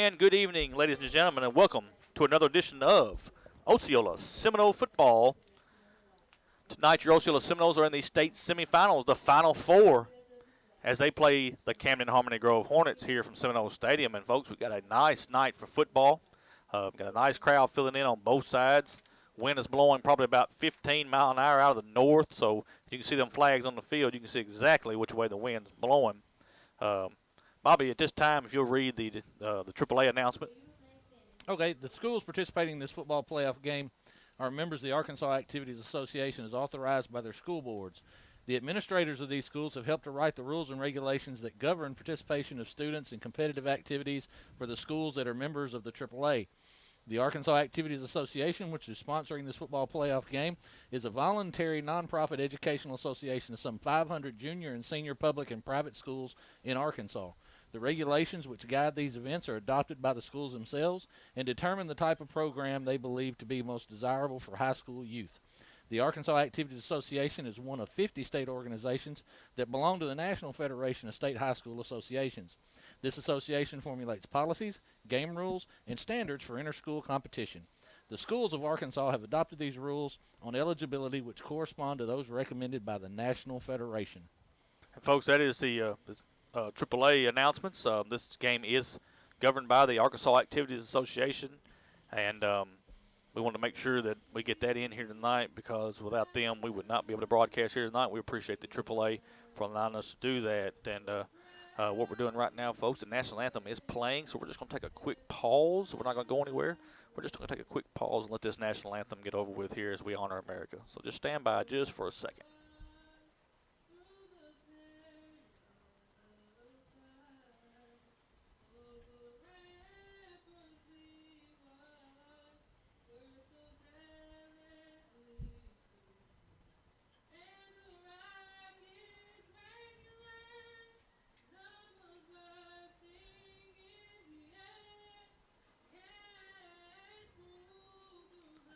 And good evening, ladies and gentlemen, and welcome to another edition of Osceola Seminole Football. Tonight, your Osceola Seminoles are in the state semifinals, the Final Four, as they play the Camden Harmony Grove Hornets here from Seminole Stadium. And, folks, we've got a nice night for football. We've got a nice crowd filling in on both sides. Wind is blowing probably about 15 miles an hour out of the north, so you can see them flags on the field. You can see exactly which way the wind's blowing. Bobby, at this time, if you'll read the AAA announcement. Okay, the schools participating in this football playoff game are members of the Arkansas Activities Association as authorized by their school boards. The administrators of these schools have helped to write the rules and regulations that govern participation of students in competitive activities for the schools that are members of the AAA. The Arkansas Activities Association, which is sponsoring this football playoff game, is a voluntary nonprofit educational association of some 500 junior and senior public and private schools in Arkansas. The regulations which guide these events are adopted by the schools themselves and determine the type of program they believe to be most desirable for high school youth. The Arkansas Activities Association is one of 50 state organizations that belong to the National Federation of State High School Associations. This association formulates policies, game rules, and standards for inter-school competition. The schools of Arkansas have adopted these rules on eligibility which correspond to those recommended by the National Federation. And folks, that is the AAA announcements. This game is governed by the Arkansas Activities Association, and we want to make sure that we get that in here tonight, because without them, we would not be able to broadcast here tonight. We appreciate the AAA for allowing us to do that. And What we're doing right now, folks, the national anthem is playing, so we're just going to take a quick pause. We're not going to go anywhere. We're just going to take a quick pause and let this national anthem get over with here as we honor America. So just stand by just for a second.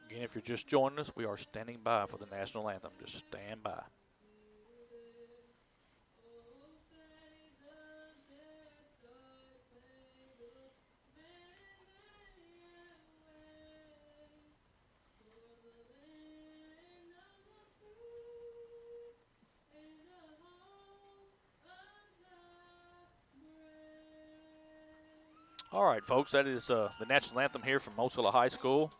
Again, if you're just joining us, we are standing by for the national anthem. Just stand by. All right, folks, that is the national anthem here from Osceola High School.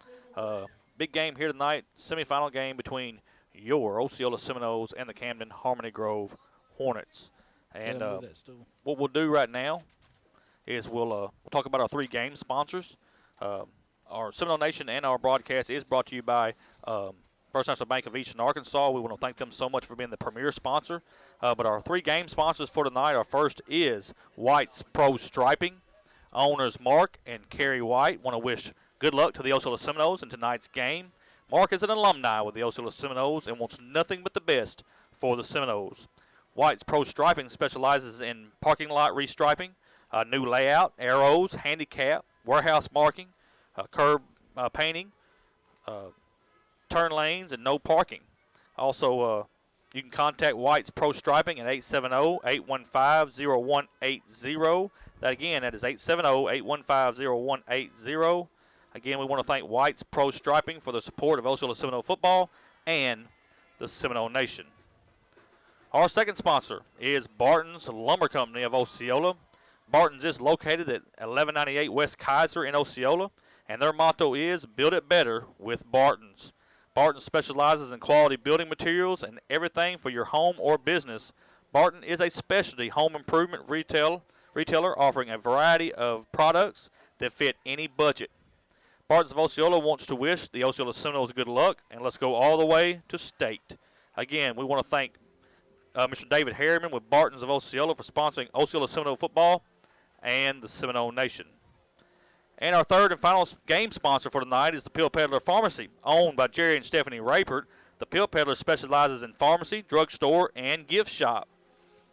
Big game here tonight, semifinal game between your Osceola Seminoles and the Camden Harmony Grove Hornets. And what we'll do right now is we'll talk about our 3 game sponsors. Our Seminole Nation and our broadcast is brought to you by First National Bank of Eastern Arkansas. We want to thank them so much for being the premier sponsor. But our 3 game sponsors for tonight, our first is White's Pro Striping. Owners Mark and Carrie White want to wish good luck to the Osceola Seminoles in tonight's game. Mark is an alumni with the Osceola Seminoles and wants nothing but the best for the Seminoles. White's Pro Striping specializes in parking lot restriping, new layout, arrows, handicap, warehouse marking, curb painting, turn lanes, and no parking. Also, you can contact White's Pro Striping at 870-815-0180. That is 870-815-0180. Again, we want to thank White's Pro Striping for the support of Osceola Seminole football and the Seminole Nation. Our second sponsor is Barton's Lumber Company of Osceola. Barton's is located at 1198 West Kaiser in Osceola, and their motto is Build It Better with Barton's. Barton specializes in quality building materials and everything for your home or business. Barton is a specialty home improvement retailer offering a variety of products that fit any budget. Barton's of Osceola wants to wish the Osceola Seminoles good luck, and let's go all the way to state. Again, we want to thank Mr. David Harriman with Barton's of Osceola for sponsoring Osceola Seminole football and the Seminole Nation. And our third and final game sponsor for tonight is the Pill Peddler Pharmacy, owned by Jerry and Stephanie Rapert. The Pill Peddler specializes in pharmacy, drugstore, and gift shop.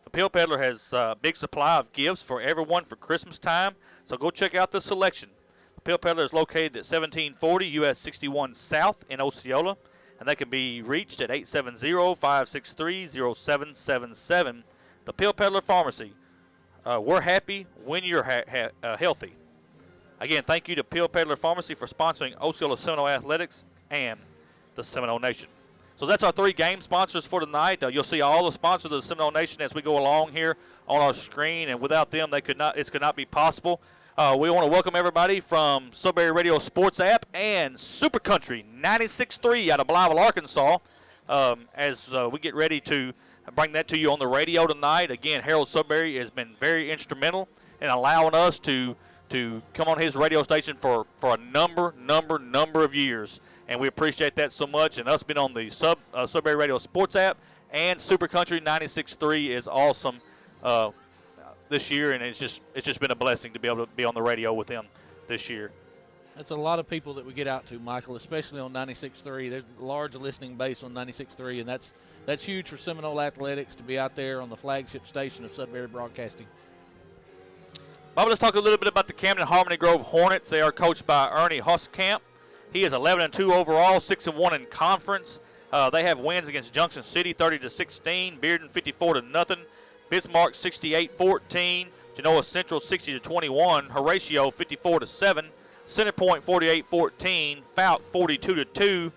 The Pill Peddler has a big supply of gifts for everyone for Christmas time, so go check out the selection. The Pill Peddler is located at 1740 US 61 South in Osceola, and they can be reached at 870-563-0777. The Pill Peddler Pharmacy. We're happy when you're healthy. Again, thank you to Pill Peddler Pharmacy for sponsoring Osceola Seminole Athletics and the Seminole Nation. So that's our 3 game sponsors for tonight. You'll see all the sponsors of the Seminole Nation as we go along here on our screen, and without them, this could not be possible. We want to welcome everybody from Sudbury Radio Sports app and Super Country 96.3 out of Blytheville, Arkansas, as we get ready to bring that to you on the radio tonight. Again, Harold Sudbury has been very instrumental in allowing us to come on his radio station for a number of years, and we appreciate that so much. And us being on the Sudbury Radio Sports app and Super Country 96.3 is awesome this year, and it's just been a blessing to be able to be on the radio with him this year. That's a lot of people that we get out to, Michael, especially on 96.3. There's a large listening base on 96.3, and that's huge for Seminole Athletics to be out there on the flagship station of Sudbury Broadcasting. Bob, let's talk a little bit about the Camden Harmony Grove Hornets. They are coached by Ernie Hoskamp. He is 11-2 overall, 6-1 in conference. They have wins against Junction City 30-16, Bearden 54-0, Bismarck 68-14, Genoa Central 60-21, Horatio 54-7, Centerpoint 48-14, Fouke 42-2,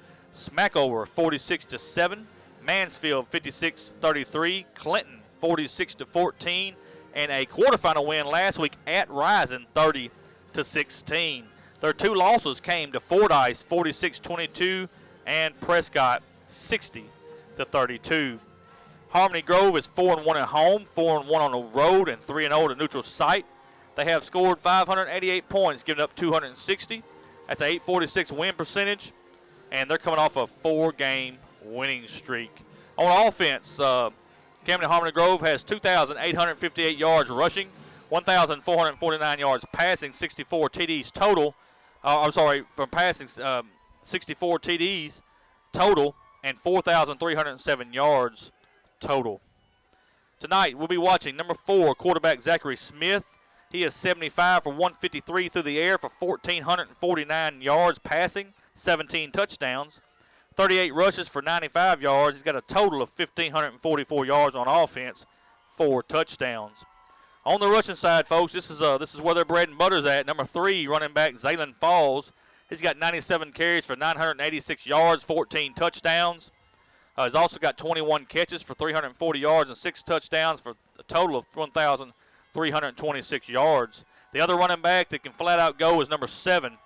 Smackover 46-7, Mansfield 56-33, Clinton 46-14, and a quarterfinal win last week at Rising 30-16. Their 2 losses came to Fordyce 46-22 and Prescott 60-32. Harmony Grove is 4-1 at home, 4-1 on the road, and 3-0 at a neutral site. They have scored 588 points, giving up 260. That's an 846 win percentage, and they're coming off a 4-game winning streak. On offense, Camden Harmony Grove has 2,858 yards rushing, 1,449 yards passing, 64 TDs total. From passing, 64 TDs total, and 4,307 yards total. Tonight, we'll be watching number 4, quarterback Zachary Smith. He is 75 for 153 through the air for 1,449 yards passing, 17 touchdowns, 38 rushes for 95 yards. He's got a total of 1,544 yards on offense, 4 touchdowns. On the rushing side, folks, this is where their bread and butter's at. Number 3, running back Zaylen Falls. He's got 97 carries for 986 yards, 14 touchdowns. He's also got 21 catches for 340 yards and 6 touchdowns for a total of 1,326 yards. The other running back that can flat out go is number 7,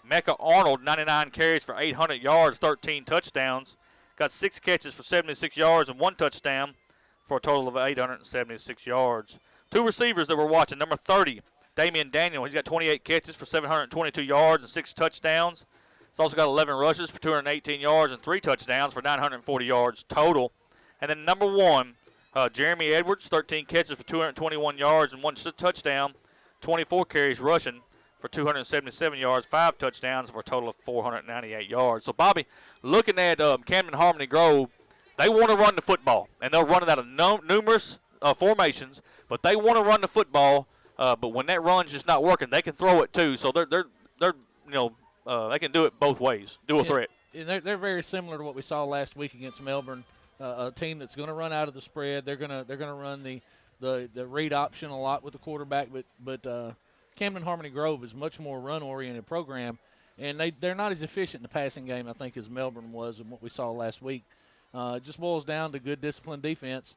Mecca Arnold, 99 carries for 800 yards, 13 touchdowns. Got 6 catches for 76 yards and 1 touchdown for a total of 876 yards. 2 receivers that we're watching. Number 30, Damian Daniel. He's got 28 catches for 722 yards and 6 touchdowns. He's also got 11 rushes for 218 yards and 3 touchdowns for 940 yards total. And then number 1, Jeremy Edwards, 13 catches for 221 yards and 1 touchdown, 24 carries rushing for 277 yards, 5 touchdowns for a total of 498 yards. So, Bobby, looking at Camden Harmony Grove, they want to run the football, and they'll run it out of numerous formations, but they want to run the football. But when that run's just not working, they can throw it too. So they can do it both ways, dual threat. And they're very similar to what we saw last week against Melbourne, a team that's going to run out of the spread. They're gonna run the read option a lot with the quarterback, but Camden Harmony Grove is much more run-oriented program, and they're not as efficient in the passing game, I think, as Melbourne was and what we saw last week. It just boils down to good disciplined defense.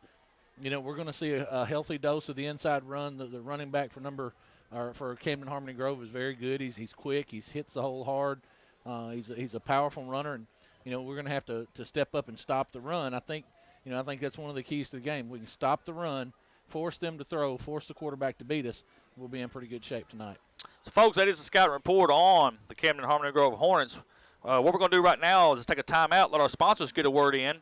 You know, we're going to see a healthy dose of the inside run. The running back for Camden Harmony Grove is very good. He's quick. He hits the hole hard. He's a powerful runner, and you know we're going to have to step up and stop the run. I think that's one of the keys to the game. We can stop the run, force them to throw, force the quarterback to beat us. We'll be in pretty good shape tonight. So, folks, that is the scouting report on the Camden Harmony Grove Hornets. What we're going to do right now is take a timeout, let our sponsors get a word in.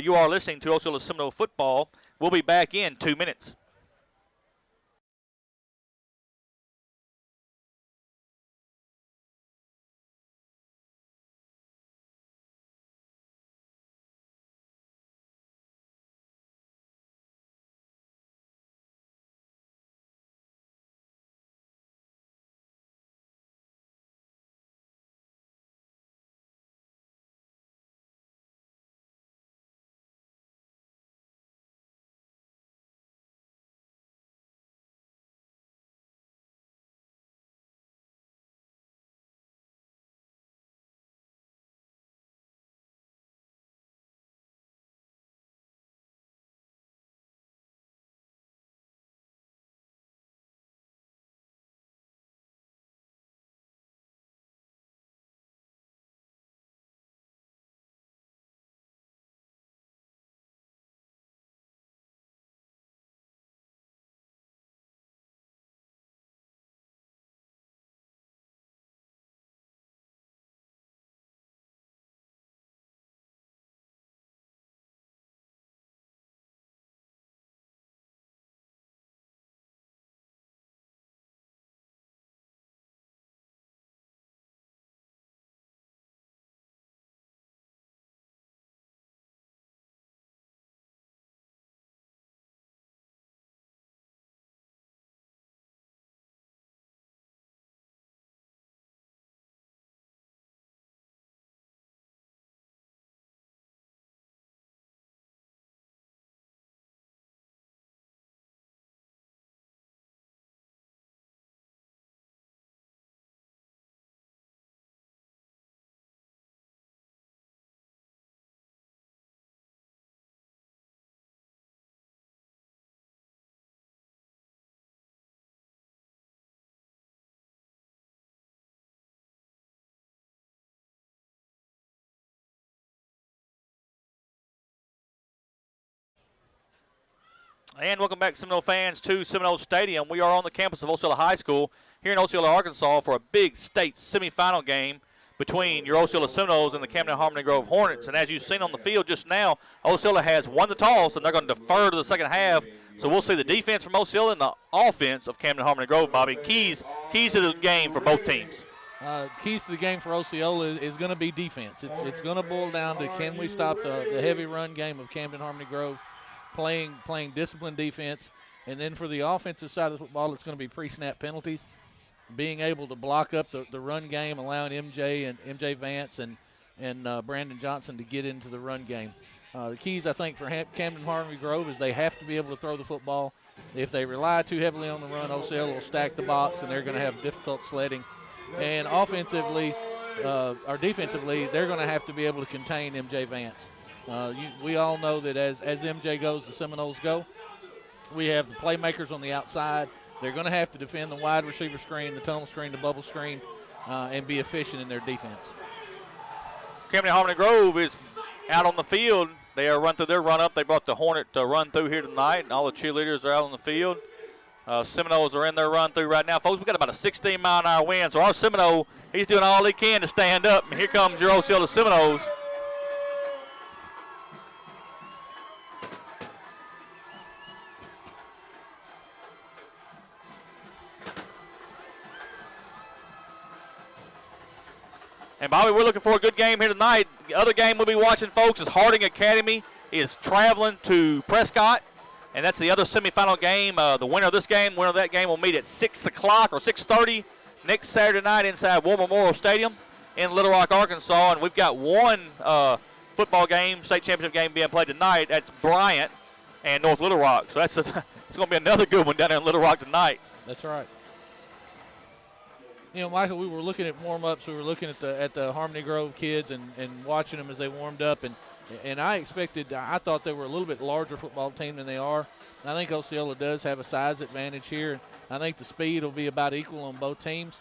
You are listening to Osceola Seminole Football. We'll be back in 2 minutes. And welcome back, Seminole fans, to Seminole Stadium. We are on the campus of Osceola High School here in Osceola, Arkansas for a big state semifinal game between your Osceola Seminoles and the Camden Harmony Grove Hornets. And as you've seen on the field just now, Osceola has won the toss, and they're going to defer to the second half. So we'll see the defense from Osceola and the offense of Camden Harmony Grove, Bobby. Keys to the game for both teams. Keys to the game for Osceola is going to be defense. It's going to boil down to, can we stop the heavy run game of Camden Harmony Grove, playing disciplined defense. And then for the offensive side of the football, it's going to be pre-snap penalties, being able to block up the run game, allowing MJ Vance and Brandon Johnson to get into the run game. The keys, I think, for Camden Harmony Grove is they have to be able to throw the football. If they rely too heavily on the run, Osceola will stack the box, and they're going to have difficult sledding. And offensively, or defensively, they're going to have to be able to contain MJ Vance. We all know that as MJ goes, the Seminoles go. We have the playmakers on the outside. They're going to have to defend the wide receiver screen, the tunnel screen, the bubble screen, and be efficient in their defense. Camden Harmony Grove is out on the field. They are run through their run-up. They brought the Hornet run through here tonight, and all the cheerleaders are out on the field. Seminoles are in their run-through right now. Folks, we got about a 16-mile-an-hour wind, so our Seminole, he's doing all he can to stand up, and here comes your Osceola Seminoles. And, Bobby, we're looking for a good game here tonight. The other game we'll be watching, folks, is Harding Academy is traveling to Prescott, and that's the other semifinal game. The winner of this game, winner of that game will meet at 6 o'clock or 6:30 next Saturday night inside War Memorial Stadium in Little Rock, Arkansas. And we've got one football game, state championship game being played tonight. That's Bryant and North Little Rock. So it's going to be another good one down there in Little Rock tonight. That's right. You know, Michael, we were looking at warm-ups. We were looking at the Harmony Grove kids and watching them as they warmed up. And I thought they were a little bit larger football team than they are. And I think Osceola does have a size advantage here. I think the speed will be about equal on both teams.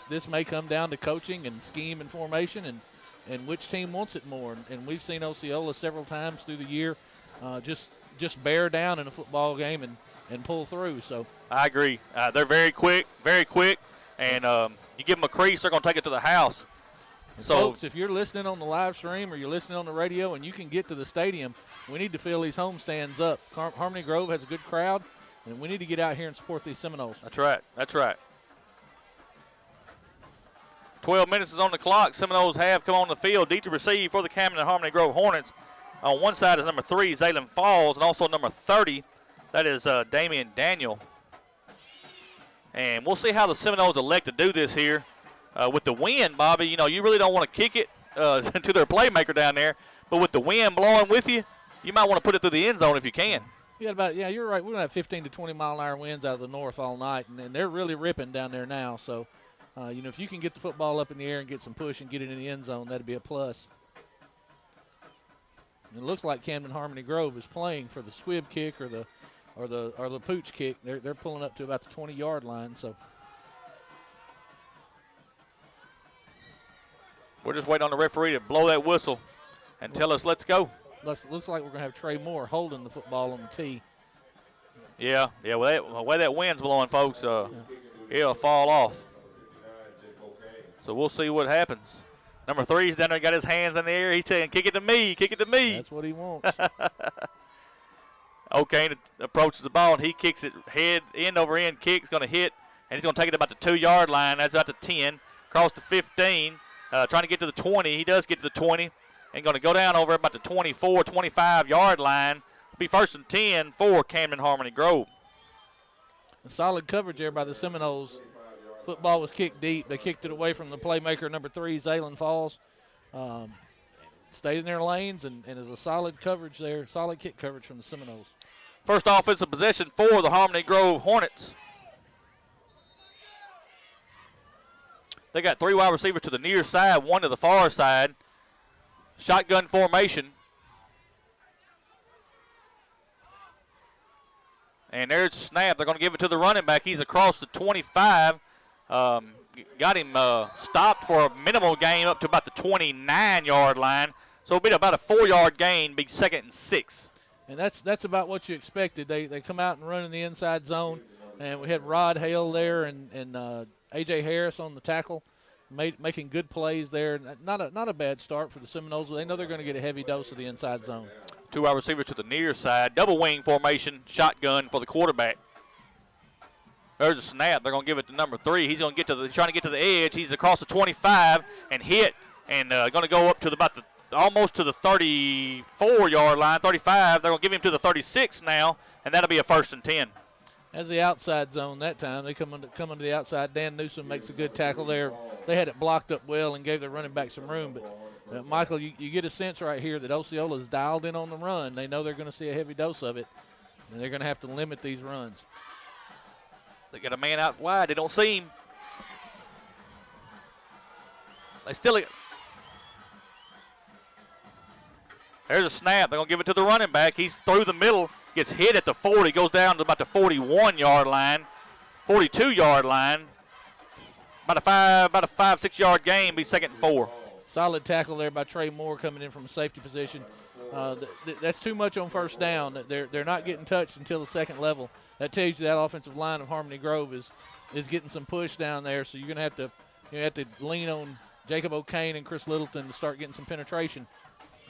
This may come down to coaching and scheme and formation and which team wants it more. And we've seen Osceola several times through the year just bear down in a football game and pull through. So I agree. They're very quick. And you give them a crease, they're going to take it to the house. So, folks, if you're listening on the live stream or you're listening on the radio and you can get to the stadium, we need to fill these home stands up. Harmony Grove has a good crowd, and we need to get out here and support these Seminoles. That's right. 12 minutes is on the clock. Seminoles have come on the field. Deep to receive for the Camden and Harmony Grove Hornets. On one side is number 3, Zaylen Falls, and also number 30. That is Damian Daniel. And we'll see how the Seminoles elect to do this here. With the wind, Bobby, you really don't want to kick it to their playmaker down there. But with the wind blowing with you, you might want to put it through the end zone if you can. You're right. We're going to have 15 to 20-mile-an-hour winds out of the north all night, and they're really ripping down there now. So, if you can get the football up in the air and get some push and get it in the end zone, that'd be a plus. And it looks like Camden Harmony Grove is playing for the squib kick or the pooch kick. They're pulling up to about the 20-yard line. So we're just waiting on the referee to blow that whistle and tell us let's go. Looks like we're going to have Trey Moore holding the football on the tee. Yeah. Well, the way that wind's blowing, folks, it'll fall off. So we'll see what happens. Number 3's down there, got his hands in the air. He's saying, kick it to me. That's what he wants. O'Kane approaches the ball, and he kicks it end over end kick. Going to hit, and he's going to take it about the 2-yard line. That's about the 10. Across the 15, trying to get to the 20. He does get to the 20, and going to go down over about the 24, 25-yard line. It'll be 1st and 10 for Camden Harmony Grove. A solid coverage there by the Seminoles. Football was kicked deep. They kicked it away from the playmaker, number 3, Zaylen Falls. Stayed in their lanes, and is a solid coverage there, solid kick coverage from the Seminoles. First offensive possession for the Harmony Grove Hornets. They got 3 wide receivers to the near side, 1 to the far side. Shotgun formation. And there's the snap. They're going to give it to the running back. He's across the 25. Got him stopped for a minimal gain up to about the 29-yard line. So it'll be about a 4-yard gain, be 2nd and 6. And that's about what you expected. They come out and run in the inside zone, and we had Rod Hale there and A.J. Harris on the tackle, making good plays there. Not a bad start for the Seminoles. They know they're going to get a heavy dose of the inside zone. 2 wide receivers to the near side. Double wing formation, shotgun for the quarterback. There's a snap. They're going to give it to number 3. He's going to trying to get to the edge. He's across the 25 and hit, and going to go up to almost to the 34-yard line, 35. They're going to give him to the 36 now, and that'll be a 1st and 10. As the outside zone that time, they come into the outside. Dan Newsom makes a good tackle there. They had it blocked up well and gave their running back some room. But Michael, you get a sense right here that Osceola is dialed in on the run. They know they're going to see a heavy dose of it, and they're going to have to limit these runs. They got a man out wide. They don't see him. There's a snap. They're going to give it to the running back. He's through the middle, gets hit at the 40, goes down to about the 41-yard line, 42-yard line. About a 5-6 yard game, be 2nd and 4. Solid tackle there by Trey Moore coming in from a safety position. That's too much on 1st down. They're not getting touched until the 2nd level. That tells you that offensive line of Harmony Grove is getting some push down there. So you're going to have to lean on Jacob O'Kane and Chris Littleton to start getting some penetration,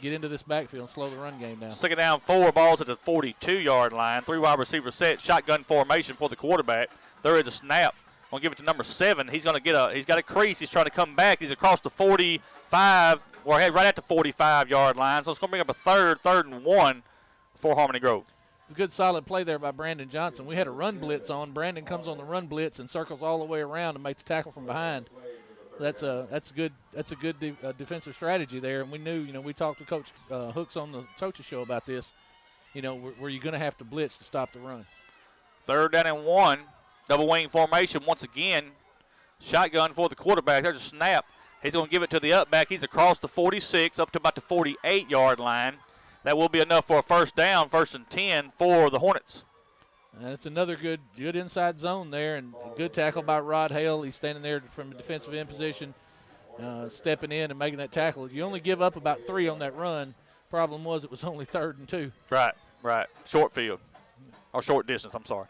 get into this backfield and slow the run game down. 2nd down, 4 balls at the 42-yard line. 3 wide receiver set, shotgun formation for the quarterback. There is a snap. Going to give it to number 7. He's going to he's got a crease. He's trying to come back. He's across the 45, or right at the 45-yard line. So it's going to bring up a 3rd and 1 for Harmony Grove. Good solid play there by Brandon Johnson. We had a run blitz on. Brandon comes on the run blitz and circles all the way around and makes the tackle from behind. That's a good defensive strategy there. And we knew, we talked to Coach Hooks on the Coaches Show about this. Were you going to have to blitz to stop the run? 3rd down and 1. Double wing formation once again. Shotgun for the quarterback. There's a snap. He's going to give it to the up back. He's across the 46 up to about the 48-yard line. That will be enough for a 1st down, 1st and 10 for the Hornets. That's another good inside zone there, and a good tackle by Rod Hale. He's standing there from a defensive end position, stepping in and making that tackle. You only give up about 3 on that run. Problem was it was only 3rd and 2. Right. Short field. Or short distance, I'm sorry.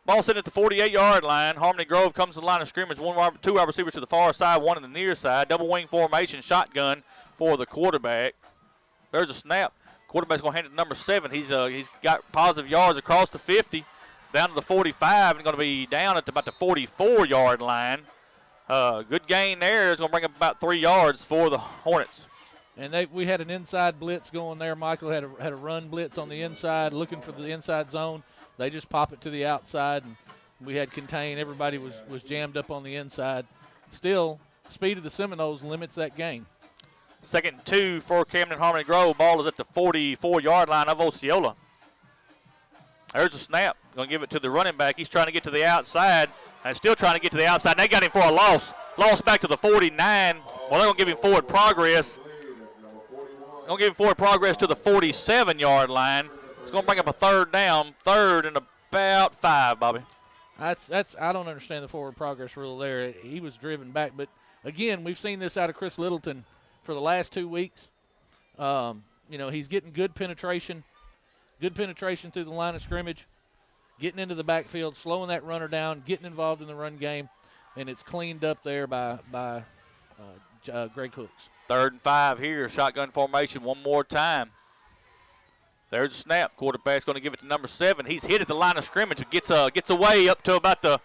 Ball sitting at the 48-yard line. Harmony Grove comes to the line of scrimmage. 2 wide receivers to the far side, 1 on the near side. Double wing formation, shotgun for the quarterback. There's a snap. Quarterback's going to hand it to number 7. He's got positive yards across the 50, down to the 45, and going to be down at about the 44-yard line. Good gain there. It's going to bring up about 3 yards for the Hornets. And we had an inside blitz going there. Michael had a run blitz on the inside, looking for the inside zone. They just pop it to the outside, and we had contain. Everybody was jammed up on the inside. Still, speed of the Seminoles limits that game. 2nd and 2 for Camden Harmony Grove. Ball is at the 44-yard line of Osceola. There's a snap. Going to give it to the running back. He's trying to get to the outside, and still trying to get to the outside. And they got him for a loss. Loss back to the 49. Well, they're going to give him forward progress. They're going to give him forward progress to the 47-yard line. It's going to bring up a 3rd down, 3rd and about 5, Bobby. I don't understand the forward progress rule there. He was driven back, but again, we've seen this out of Chris Littleton for the last 2 weeks. He's getting good penetration through the line of scrimmage, getting into the backfield, slowing that runner down, getting involved in the run game, and it's cleaned up there by Greg Hooks. 3rd and 5 here, shotgun formation one more time. There's a snap. Quarterback's going to give it to number 7. He's hit at the line of scrimmage. Gets away up to about they're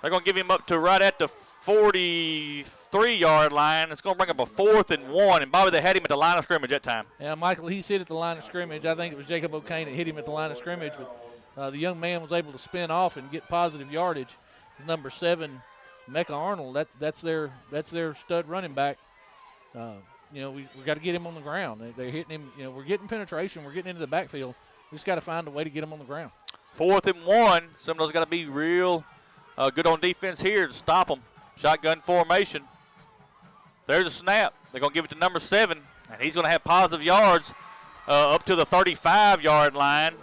going to give him up to right at the 43-yard line. It's going to bring up a 4th and 1. And, Bobby, they had him at the line of scrimmage that time. Yeah, Michael, he's hit at the line of scrimmage. I think it was Jacob O'Kane that hit him at the line of scrimmage. But the young man was able to spin off and get positive yardage. Number 7, Mecca Arnold, that's their stud running back. We got to get him on the ground. They're hitting him. We're getting penetration. We're getting into the backfield. We just got to find a way to get him on the ground. 4th and 1. Seminoles got to be real good on defense here to stop them. Shotgun formation. There's a snap. They're going to give it to number 7, and he's going to have positive yards up to the 35-yard line.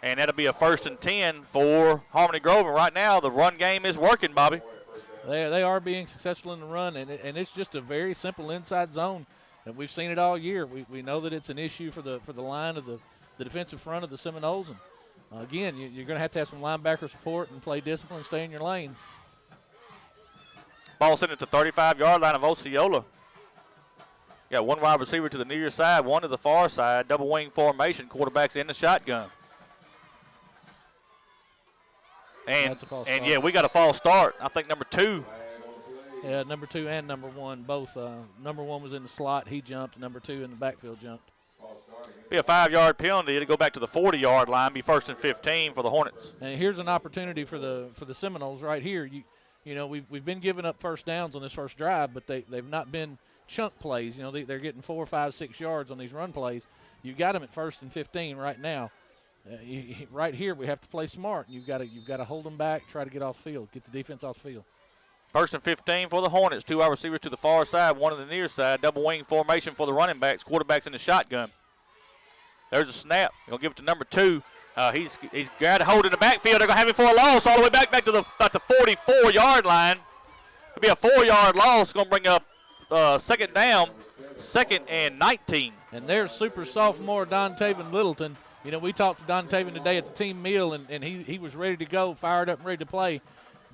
And that'll be a 1st and 10 for Harmony Grove. And right now, the run game is working, Bobby. They are being successful in the run, and it's just a very simple inside zone. And we've seen it all year. We know that it's an issue for the line of the defensive front of the Seminoles. And again, you're going to have some linebacker support and play discipline, stay in your lanes. Ball sent at the 35-yard line of Osceola. Got one wide receiver to the near side, one to the far side. Double wing formation. Quarterback's in the shotgun. And yeah, we got a false start. I think number 2. Yeah, number 2 and number 1 both. Number 1 was in the slot. He jumped. Number 2 in the backfield jumped. Be a 5-yard penalty to go back to the 40-yard line. Be 1st and 15 for the Hornets. And here's an opportunity for the Seminoles right here. You know, we've been giving up first downs on this first drive, but they've not been chunk plays. You know, they're getting 4, 5, 6 yards on these run plays. You got them at 1st and 15 right now. Right here, we have to play smart. You've got to hold them back, try to get off field, get the defense off field. 1st and 15 for the Hornets. 2 wide receivers to the far side, 1 to the near side. Double wing formation for the running backs. Quarterback's in the shotgun. There's a snap. They're going to give it to number 2. He's got a hold in the backfield. They're going to have him for a loss all the way back to about the 44-yard line. It'll be a 4-yard loss. Going to bring up second down, 2nd and 19. And there's super sophomore Dontaven Littleton. You know, we talked to Dontaven today at the team meal, and he was ready to go, fired up and ready to play.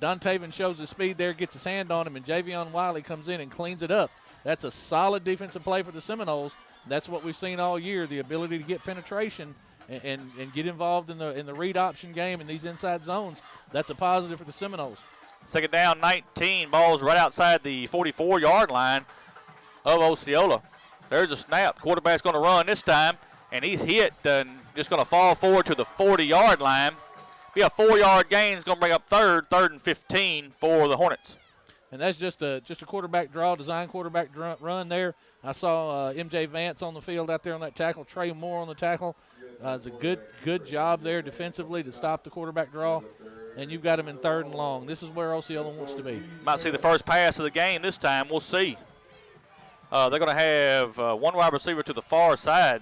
Dontaven shows his speed there, gets his hand on him, and Javion Wiley comes in and cleans it up. That's a solid defensive play for the Seminoles. That's what we've seen all year, the ability to get penetration and get involved in the read option game in these inside zones. That's a positive for the Seminoles. 2nd down, 19. Ball's right outside the 44-yard line of Osceola. There's a snap. Quarterback's going to run this time, and he's hit and just going to fall forward to the 40-yard line. Be a 4-yard gain. It's going to bring up 3rd and 15 for the Hornets. And that's just a quarterback draw, design quarterback run there. I saw MJ Vance on the field out there on that tackle, Trey Moore on the tackle. It's a good job there defensively to stop the quarterback draw. And you've got him in 3rd and long. This is where Osceola wants to be. Might see the first pass of the game this time. We'll see. They're going to have 1 wide receiver to the far side.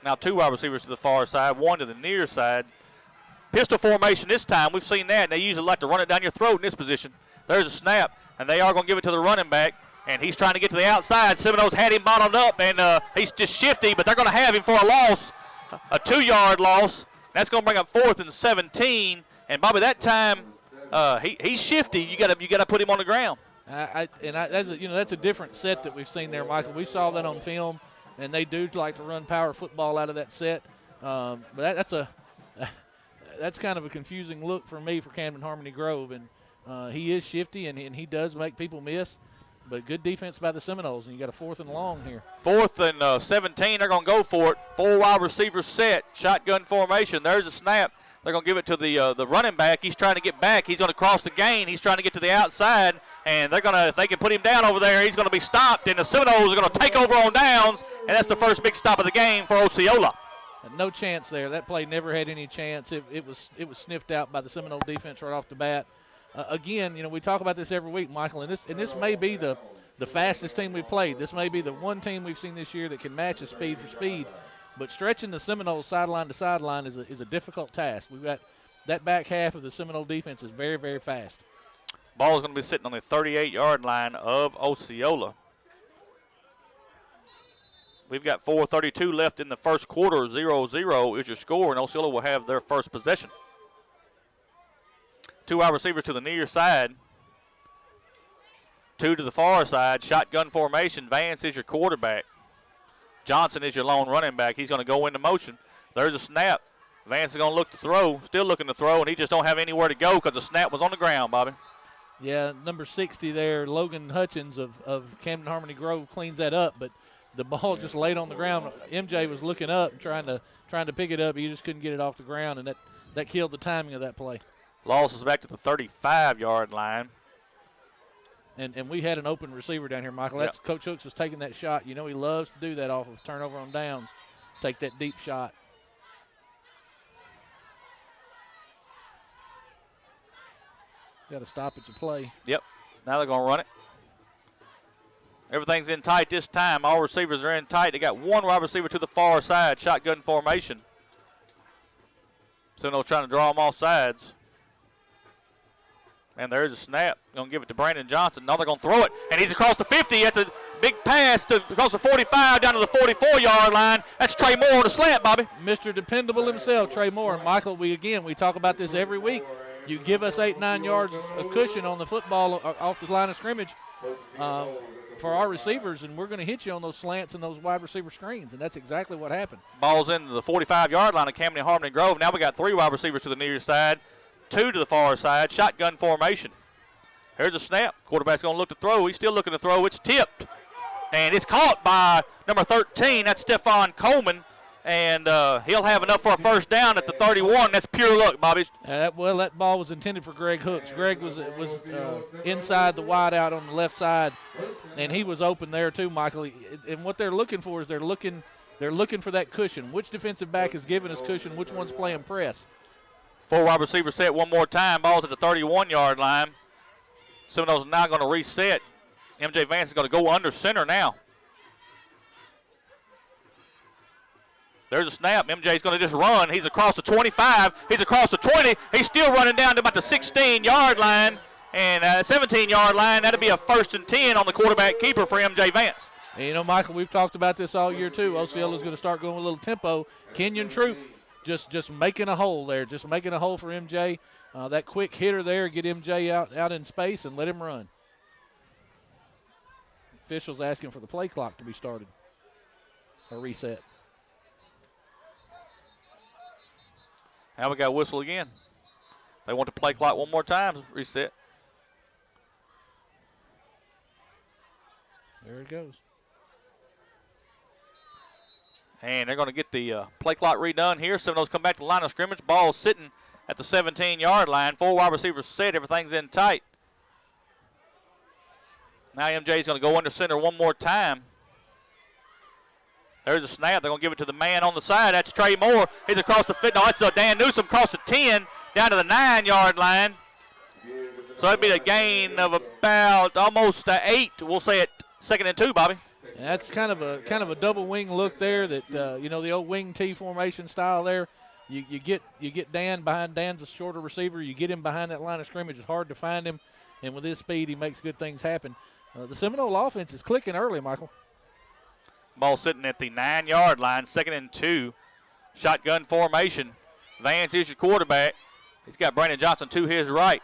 Now 2 wide receivers to the far side, 1 to the near side. Pistol formation this time. We've seen that, and they usually like to run it down your throat in this position. There's a snap, and they are going to give it to the running back, and he's trying to get to the outside. Seminoles had him bottled up, and he's just shifty, but they're going to have him for a loss, a 2-yard loss. That's going to bring up 4th and 17. And Bobby, that time he's shifty. You got to put him on the ground. That's a different set that we've seen there, Michael. We saw that on film, and they do like to run power football out of that set. But that's kind of a confusing look for me for Camden Harmony Grove, and he is shifty and he does make people miss. But good defense by the Seminoles, and you got a 4th and long here. 4th and 17. They're going to go for it. 4 wide receivers set, shotgun formation. There's a snap. They're going to give it to the running back. He's trying to get back. He's going to cross the gain. He's trying to get to the outside, and if they can put him down over there, he's going to be stopped, and the Seminoles are going to take over on downs, and that's the first big stop of the game for Osceola. No chance there. That play never had any chance. It was sniffed out by the Seminole defense right off the bat. Again, we talk about this every week, Michael, and this may be the fastest team we've played. This may be the one team we've seen this year that can match us speed for speed. But stretching the Seminoles sideline to sideline is a difficult task. We've got that back half of the Seminole defense is very, very fast. Ball is going to be sitting on the 38-yard line of Osceola. We've got 4:32 left in the first quarter. 0-0 is your score, and Osceola will have their first possession. 2 wide receivers to the near side. 2 to the far side. Shotgun formation. Vance is your quarterback. Johnson is your lone running back. He's going to go into motion. There's a snap. Vance is going to look to throw. Still looking to throw, and he just don't have anywhere to go because the snap was on the ground, Bobby. Yeah, number 60 there, Logan Hutchins of Camden Harmony Grove cleans that up, but the ball just laid on the ground. MJ was looking up and trying to pick it up. He just couldn't get it off the ground, and that killed the timing of that play. Loss is back to the 35-yard line. And we had an open receiver down here, Michael. That's Yep. Coach Hooks was taking that shot. He loves to do that off of turnover on downs, take that deep shot. Got to stop it to play. Yep. Now they're going to run it. Everything's in tight this time. All receivers are in tight. They got 1 wide receiver to the far side, shotgun formation. So they're trying to draw them off sides. And there's a snap. Going to give it to Brandon Johnson. Now they're going to throw it. And he's across the 50. That's a big pass across the 45 down to the 44-yard line. That's Trey Moore on the slant, Bobby. Mr. Dependable himself, Trey Moore. And Michael, we talk about this every week. You give us 8-9 yards of cushion on the football off the line of scrimmage for our receivers, and we're going to hit you on those slants and those wide receiver screens, and that's exactly what happened. Ball's into the 45-yard line of Camden, Harmon, and Grove. Now we got 3 wide receivers to the near side, 2 to the far side, shotgun formation. Here's a snap. Quarterback's going to look to throw. He's still looking to throw. It's tipped, and it's caught by number 13. That's Stephon Coleman. And he'll have enough for a first down at the 31. That's pure luck, Bobby. That ball was intended for Greg Hooks. Greg was inside the wide out on the left side, and he was open there too, Michael. And what they're looking for is they're looking for that cushion. Which defensive back is giving us cushion? Which one's playing press? 4 wide receivers set one more time. Ball's at the 31-yard line. Seminoles is now going to reset. MJ Vance is going to go under center now. There's a snap. MJ's going to just run. He's across the 25. He's across the 20. He's still running down to about the 16-yard line and 17-yard line. That'll be a 1st and 10 on the quarterback keeper for MJ Vance. And you know, Michael, we've talked about this all year too. Osceola's going to start going with a little tempo. Kenyon Troop just making a hole there, just making a hole for MJ. That quick hitter there, get MJ out in space and let him run. Officials asking for the play clock to be started or reset. Now we got a whistle again. They want the play clock one more time. Reset. There it goes. And they're going to get the play clock redone here. Seminoles come back to the line of scrimmage. Ball sitting at the 17-yard line. 4 wide receivers set. Everything's in tight. Now MJ's going to go under center one more time. There's a snap. They're going to give it to the man on the side. That's Trey Moore. He's across the fit. No, it's Dan Newsom across the 10 down to the 9-yard line. So that'd be a gain of about almost 8. We'll say it 2nd and 2, Bobby. That's kind of a double wing look there. That the old wing T formation style there. You get Dan behind. Dan's a shorter receiver. You get him behind that line of scrimmage. It's hard to find him, and with his speed, he makes good things happen. The Seminole offense is clicking early, Michael. Ball sitting at the 9-yard line, 2nd and 2. Shotgun formation. Vance is your quarterback. He's got Brandon Johnson to his right.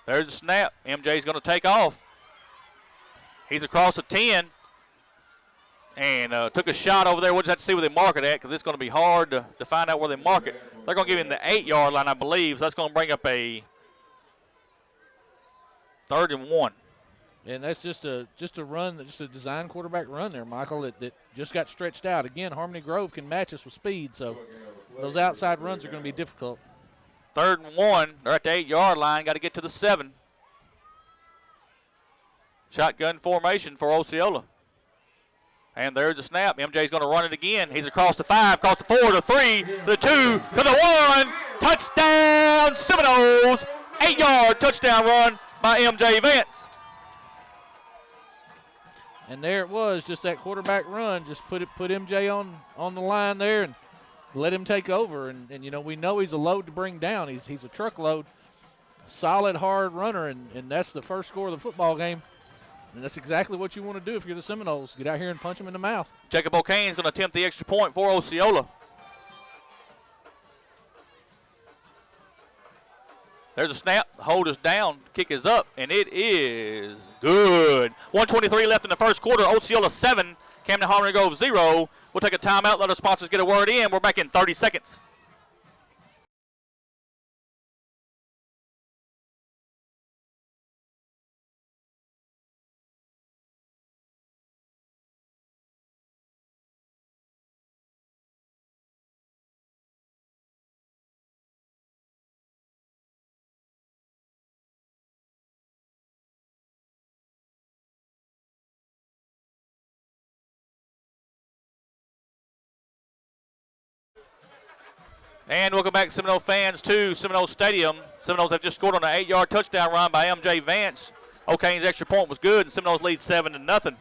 There's the snap. MJ's going to take off. He's across the 10 and took a shot over there. We'll just have to see where they mark it at because it's going to be hard to find out where they mark it. They're going to give him the 8-yard line, I believe, so that's going to bring up a 3rd and 1. And that's just a run, just a design quarterback run there, Michael, that just got stretched out. Again, Harmony Grove can match us with speed, so those outside runs are going to be difficult. 3rd and 1. They're at the 8-yard line. Got to get to the 7. Shotgun formation for Osceola. And there's the snap. MJ's going to run it again. He's across the 5, across the 4, to the 3, to the 2, to the 1. Touchdown, Seminoles. 8-yard touchdown run by MJ Vance. And there it was, just that quarterback run. Just put MJ on the line there and let him take over. And we know he's a load to bring down. He's a truckload, solid, hard runner, and that's the first score of the football game. And that's exactly what you want to do if you're the Seminoles. Get out here and punch him in the mouth. Jacob O'Kane's going to attempt the extra point for Osceola. There's a snap. The hold is down. Kick is up, and it is good. 1:23 left in the first quarter. Osceola 7, Camden Harmony Grove 0. We'll take a timeout. Let our sponsors get a word in. We're back in 30 seconds. And welcome back, Seminole fans, to Seminole Stadium. Seminoles have just scored on an 8-yard touchdown run by MJ Vance. O'Kane's extra point was good, and Seminoles lead 7-0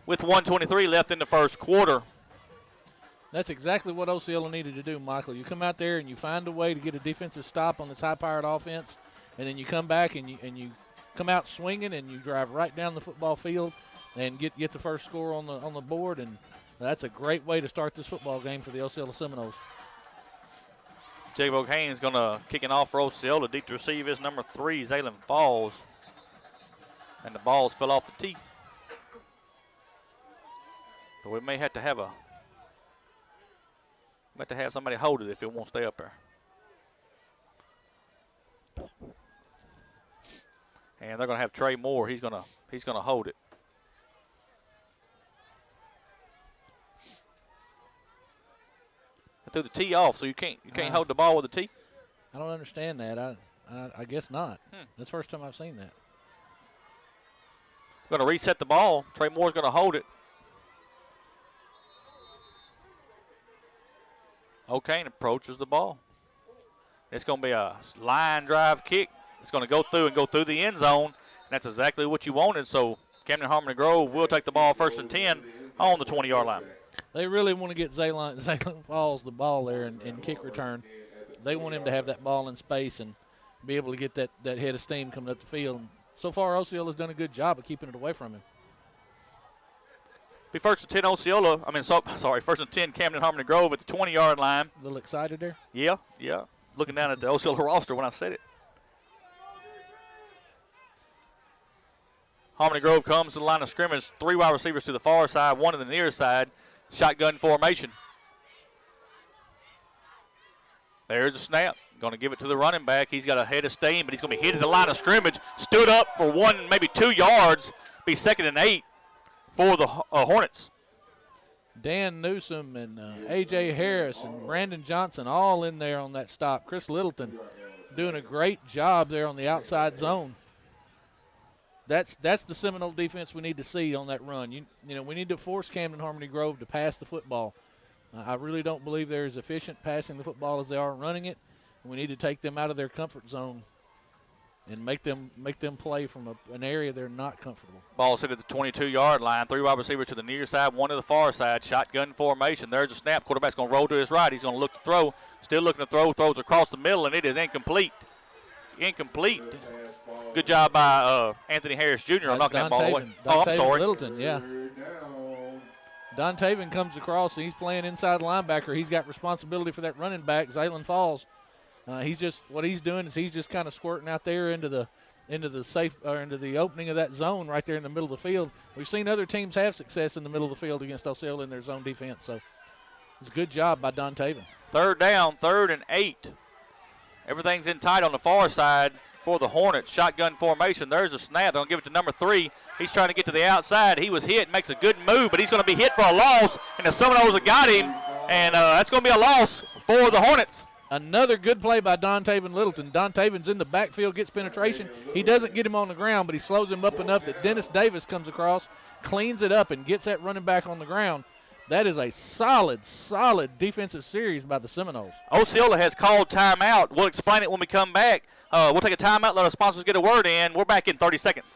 with 1:23 left in the first quarter. That's exactly what Osceola needed to do, Michael. You come out there and you find a way to get a defensive stop on this high-powered offense, and then you come back and you come out swinging and you drive right down the football field and get the first score on the board, and that's a great way to start this football game for the Osceola Seminoles. Jacob O'Kane is going to kick it off for Osceola. Deep to receive is number 3, Zaylen Falls. And the balls fell off the tee. But we may have to have somebody hold it if it won't stay up there. And they're going to have Trey Moore. He's going to hold it. I threw the tee off, so you can't hold the ball with the tee. I don't understand that. I guess not. That's the first time I've seen that. Going to reset the ball. Trey Moore's going to hold it. O'Kane approaches the ball. It's going to be a line drive kick. It's going to go through the end zone. And that's exactly what you wanted. So Camden Harmony Grove will take the ball 1st and 10 on the 20-yard line. They really want to get Zaylen Falls the ball there and kick return. They want him to have that ball in space and be able to get that head of steam coming up the field. And so far, Osceola's done a good job of keeping it away from him. Be 1st and 10 Osceola. 1st and 10 Camden Harmony Grove at the 20-yard line. A little excited there? Yeah. Looking down at the Osceola roster when I said it. Harmony Grove comes to the line of scrimmage. 3 wide receivers to the far side, 1 to the near side. Shotgun formation. There's the snap. Going to give it to the running back. He's got a head of steam, but he's going to be hit at the line of scrimmage. Stood up for 1, maybe 2 yards. Be 2nd and 8 for the Hornets. Dan Newsom and A.J. Harris and Brandon Johnson all in there on that stop. Chris Littleton doing a great job there on the outside zone. That's the Seminole defense we need to see on that run. You know, we need to force Camden Harmony Grove to pass the football. I really don't believe they're as efficient passing the football as they are running it. We need to take them out of their comfort zone and make them play from an area they're not comfortable. Ball hit at the 22-yard line. 3 wide receivers to the near side, 1 to the far side. Shotgun formation. There's a snap. Quarterback's going to roll to his right. He's going to look to throw. Still looking to throw. Throws across the middle, and it is incomplete. Good job by Anthony Harris Jr. on knocking that ball away. I'm sorry. Littleton, yeah. Don Taven comes across, and he's playing inside linebacker. He's got responsibility for that running back, Zaylen Falls. What he's doing is he's just kind of squirting out there into the opening of that zone right there in the middle of the field. We've seen other teams have success in the middle of the field against Osceola in their zone defense. So it's a good job by Don Taven. 3rd down, 3rd and 8. Everything's in tight on the far side for the Hornets. Shotgun formation. There's a snap. They're going to give it to number 3. He's trying to get to the outside. He was hit, makes a good move, but he's going to be hit for a loss. And the Seminoles have got him, and that's going to be a loss for the Hornets. Another good play by Don Taven Littleton. Don Taven's in the backfield, gets penetration. He doesn't get him on the ground, but he slows him up enough that Dennis Davis comes across, cleans it up, and gets that running back on the ground. That is a solid defensive series by the Seminoles. Osceola has called timeout. We'll explain it when we come back. We'll take a timeout, let our sponsors get a word in. We're back in 30 seconds.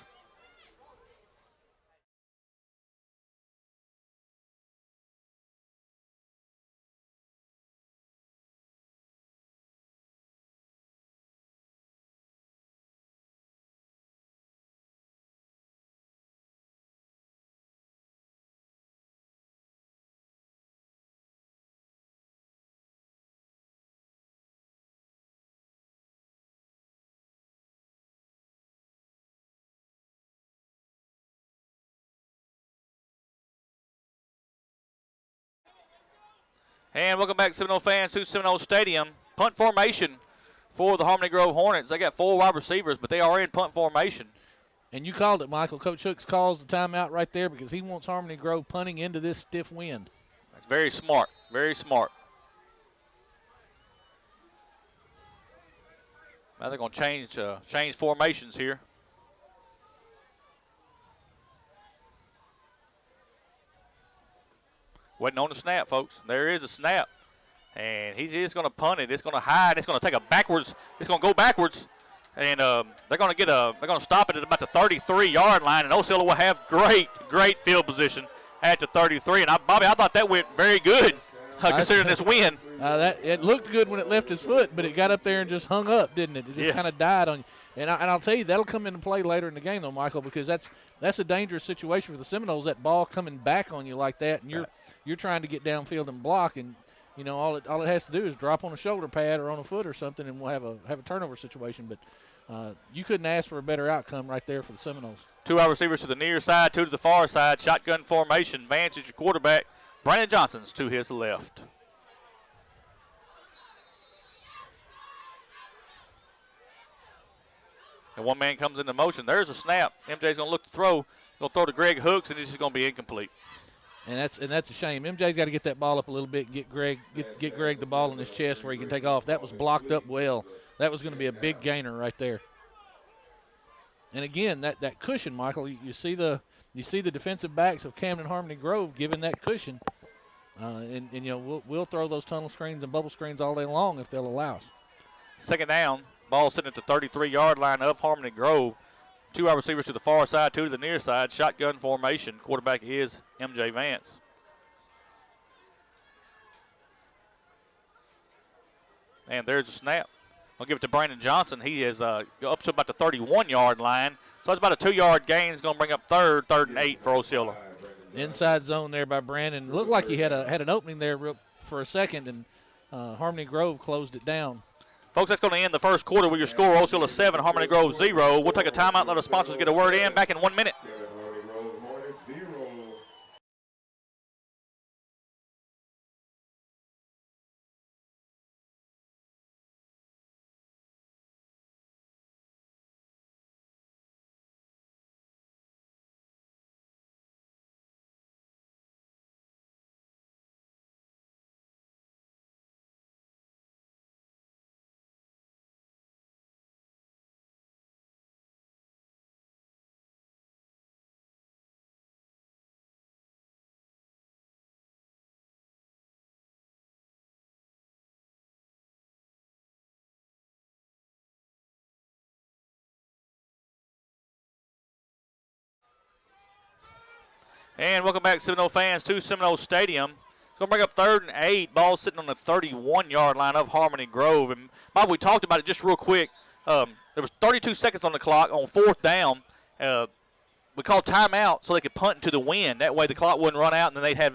And welcome back, Seminole fans, to Seminole Stadium. Punt formation for the Harmony Grove Hornets. They got 4 wide receivers, but they are in punt formation. And you called it, Michael. Coach Hooks calls the timeout right there because he wants Harmony Grove punting into this stiff wind. That's very smart, very smart. Now they're going to change formations here. Waiting on the snap, folks. There is a snap. And he's just going to punt it. It's going to hide. It's going to take a backwards. It's going to go backwards. And they're going to stop it at about the 33-yard line. And Osceola will have great field position at the 33. And Bobby, I thought that went very good. considering this win. It looked good when it left his foot, but it got up there and just hung up, didn't it? It just kind of died on you. And I'll tell you, that'll come into play later in the game, though, Michael, because that's a dangerous situation for the Seminoles, that ball coming back on you like that, and you're trying to get downfield and block, and all it has to do is drop on a shoulder pad or on a foot or something, and we'll have a turnover situation. But you couldn't ask for a better outcome right there for the Seminoles. 2 wide receivers to the near side, 2 to the far side. Shotgun formation. Vance is your quarterback. Brandon Johnson's to his left. And one man comes into motion. There's a snap. MJ's going to look to throw. Going to throw to Greg Hooks, and it's just going to be incomplete. And that's a shame. MJ's got to get that ball up a little bit and get Greg the ball in his chest where he can take off. That was blocked up well. That was going to be a big gainer right there. And again, that cushion, Michael, you see the defensive backs of Camden Harmony Grove giving that cushion. And we'll throw those tunnel screens and bubble screens all day long if they'll allow us. Second down. Ball sitting at the 33-yard line of Harmony Grove. 2 wide receivers to the far side, 2 to the near side. Shotgun formation. Quarterback is MJ Vance. And there's a snap. I'll give it to Brandon Johnson. He is up to about the 31-yard line. So that's about a 2-yard gain. He's going to bring up third and 8 for Osceola. Inside zone there by Brandon. Looked like he had an opening there for a second, and Harmony Grove closed it down. Folks, that's going to end the first quarter with your score, Osceola 7, Harmony Grove 0. We'll take a timeout and let our sponsors get a word in. Back in 1 minute. And welcome back, Seminole fans, to Seminole Stadium. It's going to bring up third and 8. Ball sitting on the 31-yard line of Harmony Grove. And, Bob, we talked about it just real quick. There was 32 seconds on the clock on 4th down. We called timeout so they could punt into the wind. That way the clock wouldn't run out, and then they'd have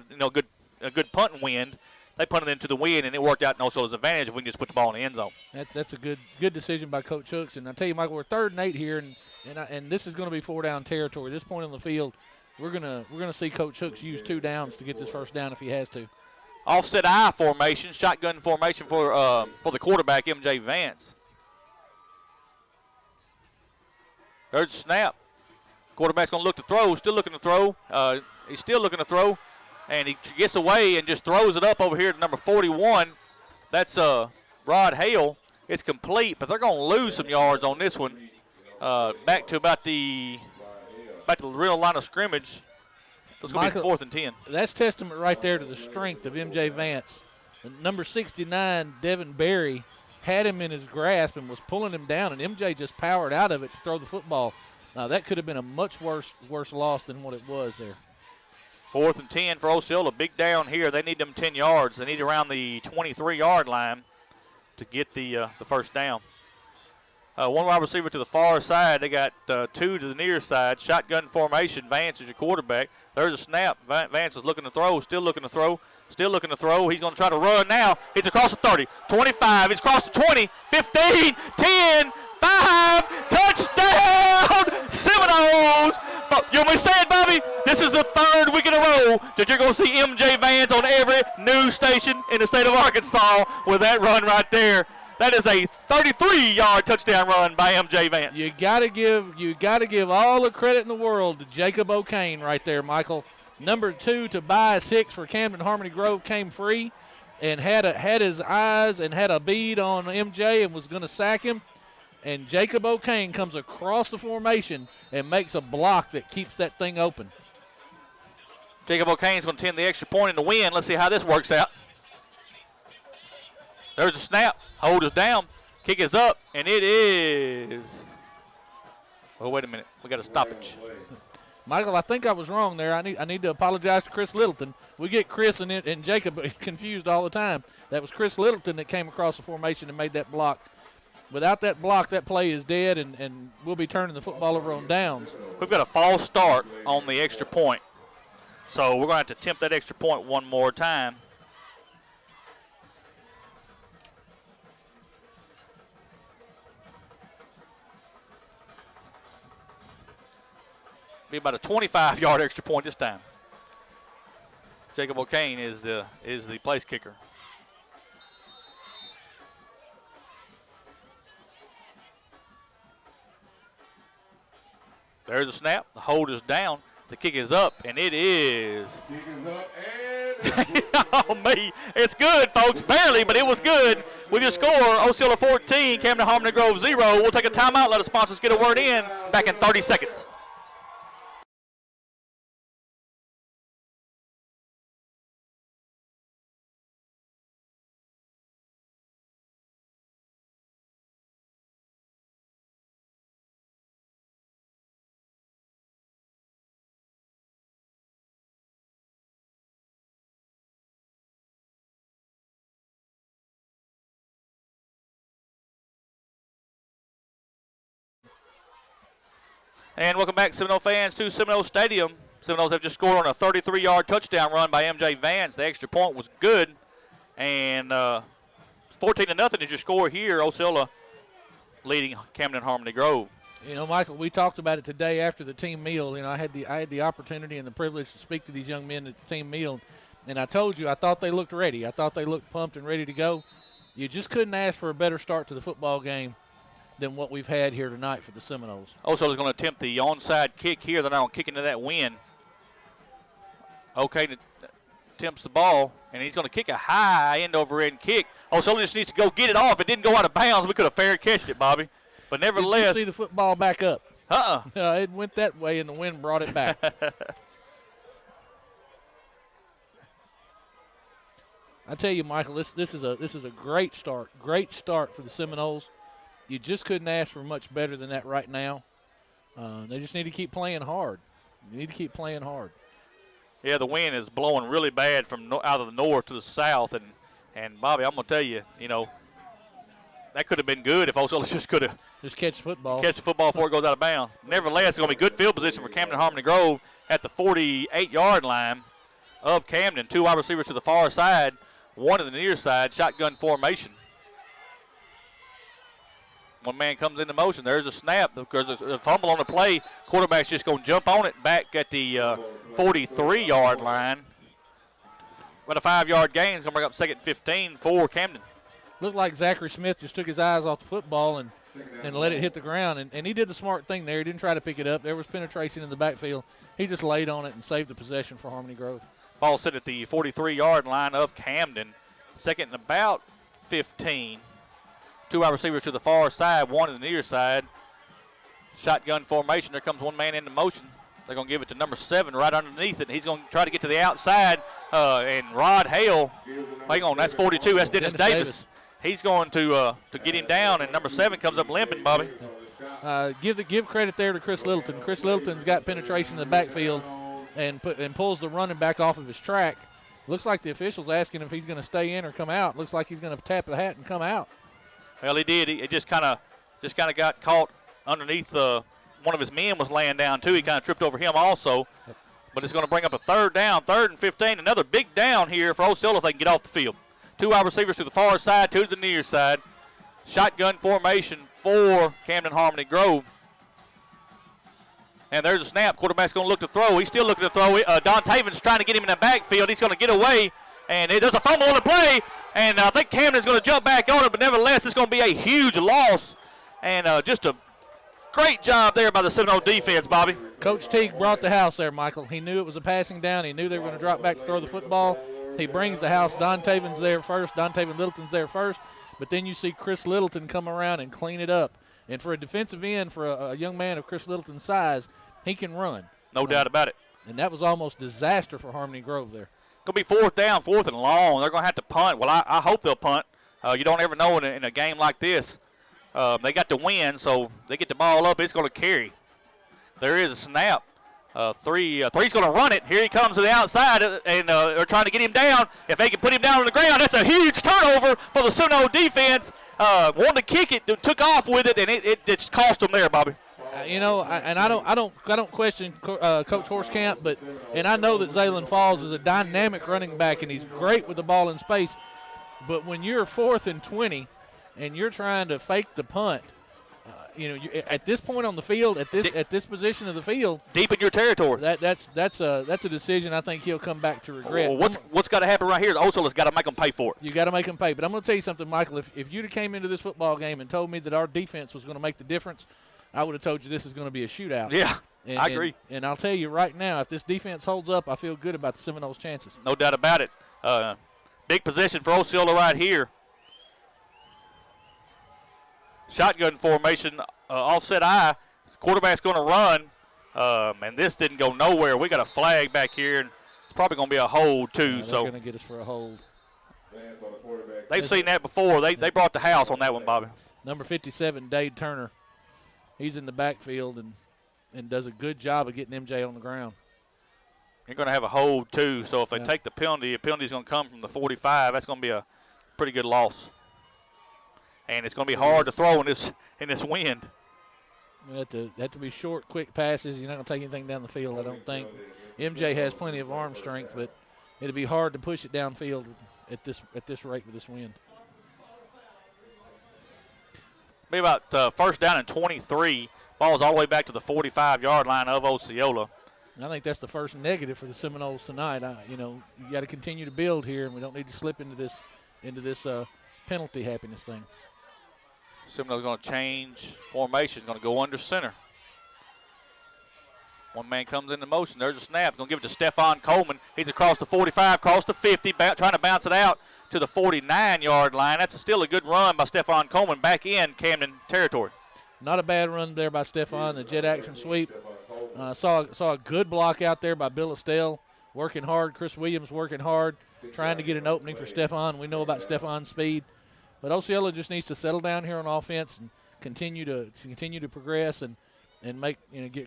a good punting wind. They punted into the wind, and it worked out in Osceola's advantage if we can just put the ball in the end zone. That's a good decision by Coach Hooks. And I tell you, Michael, we're 3rd and 8 here, and this is going to be 4-down territory. This point on the field, we're gonna see Coach Hooks use 2 downs to get this first down if he has to. Offset I formation, shotgun formation for the quarterback, MJ Vance. There's a snap. Quarterback's going to look to throw, still looking to throw. He's still looking to throw, and he gets away and just throws it up over here to number 41. That's Rod Hale. It's complete, but they're going to lose some yards on this one. Back to the real line of scrimmage. So it's going to be 4th and 10. That's testament right there to the strength of MJ Vance. Number 69, Devin Berry, had him in his grasp and was pulling him down, and MJ just powered out of it to throw the football. That could have been a much worse loss than what it was there. 4th and 10 for Osceola. Big down here. They need them 10 yards. They need around the 23-yard line to get the first down. 1 wide receiver to the far side. They got 2 to the near side. Shotgun formation. Vance is your quarterback. There's a snap. Vance is looking to throw. Still looking to throw. He's going to try to run now. It's across the 30, 25. He's across the 20, 15, 10, 5. Touchdown, Seminoles. You want me to say it, Bobby? This is the 3rd week in a row that you're going to see MJ Vance on every news station in the state of Arkansas with that run right there. That is a 33-yard touchdown run by MJ Vance. You gotta give all the credit in the world to Jacob O'Kane right there, Michael. Number 2, Tobias Hicks for Camden Harmony Grove came free and had his eyes and had a bead on MJ and was going to sack him. And Jacob O'Kane comes across the formation and makes a block that keeps that thing open. Jacob O'Kane's going to attempt the extra point in the win. Let's see how this works out. There's a snap. Hold is down. Kick is up, and it is. Oh, wait a minute. We got a stoppage. Michael, I think I was wrong there. I need to apologize to Chris Littleton. We get Chris and Jacob confused all the time. That was Chris Littleton that came across the formation and made that block. Without that block, that play is dead, and we'll be turning the football over on downs. We've got a false start on the extra point. So we're going to have to attempt that extra point one more time. Be about a 25-yard extra point this time. Jacob O'Kane is the place kicker. There's a snap. The hold is down. The kick is up, and it is. Kick is up, and it's Oh, me. It's good, folks. Barely, but it was good. With your score, Osceola 14, Camden Harmony Grove 0. We'll take a timeout. Let the sponsors get a word in. Back in 30 seconds. And welcome back, Seminole fans, to Seminole Stadium. Seminoles have just scored on a 33-yard touchdown run by M.J. Vance. The extra point was good. And 14-0 is your score here. Osceola leading Camden Harmony Grove. You know, Michael, we talked about it today after the team meal. You know, I had the opportunity and the privilege to speak to these young men at the team meal. And I told you, I thought they looked ready. I thought they looked pumped and ready to go. You just couldn't ask for a better start to the football game than what we've had here tonight for the Seminoles. Osceola's going to attempt the onside kick here. They're now going to kick into that wind. Okay, attempts the ball, and he's going to kick a high end over end kick. Osceola just needs to go get it off. It didn't go out of bounds. We could have fair catched it, Bobby. But nevertheless. Did you see the football back up? Uh-uh. It went that way, and the wind brought it back. I tell you, Michael, this is a great start for the Seminoles. You just couldn't ask for much better than that right now. They just need to keep playing hard. They need to keep playing hard. Yeah, the wind is blowing really bad from out of the north to the south, and Bobby, I'm gonna tell you, you know, that could have been good if Osceola just could have just catch the football before it goes out of bounds. Nevertheless, it's gonna be good field position for Camden Harmony Grove at the 48-yard line of Camden. Two wide receivers to the far side, one to the near side, shotgun formation. One man comes into motion. There's a snap. There's a fumble on the play. Quarterback's just going to jump on it back at the 43-yard line. But a 5-yard gain is going to bring up second 15 for Camden. Looked like Zachary Smith just took his eyes off the football and let it hit the ground. And he did the smart thing there. He didn't try to pick it up. There was penetration in the backfield. He just laid on it and saved the possession for Harmony Grove. Ball set at the 43-yard line of Camden. Second and about 15. Two wide receivers to the far side, one to the near side. Shotgun formation. There comes one man into motion. They're going to give it to number 7 right underneath it. He's going to try to get to the outside. And Rod Hale, hang on, that's 42. That's Dennis Davis. He's going to get him down, and number 7 comes up limping, Bobby. Give credit there to Chris Littleton. Chris Littleton's got penetration in the backfield and pulls the running back off of his track. Looks like the official's asking him if he's going to stay in or come out. Looks like he's going to tap the hat and come out. Well, he did. He just kind of got caught underneath one of his men was laying down too. He kind of tripped over him also. But it's going to bring up a third down, 3rd and 15. Another big down here for Osceola if they can get off the field. Two wide receivers to the far side, two to the near side. Shotgun formation for Camden Harmony Grove. And there's a snap. Quarterback's going to look to throw. He's still looking to throw. Don Taven's trying to get him in the backfield. He's going to get away. And there's a fumble on the play. And I think Camden's going to jump back on it, but nevertheless, it's going to be a huge loss. And just a great job there by the Seminole defense, Bobby. Coach Teague brought the house there, Michael. He knew it was a passing down. He knew they were going to drop back to throw the football. He brings the house. Don Taven's there first. Don Taven Littleton's there first. But then you see Chris Littleton come around and clean it up. And for a defensive end, for a young man of Chris Littleton's size, he can run. No doubt about it. And that was almost disaster for Harmony Grove there. Going to be 4th down, 4th and long. They're going to have to punt. Well, I hope they'll punt. You don't ever know in a game like this. They got to win, so they get the ball up. It's going to carry. There is a snap. Three's going to run it. Here he comes to the outside, and they're trying to get him down. If they can put him down on the ground, that's a huge turnover for the Seminole defense. Wanted to kick it, took off with it, and it just cost them there, Bobby. I don't question Coach Horsecamp, but I know that Zaylen Falls is a dynamic running back and he's great with the ball in space. But when you're 4th and 20, and you're trying to fake the punt, at this point on the field, at this position of the field, deep in your territory, that's a decision I think he'll come back to regret. Well, what's got to happen right here? Osceola's got to make them pay for it. You got to make them pay. But I'm going to tell you something, Michael. If you'd have came into this football game and told me that our defense was going to make the difference, I would have told you this is going to be a shootout. Yeah, I agree. And I'll tell you right now, if this defense holds up, I feel good about the Seminoles' chances. No doubt about it. Big possession for Osceola right here. Shotgun formation, offset eye. Quarterback's going to run, and this didn't go nowhere. We got a flag back here, and it's probably going to be a hold too. They're going to get us for a hold. They've seen that before. They brought the house on that one, Bobby. Number 57, Dade Turner. He's in the backfield and does a good job of getting MJ on the ground. You're going to have a hold too, so if they take the penalty's going to come from the 45. That's going to be a pretty good loss. And it's going to be hard to throw in this wind. You have to be short, quick passes. You're not going to take anything down the field, I don't think. MJ has plenty of arm strength, but it'll be hard to push it downfield at this rate with this wind. Be about first down and 23. Ball's all the way back to the 45-yard line of Osceola. I think that's the first negative for the Seminoles tonight. You got to continue to build here, and we don't need to slip into this penalty happiness thing. Seminoles going to change formation. Going to go under center. One man comes into motion. There's a snap. Going to give it to Stephon Coleman. He's across the 45, across the 50, trying to bounce it out to the 49-yard line. That's still a good run by Stephon Coleman back in Camden territory. Not a bad run there by Stephon, the jet action sweep. Saw a good block out there by Bill Estelle, working hard. Chris Williams working hard, trying to get an opening for Stephon. We know about Stephan's speed. But Osceola just needs to settle down here on offense and continue to progress and make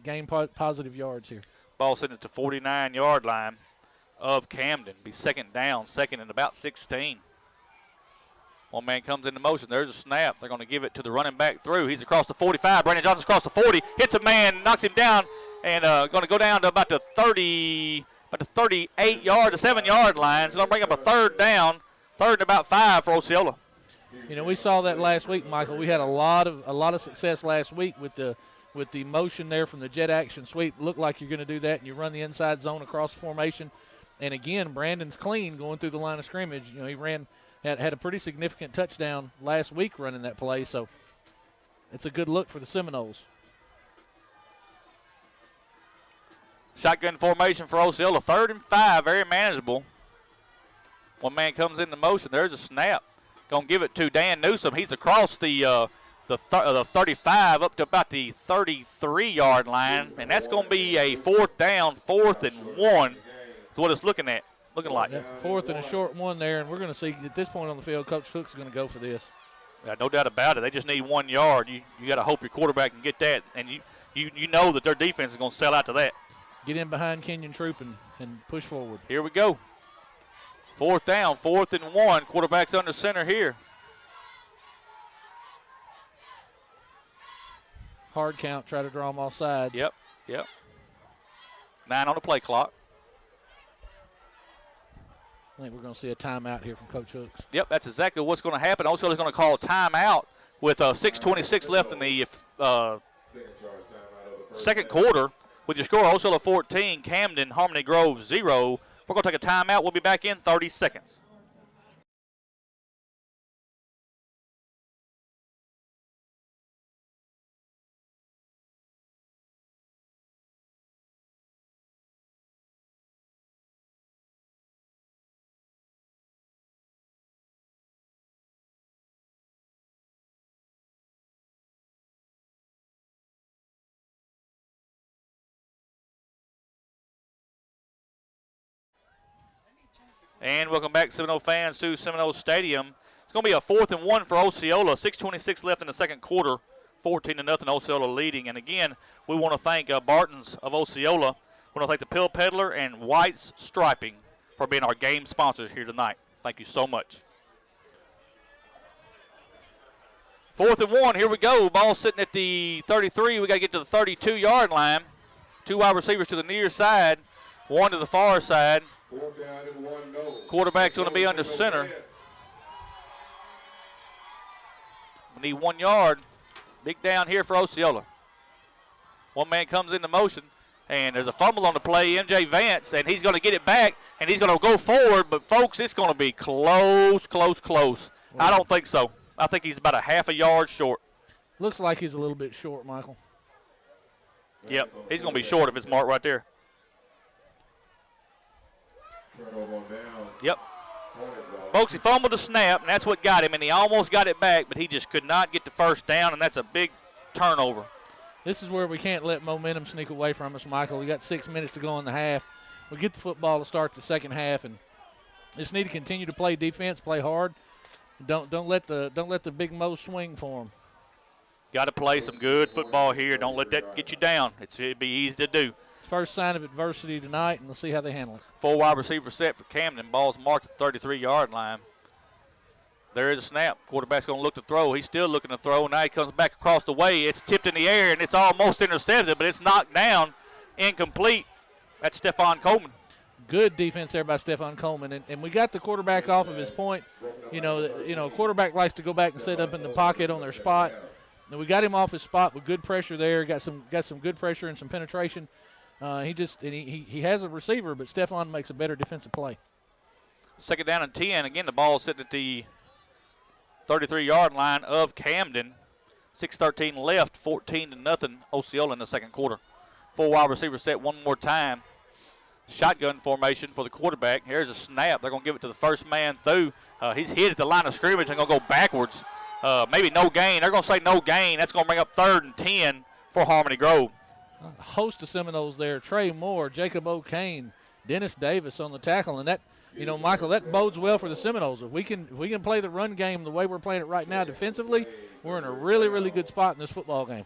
gain positive yards here. Ball sent it to 49-yard line of Camden. Be second and about 16. One man comes into motion. There's a snap. They're going to give it to the running back through. He's across the 45. Brandon Johnson's across the 40. Hits a man, knocks him down, and going to go down to about the 38-yard to 7-yard line. It's going to bring up a third down, third and about 5 for Osceola. We saw that last week, Michael. We had a lot of success last week with the motion there from the jet action sweep. Looked like you're going to do that, and you run the inside zone across the formation. And again, Brandon's clean going through the line of scrimmage. He had a pretty significant touchdown last week running that play, so it's a good look for the Seminoles. Shotgun formation for Osceola, 3rd and 5, very manageable. One man comes into motion. There's a snap. Going to give it to Dan Newsom. He's across the 35 up to about the 33-yard line, and that's going to be a 4th down, 4th and 1 is what it's looking like. Yeah, 4th and a short one there, and we're going to see at this point on the field, Coach Cook's going to go for this. Yeah, no doubt about it. They just need 1 yard. You got to hope your quarterback can get that, and you know that their defense is going to sell out to that. Get in behind Kenyon Troop and push forward. Here we go. 4th down, 4th and 1. Quarterback's under center here. Hard count, try to draw them off sides. Yep. 9 on the play clock. I think we're going to see a timeout here from Coach Hooks. Yep, that's exactly what's going to happen. Osceola's going to call a timeout with 6:26 left in the second quarter. With your score, Osceola 14, Camden, Harmony Grove 0. We're going to take a timeout. We'll be back in 30 seconds. And welcome back, Seminole fans, to Seminole Stadium. It's going to be a 4th and 1 for Osceola. 6:26 left in the second quarter. 14-0 Osceola leading. And again, we want to thank Barton's of Osceola We want to thank the Pill Peddler and White's Striping for being our game sponsors here tonight. Thank you so much. 4th and 1, here we go. Ball sitting at the 33. We got to get to the 32-yard line. 2 wide receivers to the near side, 1 to the far side. 4th down and 1 no. Quarterback's going to be under center. We need 1 yard. Big down here for Osceola. One man comes into motion, and there's a fumble on the play. MJ Vance, and he's going to get it back, and he's going to go forward. But, folks, it's going to be close. I don't think so. I think he's about a half a yard short. Looks like he's a little bit short, Michael. Yep, he's going to be short if it's marked right there. Yep. Folks, he fumbled the snap, and that's what got him, and he almost got it back, but he just could not get the first down, and that's a big turnover. This is where we can't let momentum sneak away from us, Michael. We got 6 minutes to go in the half. We get the football to start the second half, and just need to continue to play defense, play hard. Don't let the big Mo swing for him. Got to play some good football here. Don't let that get you down. It'd be easy to do. First sign of adversity tonight, and let's see how they handle it. 4 wide receiver set for Camden. Ball's marked at the 33-yard line. There is a snap. Quarterback's going to look to throw. He's still looking to throw. Now he comes back across the way. It's tipped in the air, and it's almost intercepted, but it's knocked down. Incomplete. That's Stephon Coleman. Good defense there by Stephon Coleman, and we got the quarterback off of his point. Quarterback likes to go back and sit up in the pocket on their spot. And we got him off his spot with good pressure there. Got some good pressure and some penetration. He has a receiver, but Stephon makes a better defensive play. 2nd down and 10. Again, the ball sitting at the 33-yard line of Camden. 6:13 left, 14-0 Osceola in the second quarter. 4 wide receiver set one more time. Shotgun formation for the quarterback. Here's a snap. They're going to give it to the first man through. He's hit at the line of scrimmage and going to go backwards. Maybe no gain. They're going to say no gain. That's going to bring up 3rd and 10 for Harmony Grove. A host of Seminoles there. Trey Moore, Jacob O'Kane, Dennis Davis on the tackle. And that, Michael, that bodes well for the Seminoles. If we can play the run game the way we're playing it right now defensively, we're in a really, really good spot in this football game.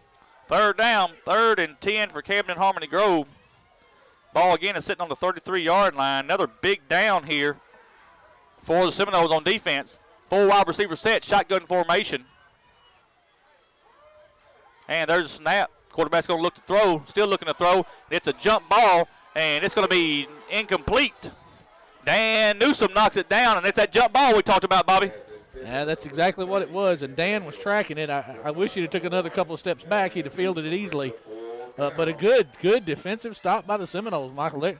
3rd down, 3rd and 10 for Camden Harmony Grove. Ball again is sitting on the 33-yard line. Another big down here for the Seminoles on defense. 4 wide receiver set, shotgun formation. And there's a snap. Quarterback's going to look to throw, still looking to throw. It's a jump ball, and it's going to be incomplete. Dan Newsom knocks it down, and it's that jump ball we talked about, Bobby. Yeah, that's exactly what it was, and Dan was tracking it. I wish he'd have took another couple of steps back. He'd have fielded it easily. But a good defensive stop by the Seminoles, Michael.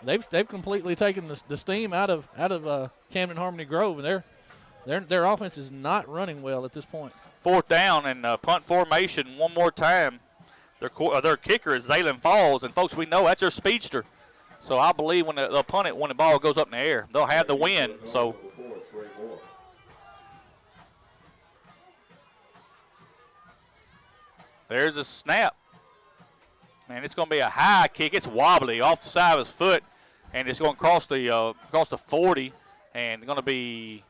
They've completely taken the steam out of Camden Harmony Grove, and their offense is not running well at this point. 4th down and punt formation one more time. Their kicker is Zaylen Falls, and folks, we know that's their speedster. So I believe when they'll punt it when the ball goes up in the air, they'll have the win. So. There's a snap. Man, it's going to be a high kick. It's wobbly off the side of his foot, and it's going to cross the 40, and going to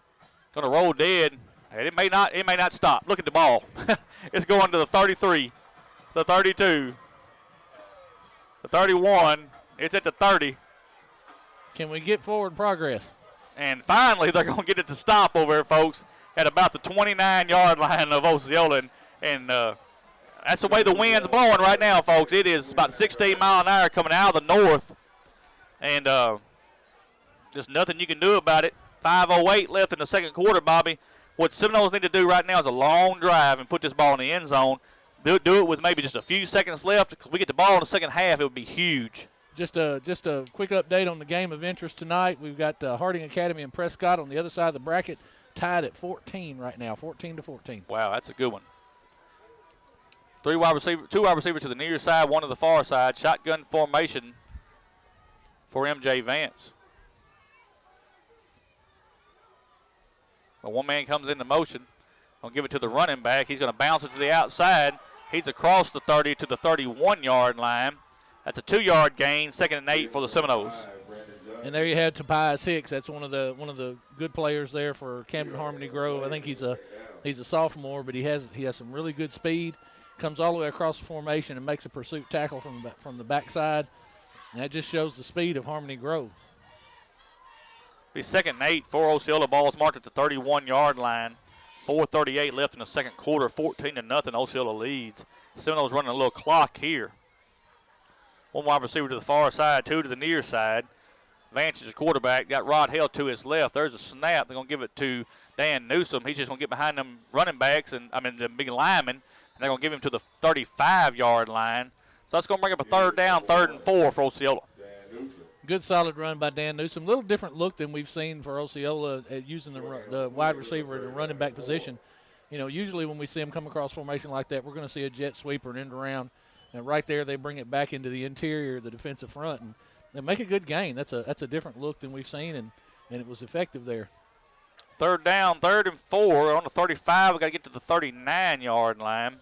roll dead. And it may not stop. Look at the ball. It's going to the 33, the 32, the 31. It's at the 30. Can we get forward progress? And finally, they're going to get it to stop over here, folks, at about the 29-yard line of Osceola, and that's the way the wind's blowing right now, folks. It is about 16 miles an hour coming out of the north. And just nothing you can do about it. 5:08 left in the second quarter, Bobby. What Seminoles need to do right now is a long drive and put this ball in the end zone. Do it with maybe just a few seconds left. If we get the ball in the second half, it would be huge. Just a quick update on the game of interest tonight. We've got Harding Academy and Prescott on the other side of the bracket, tied at 14 right now, 14-14. Wow, that's a good one. 2 wide receivers to the near side, 1 to the far side. Shotgun formation for MJ Vance. But one man comes into motion. Gonna give it to the running back. He's gonna bounce it to the outside. He's across the 30 to the 31-yard line. That's a 2-yard gain, 2nd and 8 for the Seminoles. And there you have Tobias Hicks. That's one of the good players there for Camden Harmony Grove. I think he's a sophomore, but he has some really good speed. Comes all the way across the formation and makes a pursuit tackle from the backside. And that just shows the speed of Harmony Grove. Be 2nd and 8 for Osceola. Ball's marked at the 31-yard line. 4:38 left in the second quarter. 14-0. Osceola leads. Seminoles running a little clock here. One wide receiver to the far side, two to the near side. Vance is a quarterback. Got Rod Hale to his left. There's a snap. They're going to give it to Dan Newsom. He's just going to get behind them running backs, the big linemen, and they're going to give him to the 35-yard line. So that's going to bring up a 3rd down, 3rd and 4 for Osceola. Good solid run by Dan Newsom. A little different look than we've seen for Osceola at using the wide receiver in the running back position. You know, usually when we see them come across formation like that, we're going to see a jet sweep or an end around. And right there, they bring it back into the interior, the defensive front, and they make a good gain. That's a different look than we've seen, and it was effective there. 3rd down, 3rd and 4 on the 35. We got to get to the 39-yard line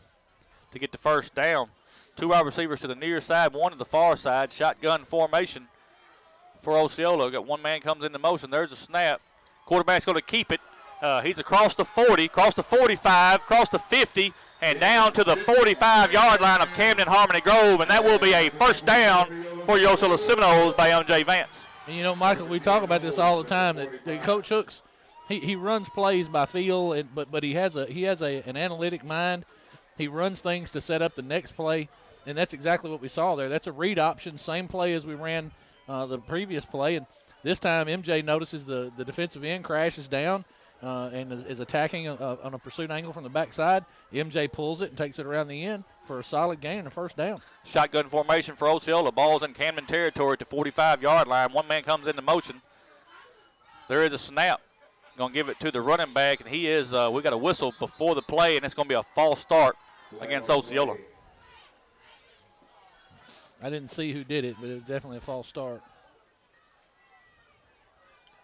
to get the 1st down. Two wide receivers to the near side, one to the far side. Shotgun formation for Osceola. Got one man comes into motion. There's a snap. Quarterback's going to keep it. He's across the 40, across the 45, across the 50, and down to the 45-yard line of Camden Harmony Grove, and that will be a 1st down for your Osceola Seminoles by MJ Vance. And you know, Michael, we talk about this all the time. That Coach Hooks, he runs plays by feel, but he has an analytic mind. He runs things to set up the next play, and that's exactly what we saw there. That's a read option, same play as we ran the previous play, and this time MJ notices the defensive end crashes down and is attacking on a pursuit angle from the backside. MJ pulls it and takes it around the end for a solid gain and a 1st down. Shotgun formation for Osceola. Ball's in Camden territory at the 45-yard line. One man comes into motion. There is a snap. Going to give it to the running back, and he is, we got a whistle before the play, and it's going to be a false start against Osceola. I didn't see who did it, but it was definitely a false start.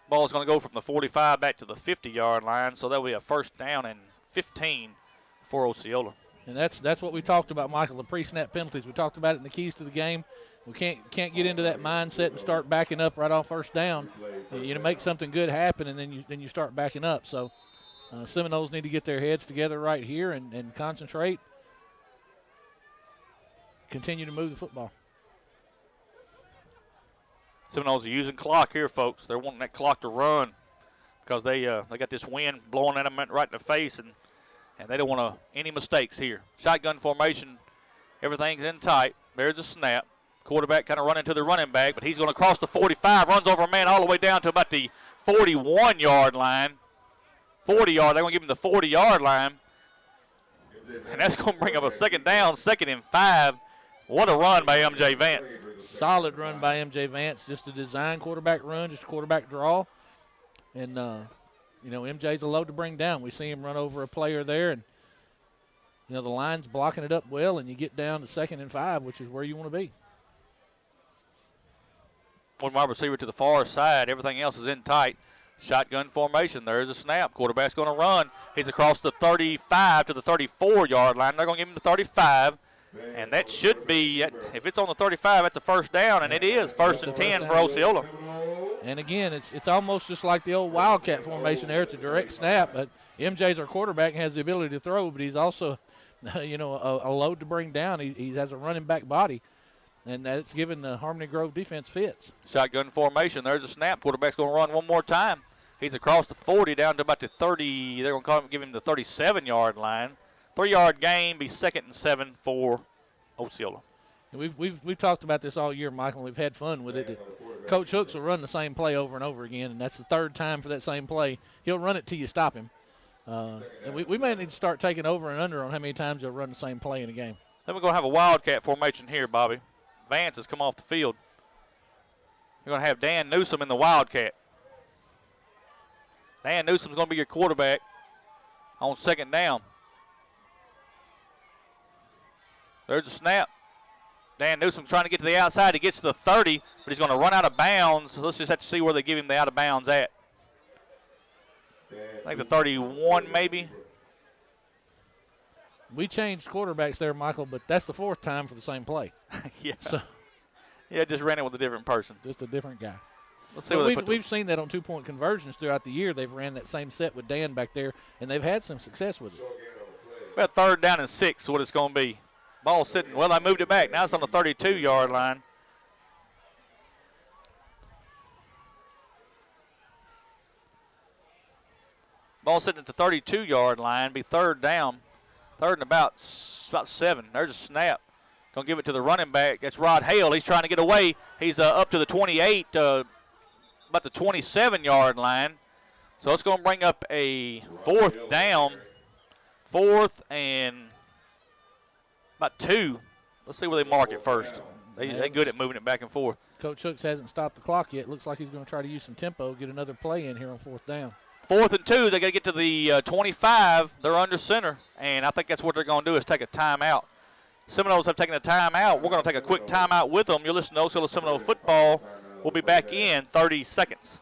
Ball's going to go from the 45 back to the 50-yard line, so that will be a 1st down and 15 for Osceola. And that's what we talked about, Michael, the pre-snap penalties. We talked about it in the keys to the game. We can't get into that mindset and start backing up right off 1st down. You know, make something good happen, and then you start backing up. So Seminoles need to get their heads together right here and concentrate. Continue to move the football. Seminoles are using clock here, folks. They're wanting that clock to run because they got this wind blowing at them right in the face, and they don't want any mistakes here. Shotgun formation, everything's in tight. There's a snap. Quarterback kind of running to the running back, but he's going to cross the 45, runs over a man all the way down to about the 41-yard line. 40-yard, they're going to give him the 40-yard line. And that's going to bring up a 2nd down, 2nd and 5. What a run by MJ Vance. Solid run by MJ Vance, just a design quarterback run, just a quarterback draw. And, you know, MJ's a load to bring down. We see him run over a player there, and, you know, the line's blocking it up well, and you get down to 2nd and 5, which is where you want to be. One wide receiver to the far side. Everything else is in tight. Shotgun formation. There's a snap. Quarterback's going to run. He's across the 35 to the 34-yard line. They're going to give him the 35. And that should be, if it's on the 35, that's a 1st down, and it is 1st and 10 for Osceola. And again, it's almost just like the old Wildcat formation there. It's a direct snap, but MJ's our quarterback and has the ability to throw, but he's also, you know, a load to bring down. He has a running back body, and that's given the Harmony Grove defense fits. Shotgun formation. There's a snap. Quarterback's going to run one more time. He's across the 40 down to about the 30. They're going to give him the 37-yard line. 3-yard gain, be 2nd and 7 for Osceola. We've talked about this all year, Michael, and we've had fun with it. Coach Hooks will run the same play over and over again, and that's the 3rd time for that same play. He'll run it till you stop him. And we may need to start taking over and under on how many times he'll run the same play in a game. Then we're going to have a Wildcat formation here, Bobby. Vance has come off the field. You're going to have Dan Newsom in the Wildcat. Dan Newsom's going to be your quarterback on 2nd down. There's a snap. Dan Newsom trying to get to the outside. He gets to the 30, but he's going to run out of bounds. So let's just have to see where they give him the out of bounds at. I think the 31 maybe. We changed quarterbacks there, Michael, but that's the 4th time for the same play. Yeah. So, yeah, just ran it with a different person. Just a different guy. Let's see what we've seen that on 2-point conversions throughout the year. They've ran that same set with Dan back there, and they've had some success with it. We have 3rd down and 6, what it's going to be. Ball sitting. Well, I moved it back. Now it's on the 32-yard line. Ball sitting at the 32-yard line. Be third down. Third and about 7. There's a snap. Going to give it to the running back. That's Rod Hale. He's trying to get away. He's up to the 28, about the 27-yard line. So it's going to bring up a fourth down. Fourth and about 2. Let's see where they mark it first. They're good at moving it back and forth. Coach Hooks hasn't stopped the clock yet. Looks like he's going to try to use some tempo, get another play in here on fourth down. 4th and 2. They got to get to the 25. They're under center, and I think that's what they're going to do is take a timeout. Seminoles have taken a timeout. We're going to take a quick timeout with them. You're listening to Osceola Seminole football. We'll be back in 30 seconds.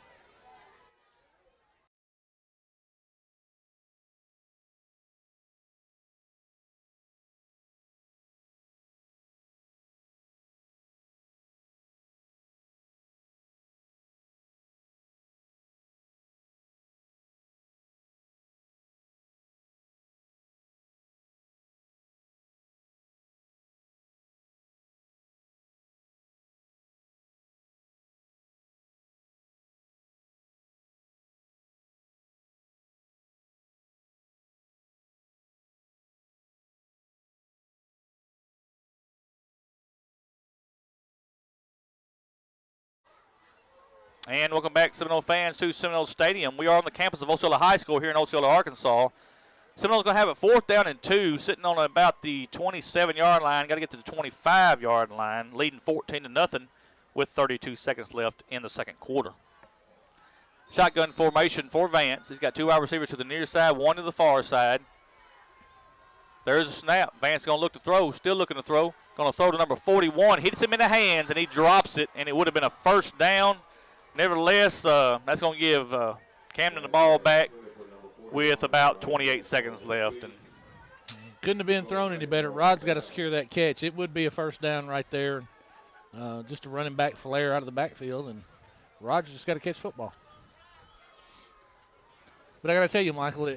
And welcome back, Seminole fans, to Seminole Stadium. We are on the campus of Osceola High School here in Osceola, Arkansas. Seminoles going to have it 4th down and 2, sitting on about the 27-yard line. Got to get to the 25-yard line, leading 14-0 with 32 seconds left in the second quarter. Shotgun formation for Vance. He's got 2 wide receivers to the near side, 1 to the far side. There's a snap. Vance going to look to throw, still looking to throw. Going to throw to number 41. Hits him in the hands, and he drops it, and it would have been a first down. Nevertheless, that's going to give Camden the ball back with about 28 seconds left. And couldn't have been thrown any better. Rod's got to secure that catch. It would be a first down right there. Just a running back flare out of the backfield, and Rod's just got to catch football. But I got to tell you, Michael,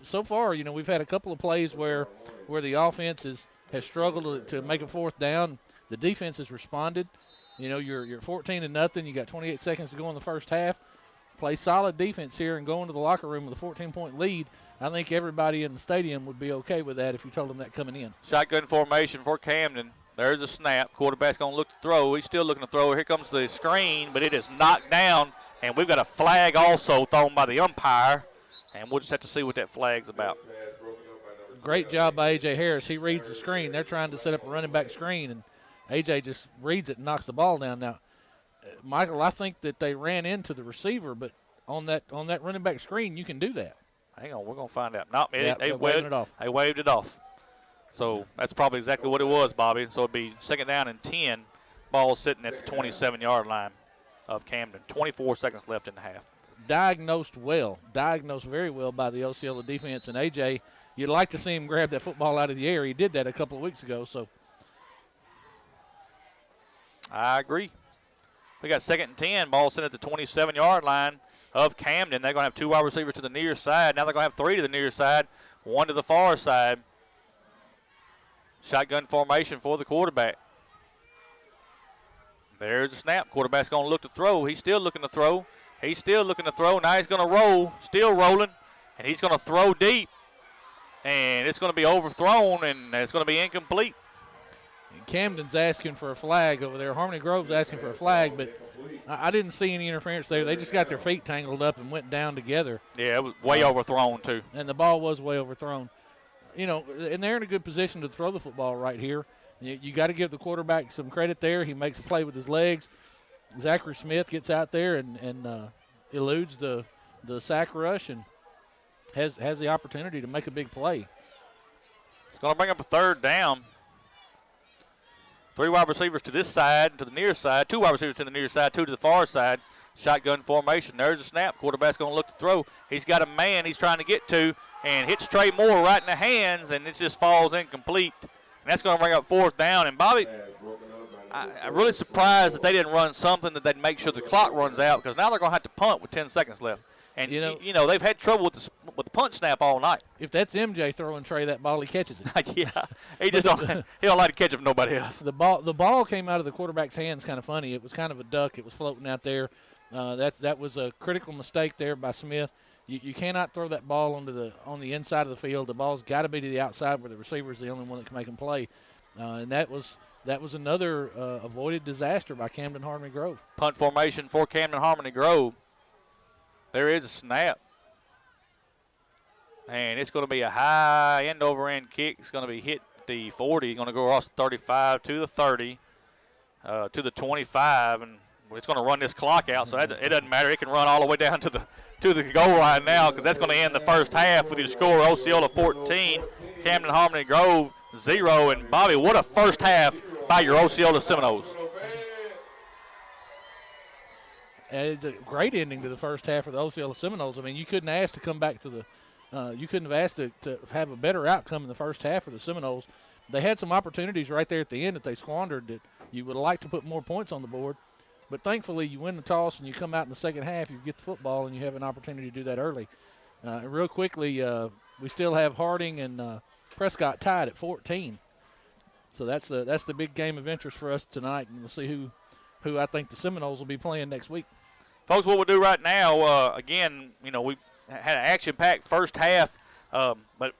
so far, we've had a couple of plays where the offense has struggled to make a fourth down. The defense has responded. You're 14-0. You got 28 seconds to go in the first half. Play solid defense here and go into the locker room with a 14-point lead. I think everybody in the stadium would be okay with that if you told them that coming in. Shotgun formation for Camden. There's a snap. Quarterback's going to look to throw. He's still looking to throw. Here comes the screen, but it is knocked down, and we've got a flag also thrown by the umpire, and we'll just have to see what that flag's about. Great job by A.J. Harris. He reads the screen. They're trying to set up a running back screen, and A.J. just reads it and knocks the ball down. Now, Michael, I think that they ran into the receiver, but on that running back screen, you can do that. Hang on, we're going to find out. No, they waved it off. They waved it off. So that's probably exactly what it was, Bobby. So it'd be 2nd down and 10. Ball sitting at the 27-yard line of Camden. 24 seconds left in the half. Diagnosed very well by the Osceola defense. And A.J., you'd like to see him grab that football out of the air. He did that a couple of weeks ago. So I agree. We got 2nd and 10. Ball sitting at the 27-yard line of Camden. They're going to have 2 wide receivers to the near side. Now they're going to have 3 to the near side, 1 to the far side. Shotgun formation for the quarterback. There's the snap. Quarterback's going to look to throw. He's still looking to throw. Now he's going to roll. Still rolling. And he's going to throw deep. And it's going to be overthrown, and it's going to be incomplete. And Camden's asking for a flag over there. Harmony Grove's asking for a flag, but I didn't see any interference there. They just got their feet tangled up and went down together. Yeah, it was way overthrown, too. And the ball was way overthrown. And they're in a good position to throw the football right here. You got to give the quarterback some credit there. He makes a play with his legs. Zachary Smith gets out there and eludes the sack rush and has the opportunity to make a big play. It's going to bring up a 3rd down. 3 wide receivers to this side, to the near side. 2 wide receivers to the near side, 2 to the far side. Shotgun formation. There's a snap. Quarterback's going to look to throw. He's got a man he's trying to get to and hits Trey Moore right in the hands, and it just falls incomplete. And that's going to bring up 4th down. And, Bobby, I'm really surprised that they didn't run something that they'd make sure the clock runs out, because now they're going to have to punt with 10 seconds left. And, they've had trouble with the punch snap all night. If that's MJ throwing Trey that ball, he catches it. Yeah, he don't like to catch it from nobody else. The ball came out of the quarterback's hands kind of funny. It was kind of a duck. It was floating out there. That was a critical mistake there by Smith. You cannot throw that ball on the inside of the field. The ball's got to be to the outside where the receiver is the only one that can make them play. And that was another avoided disaster by Camden Harmony Grove. Punt formation for Camden Harmony Grove. There is a snap. And it's going to be a high end-over-end kick. It's going to be hit the 40. Going to go across the 35 to the 30, to the 25. And it's going to run this clock out, so it doesn't matter. It can run all the way down to the goal line now, because that's going to end the first half with your score Osceola 14, Camden Harmony Grove 0. And, Bobby, what a first half by your Osceola Seminoles. It's a great ending to the first half of the Osceola Seminoles. I mean, you couldn't ask to come back to the you couldn't have asked to have a better outcome in the first half for the Seminoles. They had some opportunities right there at the end that they squandered that you would have liked to put more points on the board. But thankfully, you win the toss and you come out in the second half, you get the football, and you have an opportunity to do that early. Real quickly, we still have Harding and Prescott tied at 14. So that's the big game of interest for us tonight, and we'll see who I think the Seminoles will be playing next week. Folks, what we'll do right now, again, we had an action-packed first half, but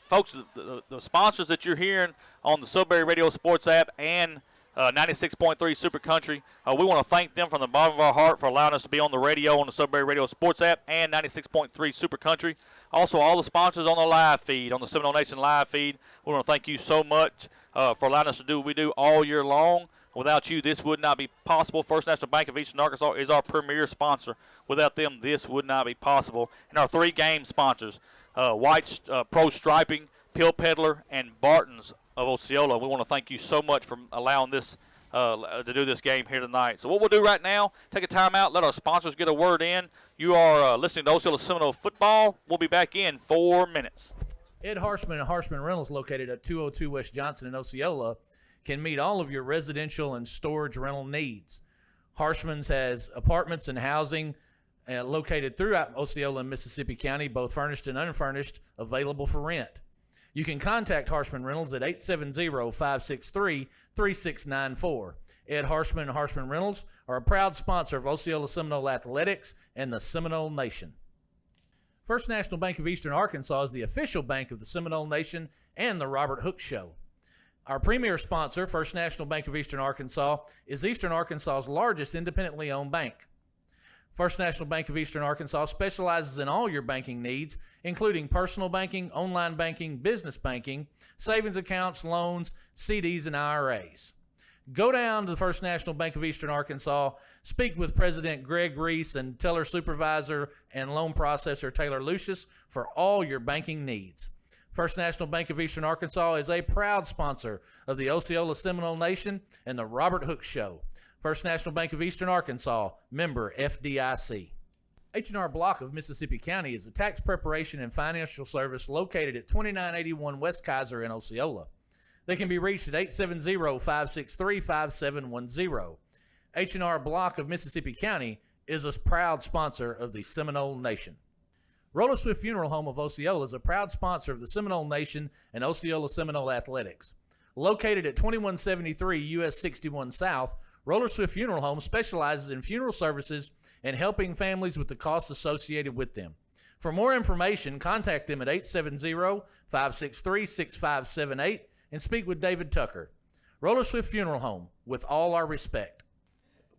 folks, the sponsors that you're hearing on the Sudbury Radio Sports app and 96.3 Super Country, we want to thank them from the bottom of our heart for allowing us to be on the radio on the Sudbury Radio Sports app and 96.3 Super Country. Also, all the sponsors on the live feed, on the Seminole Nation live feed, we want to thank you so much for allowing us to do what we do all year long. Without you, this would not be possible. First National Bank of Eastern Arkansas is our premier sponsor. Without them, this would not be possible. And our three game sponsors, White's Pro Striping, Pill Peddler, and Barton's of Osceola. We want to thank you so much for allowing this to do this game here tonight. So what we'll do right now, take a timeout, let our sponsors get a word in. You are listening to Osceola Seminole Football. We'll be back in 4 minutes. Ed Harshman and Harshman Rentals, located at 202 West Johnson in Osceola, can meet all of your residential and storage rental needs. Harshman's has apartments and housing located throughout Osceola and Mississippi County, both furnished and unfurnished, available for rent. You can contact Harshman Rentals at 870-563-3694. Ed Harshman and Harshman Rentals are a proud sponsor of Osceola Seminole Athletics and the Seminole Nation. First National Bank of Eastern Arkansas is the official bank of the Seminole Nation and the Robert Hooke Show. Our premier sponsor, First National Bank of Eastern Arkansas, is Eastern Arkansas's largest independently owned bank. First National Bank of Eastern Arkansas specializes in all your banking needs, including personal banking, online banking, business banking, savings accounts, loans, CDs, and IRAs. Go down to the First National Bank of Eastern Arkansas, speak with President Greg Reese and teller supervisor and loan processor Taylor Lucius for all your banking needs. First National Bank of Eastern Arkansas is a proud sponsor of the Osceola Seminole Nation and the Robert Hooke Show. First National Bank of Eastern Arkansas, member FDIC. H&R Block of Mississippi County is a tax preparation and financial service located at 2981 West Kaiser in Osceola. They can be reached at 870-563-5710. H&R Block of Mississippi County is a proud sponsor of the Seminole Nation. Roller Swift Funeral Home of Osceola is a proud sponsor of the Seminole Nation and Osceola Seminole Athletics. Located at 2173 US 61 South, Roller Swift Funeral Home specializes in funeral services and helping families with the costs associated with them. For more information, contact them at 870-563-6578 and speak with David Tucker. Roller Swift Funeral Home, with all our respect.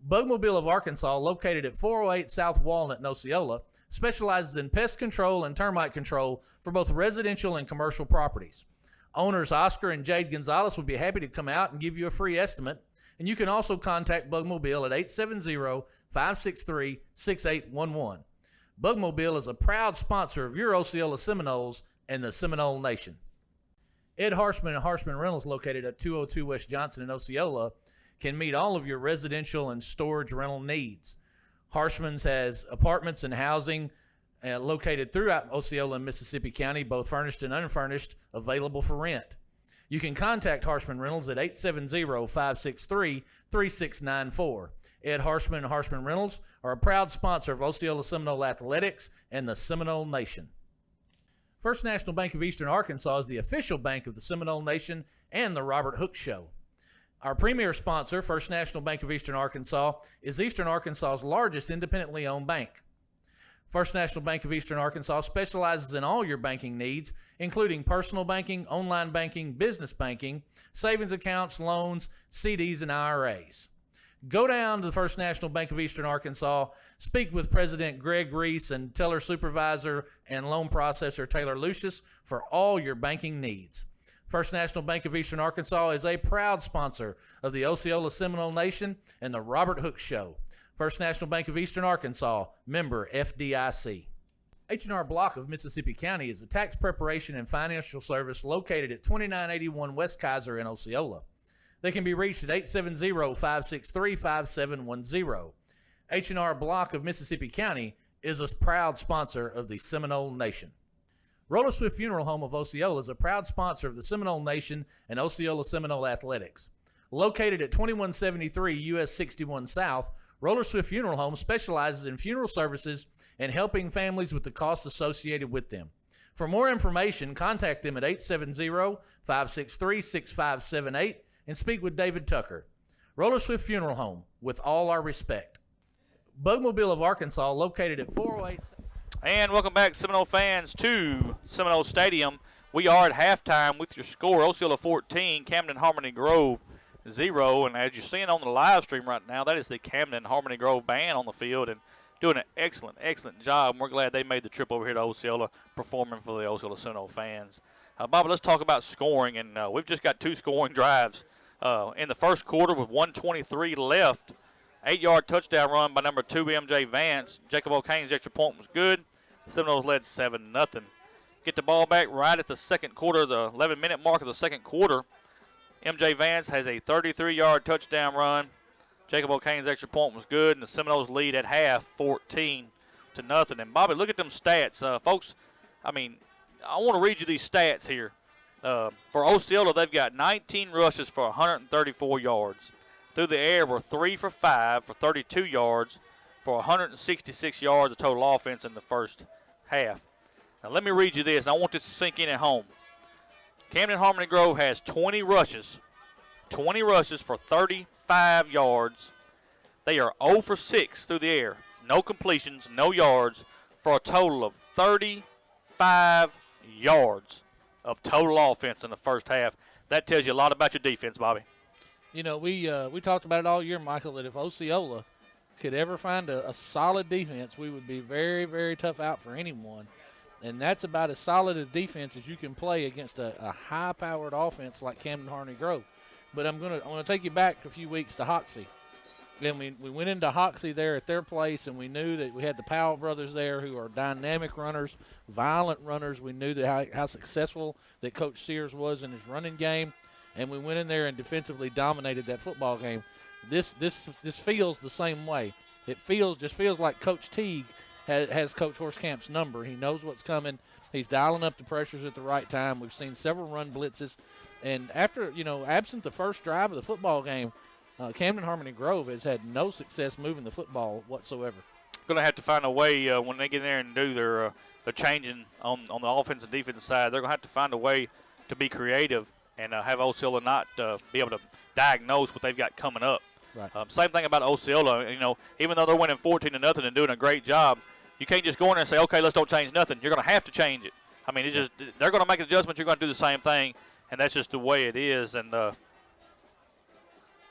Bugmobile of Arkansas, located at 408 South Walnut in Osceola, specializes in pest control and termite control for both residential and commercial properties. Owners Oscar and Jade Gonzalez would be happy to come out and give you a free estimate, and you can also contact Bugmobile at 870-563-6811. Bugmobile is a proud sponsor of your Osceola Seminoles and the Seminole Nation. Ed Harshman and Harshman Rentals, located at 202 West Johnson in Osceola, can meet all of your residential and storage rental needs. Harshman's has apartments and housing located throughout Osceola and Mississippi County, both furnished and unfurnished, available for rent. You can contact Harshman Rentals at 870-563-3694. Ed Harshman and Harshman Rentals are a proud sponsor of Osceola Seminole Athletics and the Seminole Nation. First National Bank of Eastern Arkansas is the official bank of the Seminole Nation and the Robert Hooke Show. Our premier sponsor, First National Bank of Eastern Arkansas, is Eastern Arkansas's largest independently owned bank. First National Bank of Eastern Arkansas specializes in all your banking needs, including personal banking, online banking, business banking, savings accounts, loans, CDs, and IRAs. Go down to the First National Bank of Eastern Arkansas, speak with President Greg Reese and teller supervisor and loan processor Taylor Lucius for all your banking needs. First National Bank of Eastern Arkansas is a proud sponsor of the Osceola Seminole Nation and the Robert Hooks Show. First National Bank of Eastern Arkansas, member FDIC. H&R Block of Mississippi County is a tax preparation and financial service located at 2981 West Kaiser in Osceola. They can be reached at 870-563-5710. H&R Block of Mississippi County is a proud sponsor of the Seminole Nation. Roller Swift Funeral Home of Osceola is a proud sponsor of the Seminole Nation and Osceola Seminole Athletics. Located at 2173 US 61 South, Roller Swift Funeral Home specializes in funeral services and helping families with the costs associated with them. For more information, contact them at 870-563-6578 and speak with David Tucker. Roller Swift Funeral Home, with all our respect. Bugmobile of Arkansas, located at 408... And welcome back, Seminole fans, to Seminole Stadium. We are at halftime with your score, Osceola 14, Camden Harmony Grove 0. And as you're seeing on the live stream right now, that is the Camden Harmony Grove band on the field and doing an excellent, excellent job. And we're glad they made the trip over here to Osceola, performing for the Osceola Seminole fans. Bobby, let's talk about scoring. And we've just got 2 scoring drives. In the first quarter with 1:23 left, 8-yard touchdown run by number 2, M.J. Vance. Jacob O'Kane's extra point was good. Seminoles led 7-0. Get the ball back right at the second quarter, the 11-minute mark of the second quarter. M.J. Vance has a 33-yard touchdown run. Jacob O'Kane's extra point was good, and the Seminoles lead at half, 14-0. And Bobby, look at them stats, folks. I mean, I want to read you these stats here. For Osceola, they've got 19 rushes for 134 yards. Through the air were 3 for 5 for 32 yards for 166 yards of total offense in the first half. Now let me read you this. I want this to sink in at home. Camden Harmony Grove has 20 rushes for 35 yards. They are 0 for 6 through the air. No completions, no yards, for a total of 35 yards of total offense in the first half. That tells you a lot about your defense, Bobby. You know, we talked about it all year, Michael, that if Osceola could ever find a solid defense, we would be very, very tough out for anyone. And that's about as solid a defense as you can play against a high-powered offense like Camden Harmony Grove. But I'm gonna take you back a few weeks to Hoxie. Then we went into Hoxie there at their place, and we knew that we had the Powell brothers there who are dynamic runners, violent runners. We knew that how successful that Coach Sears was in his running game. And we went in there and defensively dominated that football game. This feels the same way. It just feels like Coach Teague has Coach Horsecamp's number. He knows what's coming. He's dialing up the pressures at the right time. We've seen several run blitzes. And after, absent the first drive of the football game, Camden Harmony Grove has had no success moving the football whatsoever. Going to have to find a way when they get in there and do their changing on the offensive and defensive side. They're going to have to find a way to be creative and have Osceola not be able to diagnose what they've got coming up. Right. Same thing about Osceola. Even though they're winning 14-0 and doing a great job, you can't just go in there and say, okay, let's don't change nothing. You're going to have to change it. I mean, they're going to make adjustments. You're going to do the same thing, and that's just the way it is. And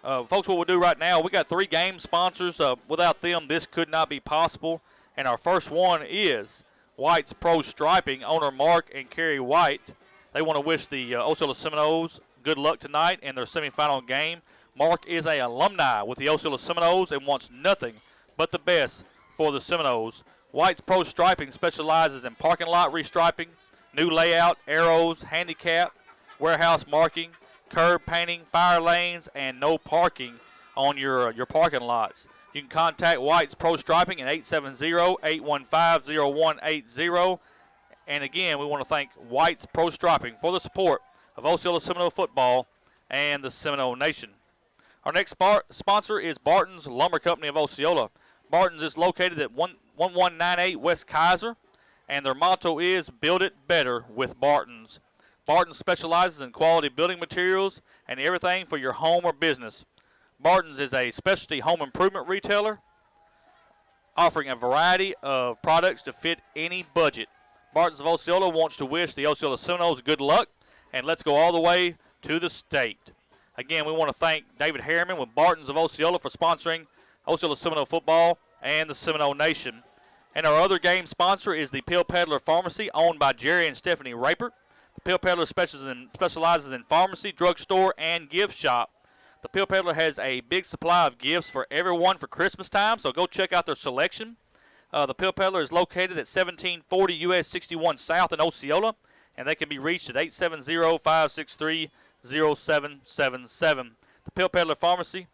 folks, what we'll do right now, we got 3 game sponsors. Without them, this could not be possible. And our first one is White's Pro Striping, owner Mark and Carrie White. They want to wish the Osceola Seminoles good luck tonight in their semifinal game. Mark is an alumni with the Osceola Seminoles and wants nothing but the best for the Seminoles. White's Pro Striping specializes in parking lot restriping, new layout, arrows, handicap, warehouse marking, curb painting, fire lanes, and no parking on your parking lots. You can contact White's Pro Striping at 870-815-0180. And again, we want to thank White's Pro Striping for the support of Osceola Seminole football and the Seminole Nation. Our next sponsor is Barton's Lumber Company of Osceola. Barton's is located at 1198 West Kaiser, and their motto is Build It Better with Barton's. Barton's specializes in quality building materials and everything for your home or business. Barton's is a specialty home improvement retailer. offering a variety of products to fit any budget. Barton's of Osceola wants to wish the Osceola Seminoles good luck, and let's go all the way to the state. Again, we want to thank David Harriman with Barton's of Osceola for sponsoring Osceola Seminole football and the Seminole Nation. And our other game sponsor is the Pill Peddler Pharmacy, owned by Jerry and Stephanie Raper. The Pill Peddler specializes in pharmacy, drugstore, and gift shop. The Pill Peddler has a big supply of gifts for everyone for Christmas time, so go check out their selection. The Pill Peddler is located at 1740 US 61 South in Osceola, and they can be reached at 870-563-0777. The Pill Peddler Pharmacy,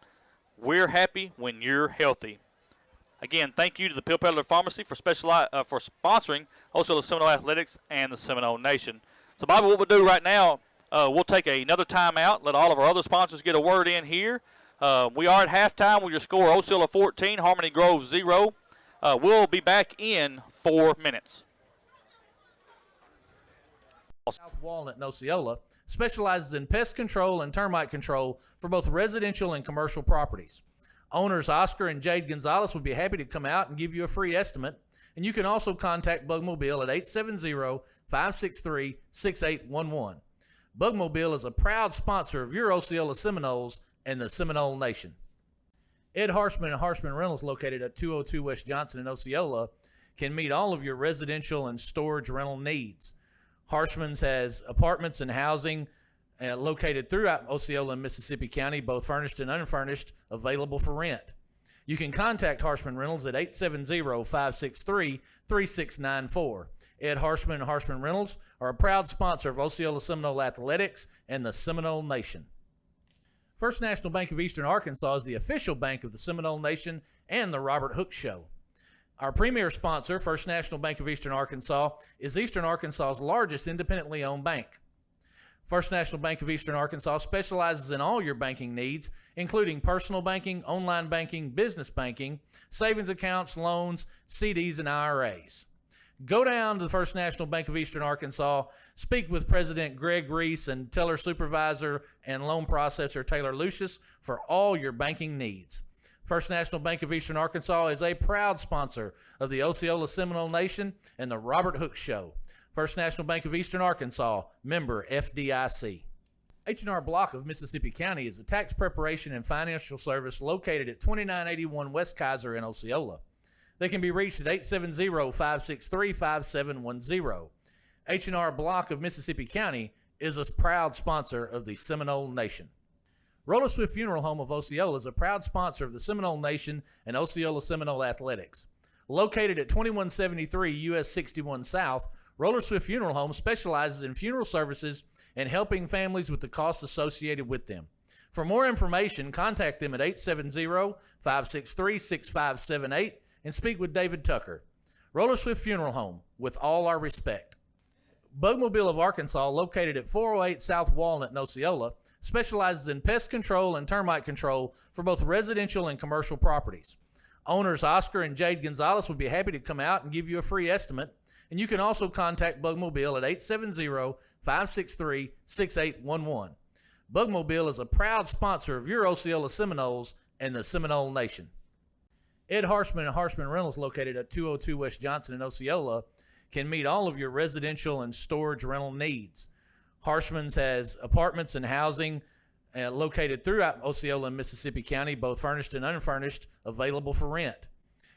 we're happy when you're healthy. Again, thank you to the Pill Peddler Pharmacy for sponsoring Osceola Seminole Athletics and the Seminole Nation. So, Bobby, what we'll do right now, we'll take another timeout, let all of our other sponsors get a word in here. We are at halftime with your score, Osceola 14, Harmony Grove 0. We'll be back in 4 minutes. South Walnut in Osceola specializes in pest control and termite control for both residential and commercial properties. Owners Oscar and Jade Gonzalez would be happy to come out and give you a free estimate, and you can also contact Bugmobile at 870-563-6811. Bugmobile is a proud sponsor of your Osceola Seminoles and the Seminole Nation. Ed Harshman and Harshman Rentals, located at 202 West Johnson in Osceola, can meet all of your residential and storage rental needs. Harshman's has apartments and housing located throughout Osceola and Mississippi County, both furnished and unfurnished, available for rent. You can contact Harshman Rentals at 870-563-3694. Ed Harshman and Harshman Rentals are a proud sponsor of Osceola Seminole Athletics and the Seminole Nation. First National Bank of Eastern Arkansas is the official bank of the Seminole Nation and the Robert Hooks Show. Our premier sponsor, First National Bank of Eastern Arkansas, is Eastern Arkansas's largest independently owned bank. First National Bank of Eastern Arkansas specializes in all your banking needs, including personal banking, online banking, business banking, savings accounts, loans, CDs, and IRAs. Go down to the First National Bank of Eastern Arkansas, speak with President Greg Reese and teller supervisor and loan processor Taylor Lucius for all your banking needs. First National Bank of Eastern Arkansas is a proud sponsor of the Osceola Seminole Nation and the Robert Hooks Show. First National Bank of Eastern Arkansas, member FDIC. H&R Block of Mississippi County is a tax preparation and financial service located at 2981 West Kaiser in Osceola. They can be reached at 870-563-5710. H&R Block of Mississippi County is a proud sponsor of the Seminole Nation. Roller Swift Funeral Home of Osceola is a proud sponsor of the Seminole Nation and Osceola Seminole Athletics. Located at 2173 US 61 South, Roller Swift Funeral Home specializes in funeral services and helping families with the costs associated with them. For more information, contact them at 870-563-6578 and speak with David Tucker. Roller Swift Funeral Home, with all our respect. Bugmobile of Arkansas, located at 408 South Walnut in Osceola, specializes in pest control and termite control for both residential and commercial properties. Owners Oscar and Jade Gonzalez would be happy to come out and give you a free estimate, and you can also contact Bugmobile at 870-563-6811. Bugmobile is a proud sponsor of your Osceola Seminoles and the Seminole Nation. Ed Harshman and Harshman Rentals, located at 202 West Johnson in Osceola, can meet all of your residential and storage rental needs. Harshman's has apartments and housing located throughout Osceola and Mississippi County, both furnished and unfurnished, available for rent.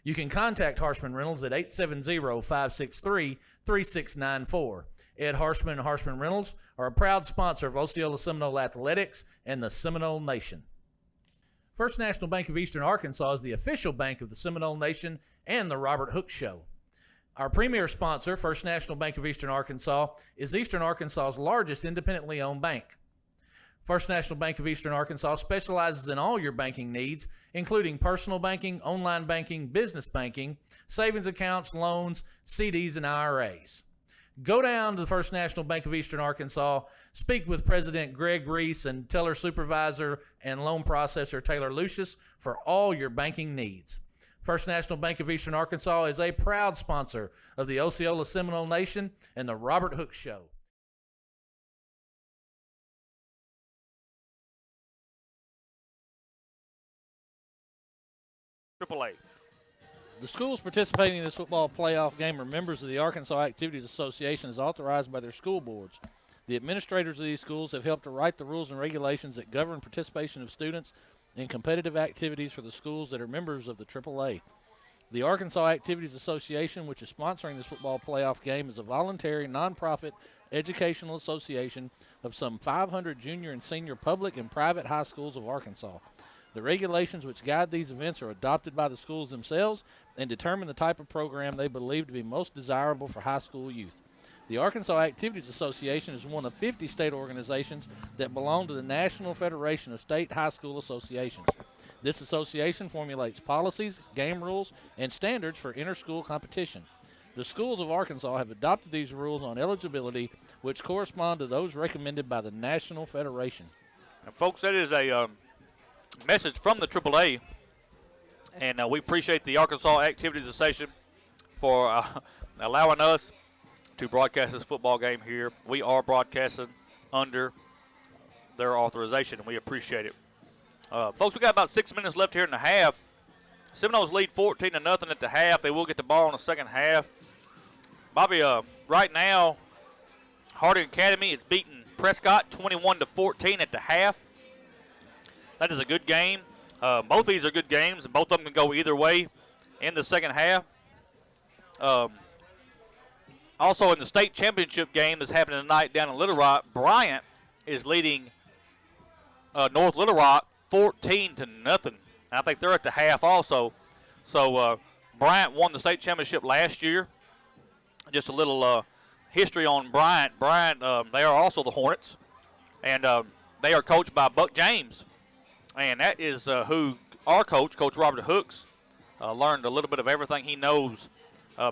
You can contact Harshman Rentals at 870-563-3694. Ed Harshman and Harshman Rentals are a proud sponsor of Osceola Seminole Athletics and the Seminole Nation. First National Bank of Eastern Arkansas is the official bank of the Seminole Nation and the Robert Hooks Show. Our premier sponsor, First National Bank of Eastern Arkansas, is Eastern Arkansas's largest independently owned bank. First National Bank of Eastern Arkansas specializes in all your banking needs, including personal banking, online banking, business banking, savings accounts, loans, CDs, and IRAs. Go down to the First National Bank of Eastern Arkansas, speak with President Greg Reese and teller supervisor and loan processor Taylor Lucius for all your banking needs. First National Bank of Eastern Arkansas is a proud sponsor of the Osceola Seminole Nation and the Robert Hooks Show. AAA. The schools participating in this football playoff game are members of the Arkansas Activities Association as authorized by their school boards. The administrators of these schools have helped to write the rules and regulations that govern participation of students in competitive activities for the schools that are members of the AAA. The Arkansas Activities Association, which is sponsoring this football playoff game, is a voluntary, nonprofit educational association of some 500 junior and senior public and private high schools of Arkansas. The regulations which guide these events are adopted by the schools themselves and determine the type of program they believe to be most desirable for high school youth. The Arkansas Activities Association is one of 50 state organizations that belong to the National Federation of State High School Associations. This association formulates policies, game rules, and standards for inter-school competition. The schools of Arkansas have adopted these rules on eligibility, which correspond to those recommended by the National Federation. And folks, that is a message from the AAA, and we appreciate the Arkansas Activities Association for allowing us to broadcast this football game here. We are broadcasting under their authorization, and we appreciate it. Folks, we got about 6 minutes left here in the half. Seminoles lead 14-0 at the half. They will get the ball in the second half. Bobby, right now, Harding Academy is beating Prescott 21-14 at the half. That is a good game. Both of these are good games, and both of them can go either way in the second half. Also, in the state championship game that's happening tonight down in Little Rock, Bryant is leading North Little Rock 14-0. I think they're at the half also. So Bryant won the state championship last year. Just a little history on Bryant. Bryant, they are also the Hornets, and they are coached by Buck James. And that is who our coach, Coach Robert Hooks, learned a little bit of everything he knows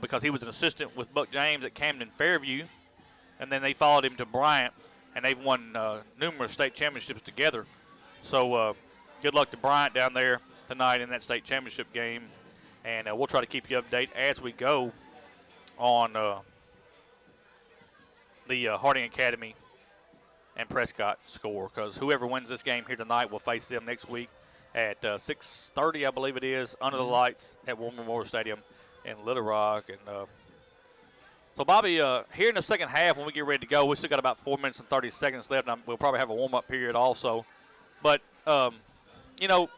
because he was an assistant with Buck James at Camden Fairview. And then they followed him to Bryant, and they've won numerous state championships together. So good luck to Bryant down there tonight in that state championship game. And we'll try to keep you updated as we go on the Harding Academy and Prescott score, because whoever wins this game here tonight will face them next week at 6:30, I believe it is, under the lights at War Memorial Stadium in Little Rock. And so, Bobby, here in the second half, when we get ready to go, we still got about 4 minutes and 30 seconds left, and we'll probably have a warm-up period also. But, you know,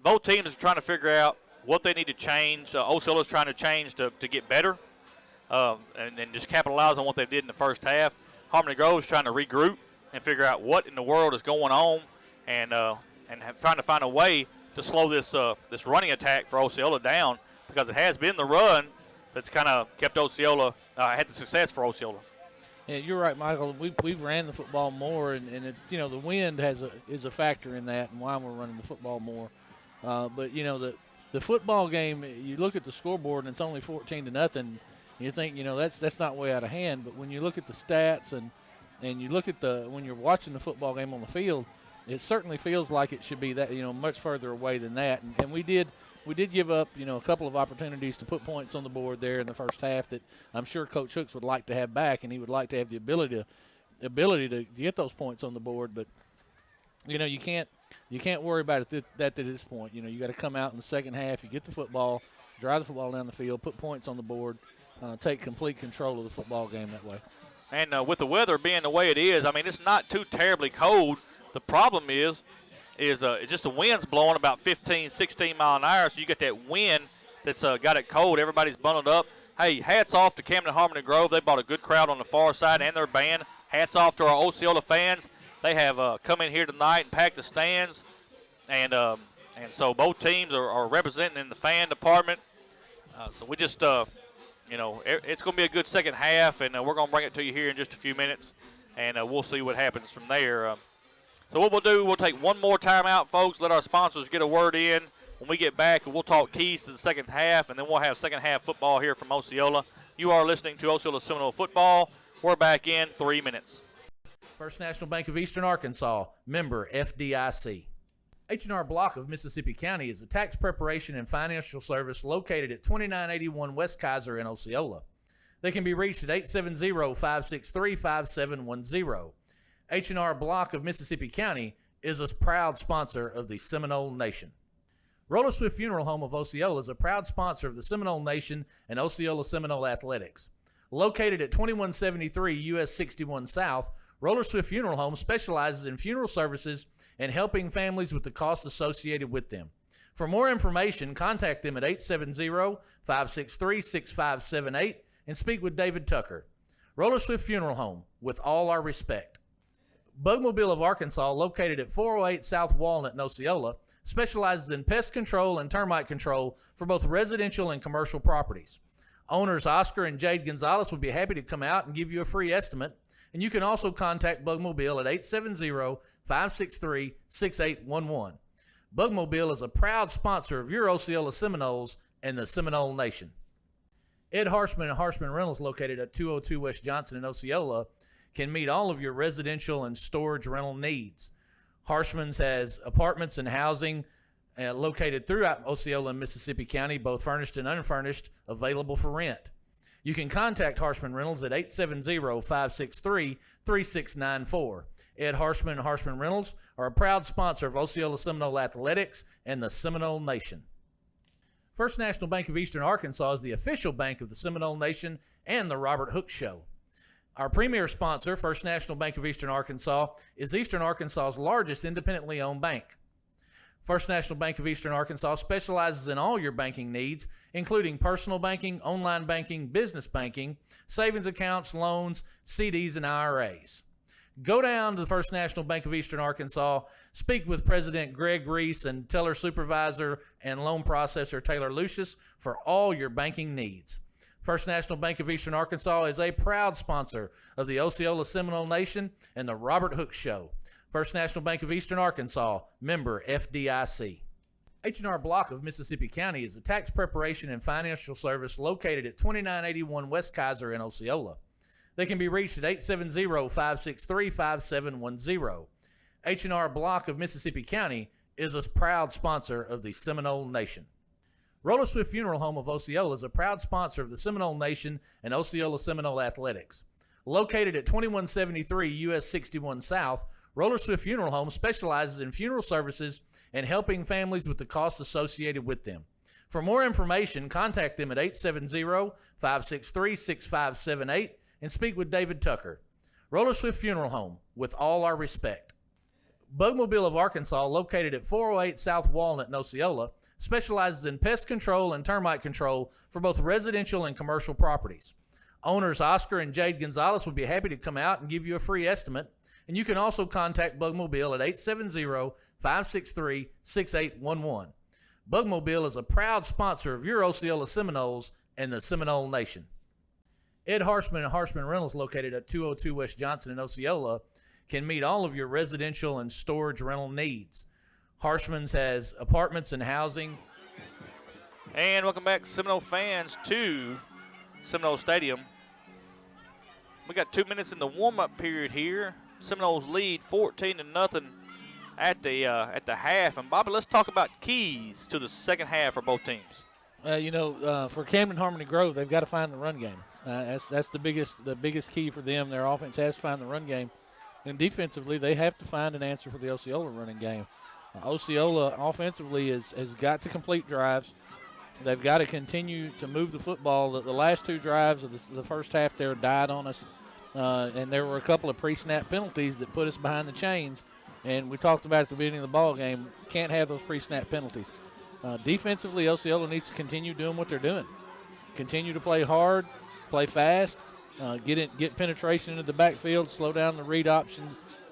both teams are trying to figure out what they need to change. Osceola's trying to change to get better and just capitalize on what they did in the first half. Harmony Grove's trying to regroup and figure out what in the world is going on, and trying to find a way to slow this running attack for Osceola down, because it has been the run that's kind of kept Osceola, had the success for Osceola. Yeah, you're right, Michael. We've ran the football more, and it, you know, the wind is a factor in that and why we're running the football more. But you know, the football game, you look at the scoreboard and it's only 14-0. You think, you know, that's not way out of hand. But when you look at the stats and you look at when you're watching the football game on the field, it certainly feels like it should be that, you know, much further away than that. And we did give up, you know, a couple of opportunities to put points on the board there in the first half that I'm sure Coach Hooks would like to have back, and he would like to have the ability to get those points on the board. But you know, you can't worry about it at this point. You know, you got to come out in the second half, you get the football, drive the football down the field, put points on the board, take complete control of the football game that way. And with the weather being the way it is, I mean, it's not too terribly cold. The problem is just the wind's blowing about 15, 16 mile an hour, so you get that wind that's got it cold. Everybody's bundled up. Hey, hats off to Camden Harmony Grove. They brought a good crowd on the far side and their band. Hats off to our Osceola fans. They have come in here tonight and packed the stands, and so both teams are representing in the fan department. So we just, you know, it's going to be a good second half, and we're going to bring it to you here in just a few minutes, and we'll see what happens from there. So what we'll do, we'll take one more timeout, folks, let our sponsors get a word in. When we get back, we'll talk keys to the second half, and then we'll have second half football here from Osceola. You are listening to Osceola Seminole Football. We're back in 3 minutes. First National Bank of Eastern Arkansas, member FDIC. H&R Block of Mississippi County is a tax preparation and financial service located at 2981 West Kaiser in Osceola. They can be reached at 870-563-5710. H&R Block of Mississippi County is a proud sponsor of the Seminole Nation. Roller Swift Funeral Home of Osceola is a proud sponsor of the Seminole Nation and Osceola Seminole Athletics. Located at 2173 US 61 South, Roller Swift Funeral Home specializes in funeral services and helping families with the costs associated with them. For more information, contact them at 870-563-6578 and speak with David Tucker. Roller Swift Funeral Home, with all our respect. Bugmobile of Arkansas, located at 408 South Walnut in Osceola, specializes in pest control and termite control for both residential and commercial properties. Owners Oscar and Jade Gonzalez would be happy to come out and give you a free estimate, and you can also contact Bugmobile at 870-563-6811. Bugmobile is a proud sponsor of your Osceola Seminoles and the Seminole Nation. Ed Harshman and Harshman Rentals, located at 202 West Johnson in Osceola, can meet all of your residential and storage rental needs. Harshman's has apartments and housing located throughout Osceola and Mississippi County, both furnished and unfurnished, available for rent. You can contact Harshman Rentals at 870-563-3694. Ed Harshman and Harshman Rentals are a proud sponsor of Osceola Seminole Athletics and the Seminole Nation. First National Bank of Eastern Arkansas is the official bank of the Seminole Nation and the Robert Hooke Show. Our premier sponsor, First National Bank of Eastern Arkansas, is Eastern Arkansas's largest independently owned bank. First National Bank of Eastern Arkansas specializes in all your banking needs, including personal banking, online banking, business banking, savings accounts, loans, CDs, and IRAs. Go down to the First National Bank of Eastern Arkansas, speak with President Greg Reese and teller supervisor and loan processor Taylor Lucius for all your banking needs. First National Bank of Eastern Arkansas is a proud sponsor of the Osceola Seminole Nation and the Robert Hooke Show. First National Bank of Eastern Arkansas, member FDIC. H&R Block of Mississippi County is a tax preparation and financial service located at 2981 West Kaiser in Osceola. They can be reached at 870-563-5710. H&R Block of Mississippi County is a proud sponsor of the Seminole Nation. Roller Swift Funeral Home of Osceola is a proud sponsor of the Seminole Nation and Osceola Seminole Athletics. Located at 2173 US 61 South, Roller Swift Funeral Home specializes in funeral services and helping families with the costs associated with them. For more information, contact them at 870-563-6578 and speak with David Tucker. Roller Swift Funeral Home, with all our respect. Bugmobile of Arkansas, located at 408 South Walnut in Osceola, specializes in pest control and termite control for both residential and commercial properties. Owners Oscar and Jade Gonzalez would be happy to come out and give you a free estimate, and you can also contact Bugmobile at 870-563-6811. Bugmobile is a proud sponsor of your Osceola Seminoles and the Seminole Nation. Ed Harshman and Harshman Rentals, located at 202 West Johnson in Osceola, can meet all of your residential and storage rental needs. Harshman's has apartments and housing. And welcome back, Seminole fans, to Seminole Stadium. We got 2 minutes in the warm-up period here. Seminoles lead 14-0 at the half. And Bobby, let's talk about keys to the second half for both teams. For Camden Harmony Grove, they've got to find the run game. That's the biggest key for them. Their offense has to find the run game, and defensively, they have to find an answer for the Osceola running game. Osceola offensively has got to complete drives. They've got to continue to move the football. The last two drives of the first half there died on us, and there were a couple of pre-snap penalties that put us behind the chains. And we talked about at the beginning of the ball game, can't have those pre-snap penalties. Defensively, Osceola needs to continue doing what they're doing. Continue to play hard, play fast, get penetration into the backfield, slow down the read option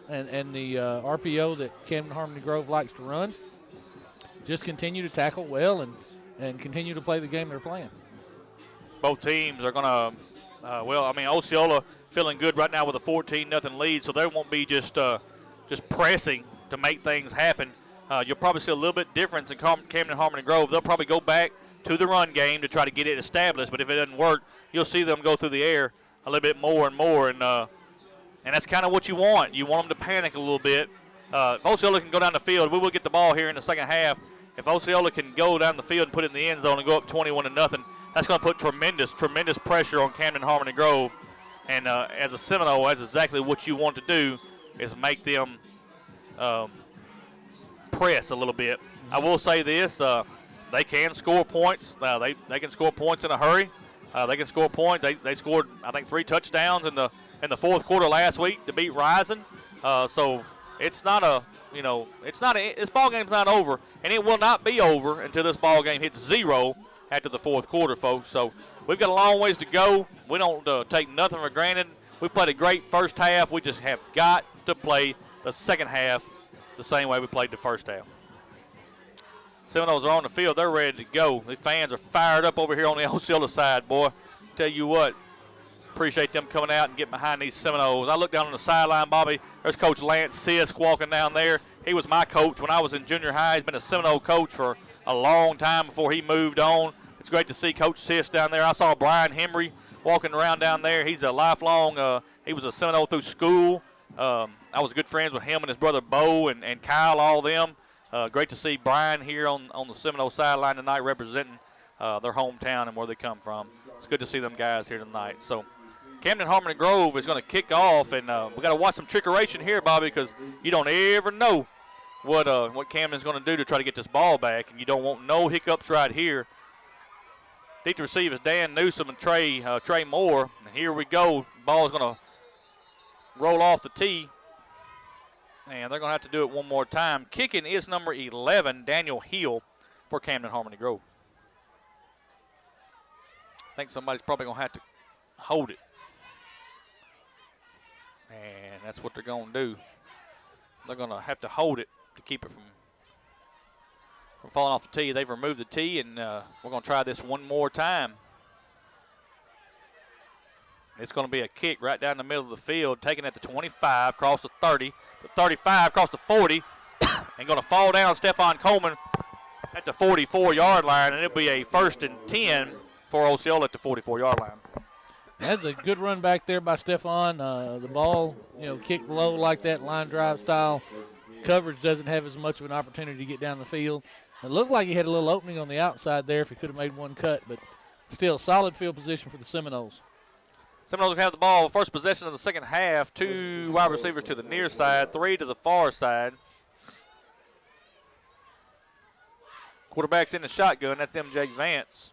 and the RPO that Camden Harmony Grove likes to run. Just continue to tackle well and continue to play the game they're playing. Both teams are going to, Osceola feeling good right now with a 14-0 lead, so they won't be just pressing to make things happen. You'll probably see a little bit difference in Camden Harmony Grove. They'll probably go back to the run game to try to get it established, but if it doesn't work, you'll see them go through the air a little bit more and more, and that's kind of what you want. You want them to panic a little bit. If Osceola can go down the field, we will get the ball here in the second half. If Osceola can go down the field and put it in the end zone and go up 21-0, that's going to put tremendous pressure on Camden Harmony Grove. And as a Seminole, that's exactly what you want to do, is make them press a little bit. I will say this: they can score points. They can score points in a hurry. They can score points. They scored, I think, 3 touchdowns in the fourth quarter last week to beat Rising. So it's not a, this ball game's not over, and it will not be over until this ball game hits 0 after the fourth quarter, folks. So we've got a long ways to go. We don't take nothing for granted. We played a great first half. We just have got to play the second half the same way we played the first half. Seminoles are on the field. They're ready to go. The fans are fired up over here on the Osceola side, boy. Tell you what, appreciate them coming out and getting behind these Seminoles. I look down on the sideline, Bobby. There's Coach Lance Sisk walking down there. He was my coach when I was in junior high. He's been a Seminole coach for a long time before he moved on. It's great to see Coach Sisk down there. I saw Brian Henry walking around down there. He's a lifelong, he was a Seminole through school. I was good friends with him and his brother Bo and Kyle, all them. Great to see Brian here on the Seminole sideline tonight representing their hometown and where they come from. It's good to see them guys here tonight. So Camden Harmony Grove is going to kick off, and we got to watch some trickeration here, Bobby, because you don't ever know what Camden's going to do to try to get this ball back, and you don't want no hiccups right here. Deep to receive is Dan Newsom and Trey Moore. And here we go. Ball is going to roll off the tee. And they're going to have to do it one more time. Kicking is number 11, Daniel Hill, for Camden Harmony Grove. I think somebody's probably going to have to hold it. And that's what they're going to do. They're going to have to hold it to keep it from falling off the tee. They've removed the tee, and we're going to try this one more time. It's going to be a kick right down the middle of the field, taking it to 25, across the 30, the 35, across the 40, and going to fall down Stephon Coleman at the 44-yard line, and it'll be a 1st and 10 for Osceola at the 44-yard line. That's a good run back there by Stephon. The ball, kicked low like that, line drive style. Coverage doesn't have as much of an opportunity to get down the field. It looked like he had a little opening on the outside there if he could have made one cut, but still solid field position for the Seminoles. Seminoles have the ball, first possession of the second half. 2 wide receivers to the near side, 3 to the far side. Quarterback's in the shotgun. That's MJ Vance.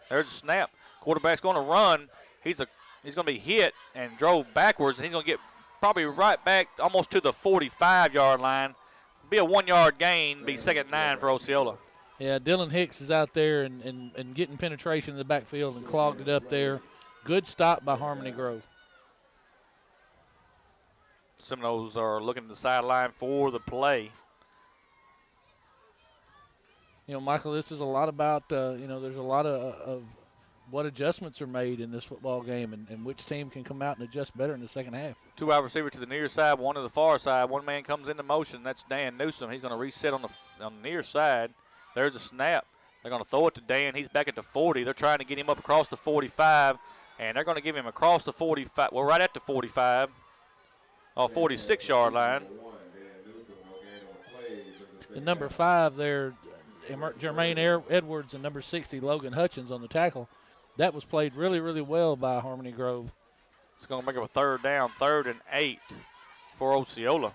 There's a snap. Quarterback's going to run. He's going to be hit and drove backwards, and he's going to get probably right back almost to the 45-yard line. Be a 1-yard gain, be 2nd and 9 for Osceola. Yeah, Dylan Hicks is out there and getting penetration in the backfield and clogged it up there. Good stop by Harmony Grove. Seminoles are looking at the sideline for the play. Michael, this is a lot about, there's a lot of what adjustments are made in this football game and which team can come out and adjust better in the second half. 2 wide receivers to the near side, 1 to the far side. One man comes into motion. That's Dan Newsom. He's going to reset on the near side. There's a snap. They're going to throw it to Dan. He's back at the 40. They're trying to get him up across the 45, and they're going to give him across the 45. Well, right at the 45, 46-yard line. And number 5 there, Jermaine Edwards, and number 60, Logan Hutchins on the tackle. That was played really, really well by Harmony Grove. It's going to make up a 3rd down, 3rd and 8 for Osceola.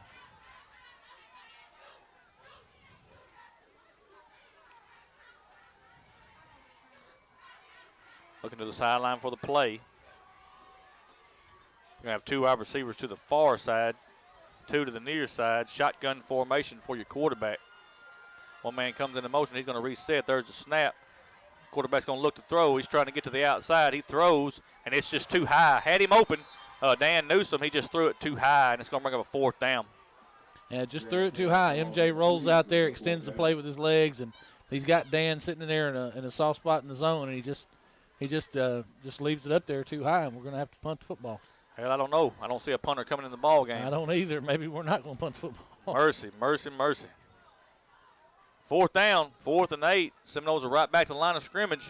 Looking to the sideline for the play. You're going to have 2 wide receivers to the far side, 2 to the near side. Shotgun formation for your quarterback. One man comes into motion. He's going to reset. There's a snap. Quarterback's going to look to throw. He's trying to get to the outside. He throws, and it's just too high. Had him open. Dan Newsom, he just threw it too high, and it's going to bring up a 4th down. Yeah, just threw it too high. MJ rolls out there, extends the play with his legs, and he's got Dan sitting in there in a soft spot in the zone, and he just leaves it up there too high, and we're going to have to punt the football. Hell, I don't know. I don't see a punter coming in the ball game. I don't either. Maybe we're not going to punt the football. Mercy, mercy, mercy. 4th down, 4th and 8. Seminoles are right back to the line of scrimmage.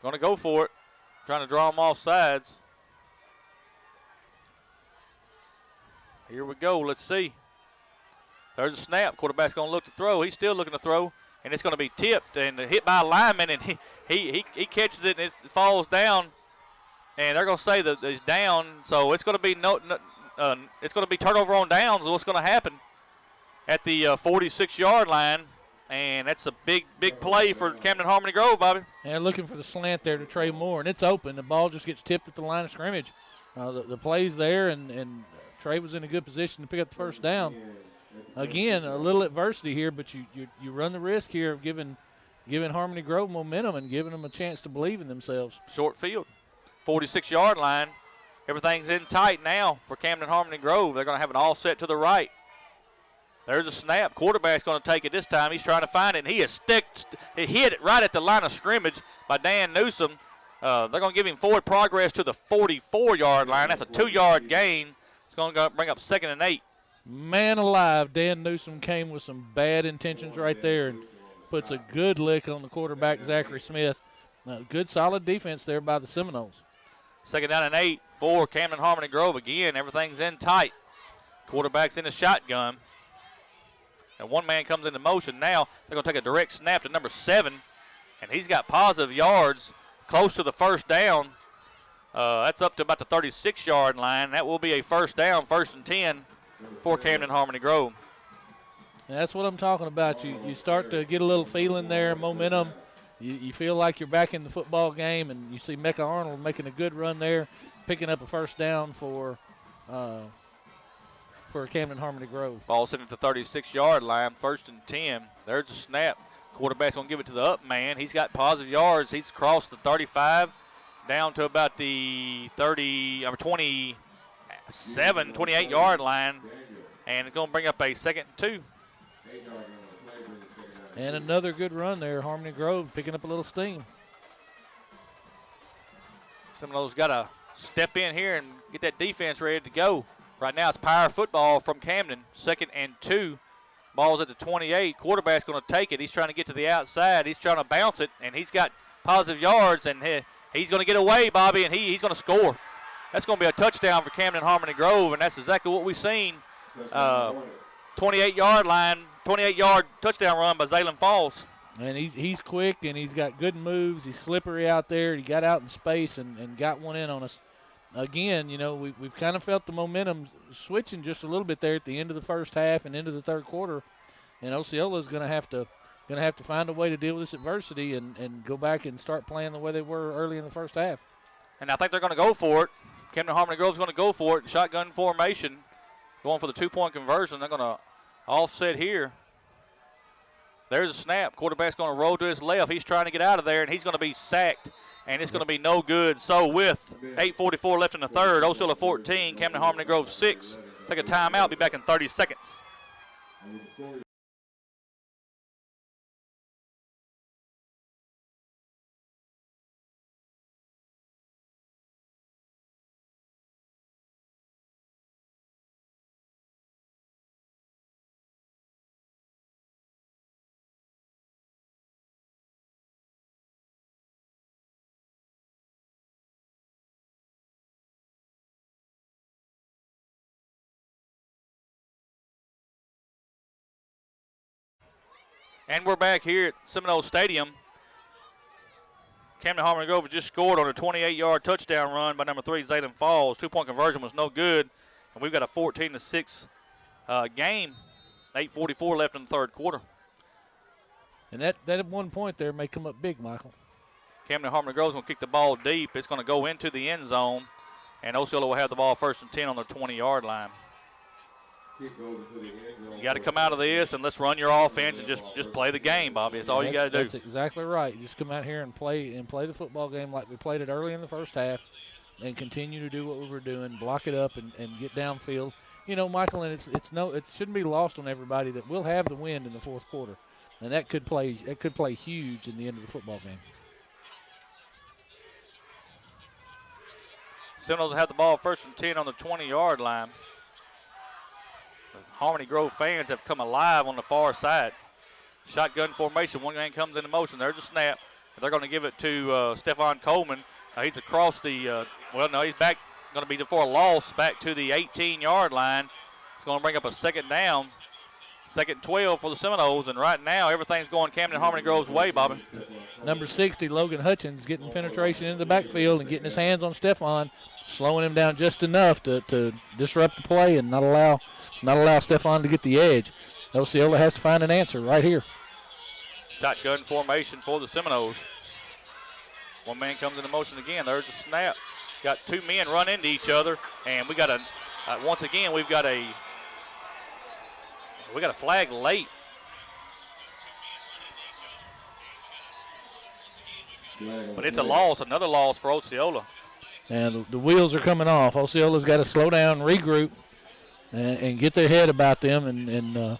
Going to go for it. Trying to draw them off sides. Here we go. Let's see. There's a snap. Quarterback's going to look to throw. He's still looking to throw, and it's going to be tipped and hit by a lineman, and he catches it, and it falls down. And they're going to say that he's down, so it's going to be it's going to be turnover on downs. What's going to happen? at the 46-yard line. And that's a big play for Camden Harmony Grove, Bobby. And looking for the slant there to Trey Moore, and it's open. The ball just gets tipped at the line of scrimmage. The play's there, and Trey was in a good position to pick up the first down. Again, a little adversity here, but you run the risk here of giving Harmony Grove momentum and giving them a chance to believe in themselves. Short field, 46-yard line. Everything's in tight now for Camden Harmony Grove. They're going to have an offset to the right. There's a snap. Quarterback's going to take it this time. He's trying to find it, and he hit it right at the line of scrimmage by Dan Newsom. They're going to give him forward progress to the 44-yard line. That's a 2-yard gain. It's going to bring up 2nd and 8. Man alive, Dan Newsom came with some bad intentions right there and puts a good lick on the quarterback, Zachary Smith. Good solid defense there by the Seminoles. 2nd down and 8 for Camden Harmony Grove. Again, everything's in tight. Quarterback's in the shotgun. And one man comes into motion now. They're going to take a direct snap to number 7. And he's got positive yards close to the first down. That's up to about the 36-yard line. That will be a first down, 1st and 10 for Camden Harmony Grove. And that's what I'm talking about. You start to get a little feeling there, momentum. You feel like you're back in the football game, and you see Mecca Arnold making a good run there, picking up a first down for Camden Harmony Grove. Ball sitting at the 36-yard line, 1st and 10. There's a snap. Quarterback's going to give it to the up man. He's got positive yards. He's crossed the 35 down to about the 28-yard line, and it's going to bring up a 2nd and 2. And another good run there. Harmony Grove picking up a little steam. Seminoles got to step in here and get that defense ready to go. Right now it's power football from Camden, 2nd and 2. Ball's at the 28. Quarterback's going to take it. He's trying to get to the outside. He's trying to bounce it, and he's got positive yards, and he's going to get away, Bobby, and he's going to score. That's going to be a touchdown for Camden Harmony Grove, and that's exactly what we've seen. 28-yard line, 28-yard touchdown run by Zaylen Falls. And he's quick, and he's got good moves. He's slippery out there. He got out in space and got one in on us. Again, we've kind of felt the momentum switching just a little bit there at the end of the first half and into the third quarter, and Osceola is going to have to find a way to deal with this adversity and go back and start playing the way they were early in the first half. And I think they're going to go for it. Camden Harmony Grove's going to go for it. Shotgun formation, going for the 2-point conversion. They're going to offset here. There's a snap. Quarterback's going to roll to his left. He's trying to get out of there, and he's going to be sacked. And it's going to be no good. So with 8:44 left in the third, Osceola 14, Camden Harmony Grove 6. Take a timeout. Be back in 30 seconds. And we're back here at Seminole Stadium. Camden Harmony Grove just scored on a 28-yard touchdown run by number 3, Zayden Falls. 2-point conversion was no good, and we've got a 14-6 game. 8:44 left in the third quarter. And that 1 point there may come up big, Michael. Camden Harmony Grove's going to kick the ball deep. It's going to go into the end zone, and Osceola will have the ball 1st and 10 on the 20-yard line. You got to come out of this and let's run your offense and just play the game, Bobby. That's all you got to do. That's exactly right. You just come out here and play the football game like we played it early in the first half, and continue to do what we were doing, block it up and get downfield. Michael, and it shouldn't be lost on everybody that we'll have the wind in the fourth quarter, and that could play huge in the end of the football game. Seminoles have the ball 1st and 10 on the 20-yard line. Harmony Grove fans have come alive on the far side. Shotgun formation. One man comes into motion. There's a snap. They're going to give it to Stephon Coleman. He's across the, he's back, going to be for a loss back to the 18-yard line. It's going to bring up a 2nd down. 2nd and 12 for the Seminoles. And right now, everything's going Camden Harmony Grove's way, Bobby. Number 60, Logan Hutchins, getting penetration into the backfield and getting his hands on Stephon, slowing him down just enough to disrupt the play and not allow Stephon to get the edge. Osceola has to find an answer right here. Shotgun formation for the Seminoles. One man comes into motion again. There's a snap. Got two men run into each other, and we got a once again we've got a flag late. But it's a loss, another loss for Osceola. And the wheels are coming off. Osceola's got to slow down, regroup, and get their head about them and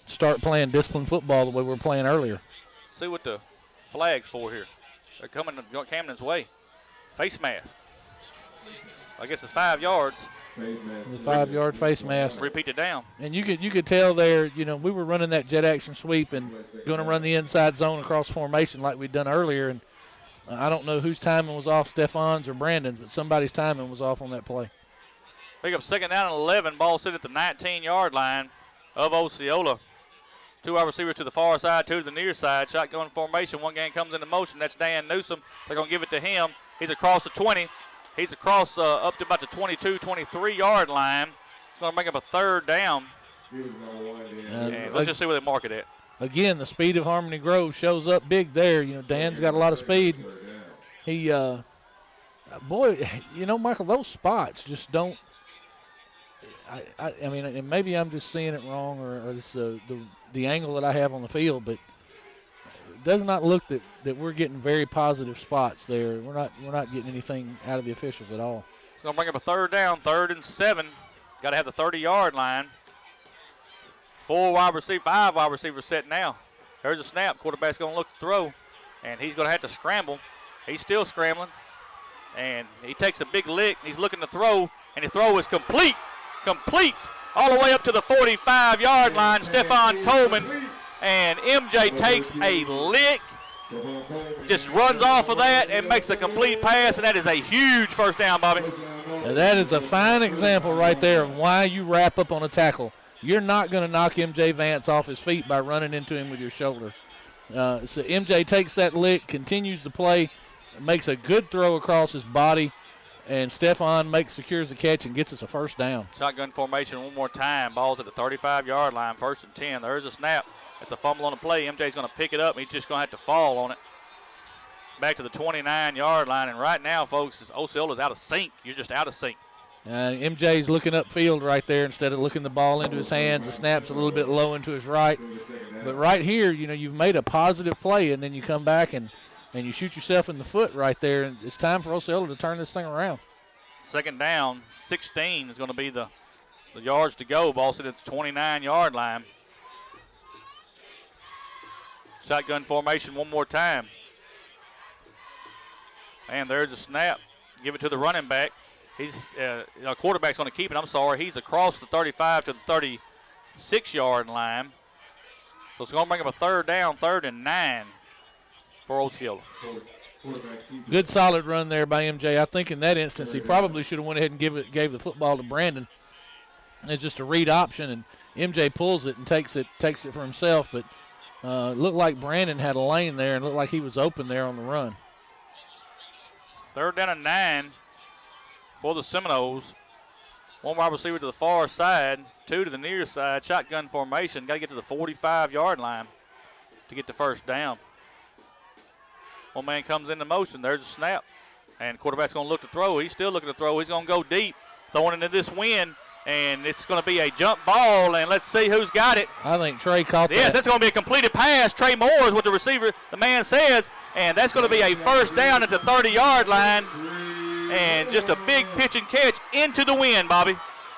start playing disciplined football the way we were playing earlier. See what the flag's for here. They're coming Camden's way. Face mask. I guess it's 5 yards. The 5-yard face mask. Repeat it down. And you could tell there, we were running that jet action sweep and going to run the inside zone across formation like we'd done earlier. And I don't know whose timing was off, Stefan's or Brandon's, but somebody's timing was off on that play. Pick up second down and 11. Ball sit at the 19-yard line of Osceola. Two wide receivers to the far side, two to the near side. Shotgun formation. One gang comes into motion. That's Dan Newsom. They're going to give it to him. He's across the 20. He's across up to about the 22, 23-yard line. It's going to make up a third down. And let's just see where they mark it at. Again, the speed of Harmony Grove shows up big there. Dan's got a lot of speed. He, Michael, those spots just don't. I mean, and maybe I'm just seeing it wrong, or it's the angle that I have on the field, but it does not look that we're getting very positive spots there. We're not getting anything out of the officials at all. It's going to bring up a third down, 3rd and 7. Got to have the 30-yard line. 5 wide receivers set now. There's a snap. Quarterback's going to look to throw, and he's going to have to scramble. He's still scrambling, and he takes a big lick. He's looking to throw, and the throw is complete, all the way up to the 45-yard line. Stefan Coleman, and MJ takes a lick, just runs off of that and makes a complete pass, and that is a huge first down, Bobby. Now that is a fine example right there of why you wrap up on a tackle. You're not going to knock MJ Vance off his feet by running into him with your shoulder. So MJ takes that lick, continues to play, makes a good throw across his body, and Stefan secures the catch and gets us a first down. Shotgun formation one more time. Ball's at the 35-yard line, 1st and 10. There's a snap. It's a fumble on the play. MJ's going to pick it up. He's just going to have to fall on it. Back to the 29-yard line, and right now, folks, Osceola's out of sync. You're just out of sync. MJ's looking upfield right there instead of looking the ball into his hands. The snap's a little bit low into his right. But right here, you've made a positive play, and then you come back and you shoot yourself in the foot right there. And it's time for Osceola to turn this thing around. Second down, 16 is going to be the yards to go. Ball sit at the 29-yard line. Shotgun formation one more time. And there's a snap. Give it to the running back. He's quarterback's going to keep it. I'm sorry. He's across the 35 to the 36-yard line. So it's going to bring up a third down, 3rd and 9 for Osceola. Good solid run there by MJ. I think in that instance he probably should have went ahead and gave the football to Brandon. It's just a read option, and MJ pulls it and takes it for himself. But it looked like Brandon had a lane there and looked like he was open there on the run. 3rd down and 9 for the Seminoles. One wide receiver to the far side, two to the near side. Shotgun formation. Got to get to the 45-yard line to get the first down. One man comes into motion. There's a snap. And quarterback's going to look to throw. He's still looking to throw. He's going to go deep, throwing into this wind. And it's going to be a jump ball. And let's see who's got it. I think Trey caught that. Yes, that's going to be a completed pass. Trey Moore is what the man says. And that's going to be a first down at the 30-yard line. And just a big pitch and catch into the wind, Bobby.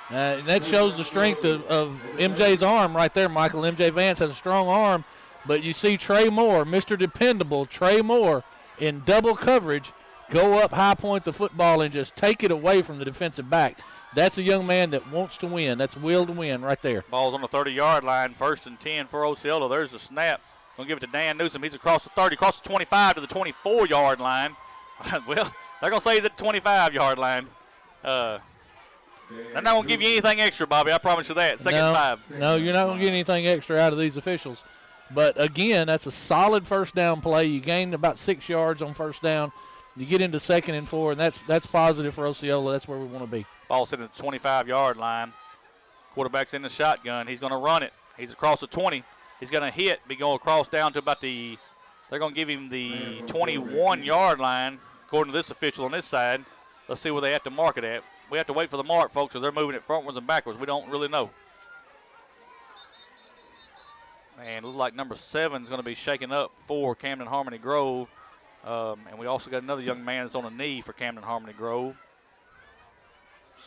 That shows the strength of MJ's arm right there, Michael. MJ Vance has a strong arm, but you see Trey Moore, Mr. Dependable, Trey Moore, in double coverage, go up, high point the football, and just take it away from the defensive back. That's a young man that wants to win. That's will to win right there. Ball's on the 30-yard line, 1st and 10 for Osceola. There's the snap. Going to give it to Dan Newsom. He's across the 30, across the 25 to the 24-yard line. Well, they're going to say he's at the 25-yard line. They're not going to give you anything extra, Bobby. I promise you that. Second and 5. No, you're not going to get anything extra out of these officials. But, again, that's a solid first down play. You gained about 6 yards on first down. You get into 2nd and 4, and that's positive for Osceola. That's where we want to be. Ball sitting at the 25-yard line. Quarterback's in the shotgun. He's going to run it. He's across the 20. He's going to hit, be going across down to about the, they're going to give him the 21-yard line, according to this official on this side. Let's see where they have to mark it at. We have to wait for the mark, folks, because they're moving it frontwards and backwards. We don't really know. And it looks like number 7 is going to be shaken up for Camden Harmony Grove. And we also got another young man that's on a knee for Camden Harmony Grove.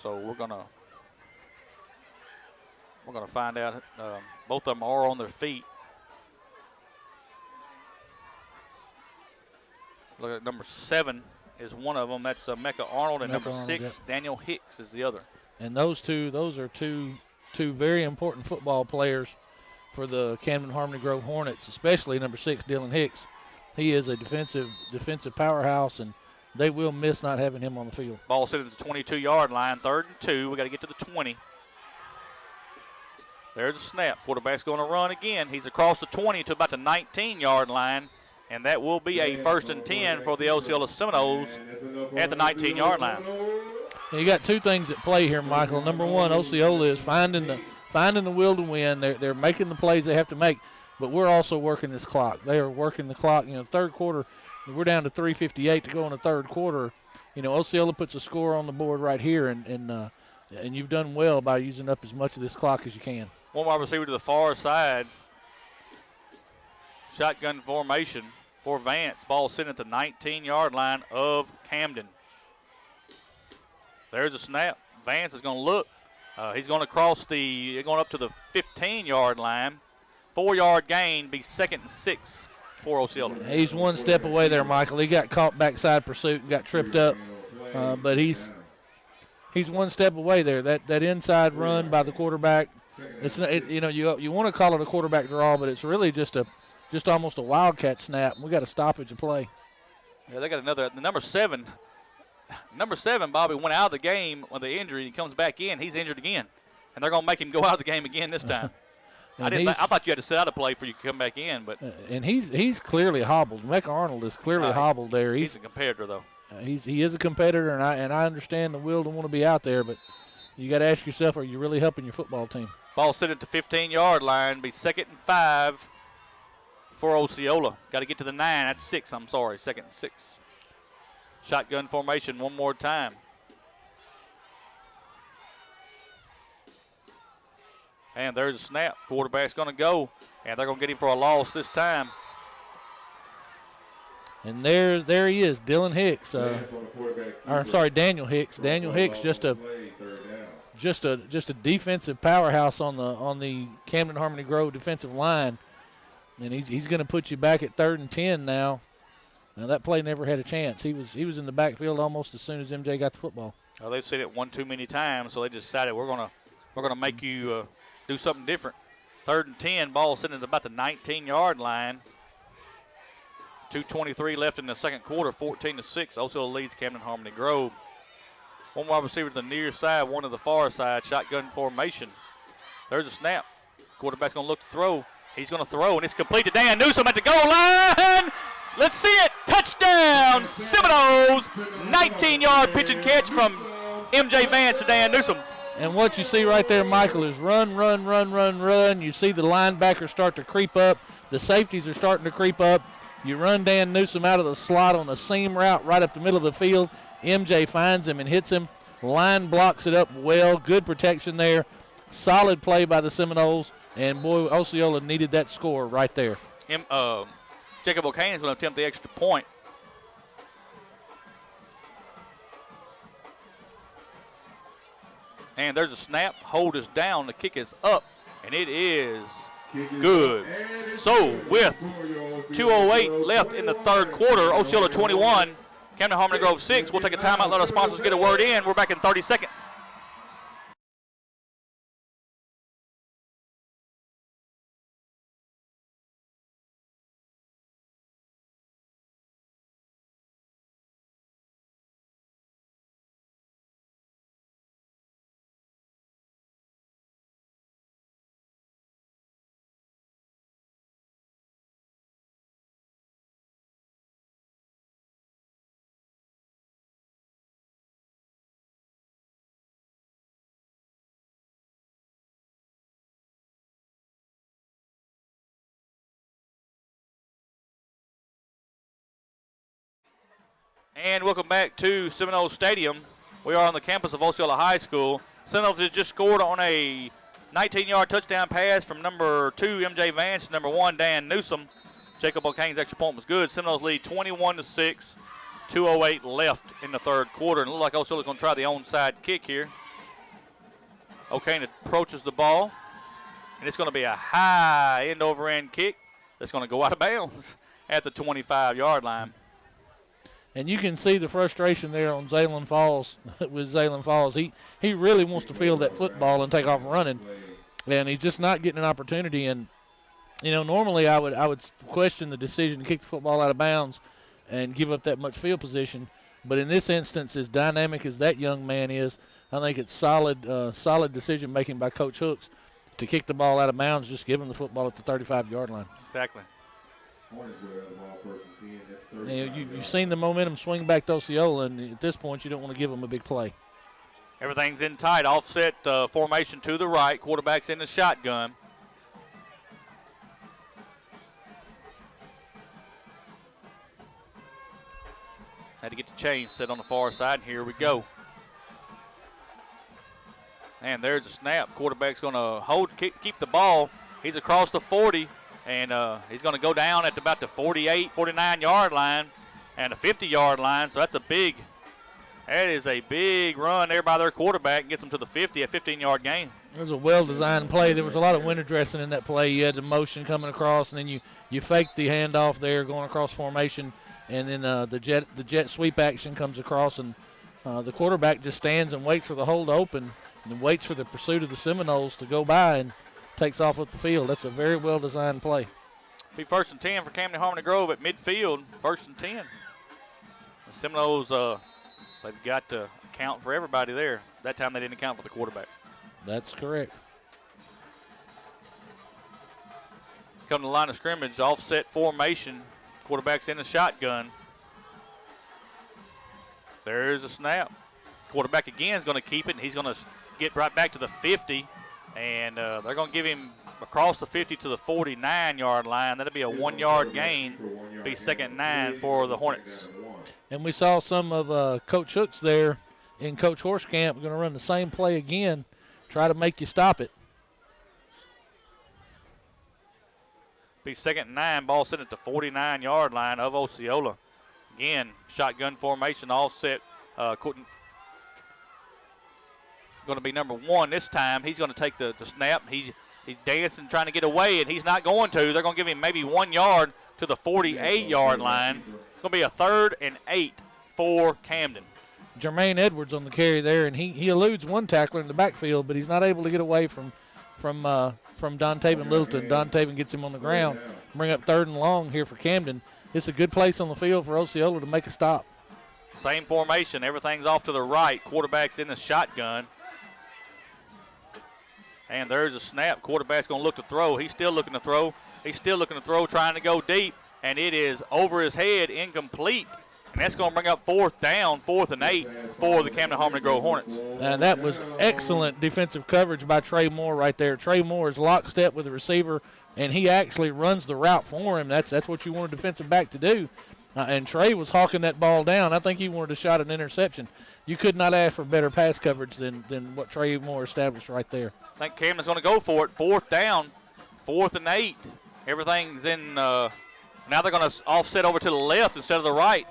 So we're gonna find out. Both of them are on their feet. Look at number 7 is one of them. That's Mecca Arnold, and number 6, yep. Daniel Hicks, is the other. And those are two very important football players for the Camden Harmony Grove Hornets, especially number 6, Dylan Hicks. He is a defensive powerhouse, and they will miss not having him on the field. Ball set at the 22-yard line, 3rd and 2. We got to get to the 20. There's a snap. Quarterback's going to run again. He's across the 20 to about the 19-yard line, and that will be a 1st and 10 for the Osceola Seminoles at the 19-yard line. You got two things at play here, Michael. Number one, Osceola is finding the will to win. They're making the plays they have to make, but we're also working this clock. They are working the clock. You know, third quarter, we're down to 3:58 to go in the third quarter. You know, Osceola puts a score on the board right here, and you've done well by using up as much of this clock as you can. One wide receiver to the far side. Shotgun formation for Vance. Ball sitting at the 19-yard line of Camden. There's a snap. Vance is going to look. He's going to going up to the 15-yard line. 4-yard gain, be 2nd and 6 for Osceola. He's one step away there, Michael. He got caught backside pursuit and got tripped up, but he's one step away there. That inside run by the quarterback. You want to call it a quarterback draw, but it's really just almost a wildcat snap. We got a stoppage of play. Yeah, they got another. The number 7, Bobby, went out of the game with the injury. He comes back in. He's injured again, and they're going to make him go out of the game again this time. I thought you had to sit out a play for you to come back in, but and he's clearly hobbled. Mecca Arnold is clearly hobbled there. He's a competitor though. He is a competitor, and I understand the will to want to be out there, but you got to ask yourself, are you really helping your football team? Ball sit at the 15-yard line, be 2nd and 5 for Osceola. Got to get to the 9. That's 6. I'm sorry, 2nd and 6. Shotgun formation one more time. And there's a snap. Quarterback's going to go, and they're going to get him for a loss this time. And there he is, Dylan Hicks. Daniel Hicks. Daniel Hicks, just a defensive powerhouse on the Camden Harmony Grove defensive line, and he's going to put you back at 3rd and 10 now. Now that play never had a chance. He was in the backfield almost as soon as MJ got the football. Well, they've seen it one too many times, so they decided we're gonna make you do something different. 3rd and 10, ball sitting at about the 19-yard line. 2:23 left in the second quarter, 14-6. Osceola leads Camden Harmony Grove. One wide receiver to the near side, one to the far side. Shotgun formation. There's a snap. Quarterback's going to look to throw. He's going to throw, and it's complete to Dan Newsom at the goal line. Let's see it. Touchdown, Seminoles. 19-yard pitch and catch from MJ Vance to Dan Newsom. And what you see right there, Michael, is run. You see the linebackers start to creep up. The safeties are starting to creep up. You run Dan Newsom out of the slot on a seam route right up the middle of the field. MJ finds him and hits him. Line blocks it up well. Good protection there. Solid play by the Seminoles. And, boy, Osceola needed that score right there. Jacob O'Kane's going to attempt the extra point. And there's a snap. Hold is down. The kick is up. And it is good. So with 2:08 left in the third quarter, Osceola 21, Camden Harmony Grove 6. We'll take a timeout, let our sponsors get a word in. We're back in 30 seconds. And welcome back to Seminoles Stadium. We are on the campus of Osceola High School. Seminoles has just scored on a 19-yard touchdown pass from number 2, M.J. Vance, number 1, Dan Newsom. Jacob O'Kane's extra point was good. Seminoles lead 21-6, 2:08 left in the third quarter. And it looks like Osceola's going to try the onside kick here. O'Kane approaches the ball, and it's going to be a high end-over-end kick that's going to go out of bounds at the 25-yard line. And you can see the frustration there on Zaylen Falls with Zaylen Falls. He really wants to field that football and take off running, and he's just not getting an opportunity. And you know, normally I would question the decision to kick the football out of bounds and give up that much field position. But in this instance, as dynamic as that young man is, I think it's solid decision making by Coach Hooks to kick the ball out of bounds, just give him the football at the 35-yard line. Exactly. You know, you've seen the momentum swing back to Osceola, and at this point, you don't want to give them a big play. Everything's in tight. Offset formation to the right. Quarterback's in the shotgun. Had to get the chain set on the far side, and here we go. And there's a snap. Quarterback's going to keep the ball. He's across the 40. And he's going to go down at about the 48, 49-yard line and the 50-yard line. So that is a big run there by their quarterback. Gets them to the 50, a 15-yard gain. It was a well-designed play. There was a lot of window dressing in that play. You had the motion coming across, and then you faked the handoff there going across formation. And then the jet sweep action comes across, and the quarterback just stands and waits for the hole to open and waits for the pursuit of the Seminoles to go by and takes off up the field. That's a very well-designed play. Be 1st and 10 for Camden Harmony Grove at midfield, 1st and 10. The Seminoles, they've got to account for everybody there. That time they didn't account for the quarterback. That's correct. Come to the line of scrimmage, offset formation. Quarterback's in the shotgun. There's a snap. Quarterback again is going to keep it, and he's going to get right back to the 50. And they're going to give him across the 50 to the 49-yard line. That'll be a 1-yard gain. Be 2nd and 9 for the Hornets. And we saw some of Coach Hooks there in Coach Horskamp. We're going to run the same play again, try to make you stop it. Be 2nd and 9. Ball sent at the 49-yard line of Osceola. Again, shotgun formation, offset. Going to be number 1 this time. He's going to take the snap. He's dancing, trying to get away, and he's not going to. They're going to give him maybe 1 yard to the 48-yard line. It's going to be a 3rd and 8 for Camden. Jermaine Edwards on the carry there, and he eludes one tackler in the backfield, but he's not able to get away from Dontaven Littleton. Dontaven gets him on the ground. Bring up 3rd and long here for Camden. It's a good place on the field for Osceola to make a stop. Same formation. Everything's off to the right. Quarterback's in the shotgun. And there's a snap. Quarterback's going to look to throw. He's still looking to throw. Trying to go deep. And it is over his head, incomplete. And that's going to bring up 4th down, 4th and 8 for the Camden Harmony Grove Hornets. And that was excellent defensive coverage by Trey Moore right there. Trey Moore is lockstep with the receiver, and he actually runs the route for him. That's what you want a defensive back to do. And Trey was hawking that ball down. I think he wanted a shot at an interception. You could not ask for better pass coverage than what Trey Moore established right there. I think Camden's going to go for it. 4th down, 4th and 8. Everything's in. Now they're going to offset over to the left instead of the right.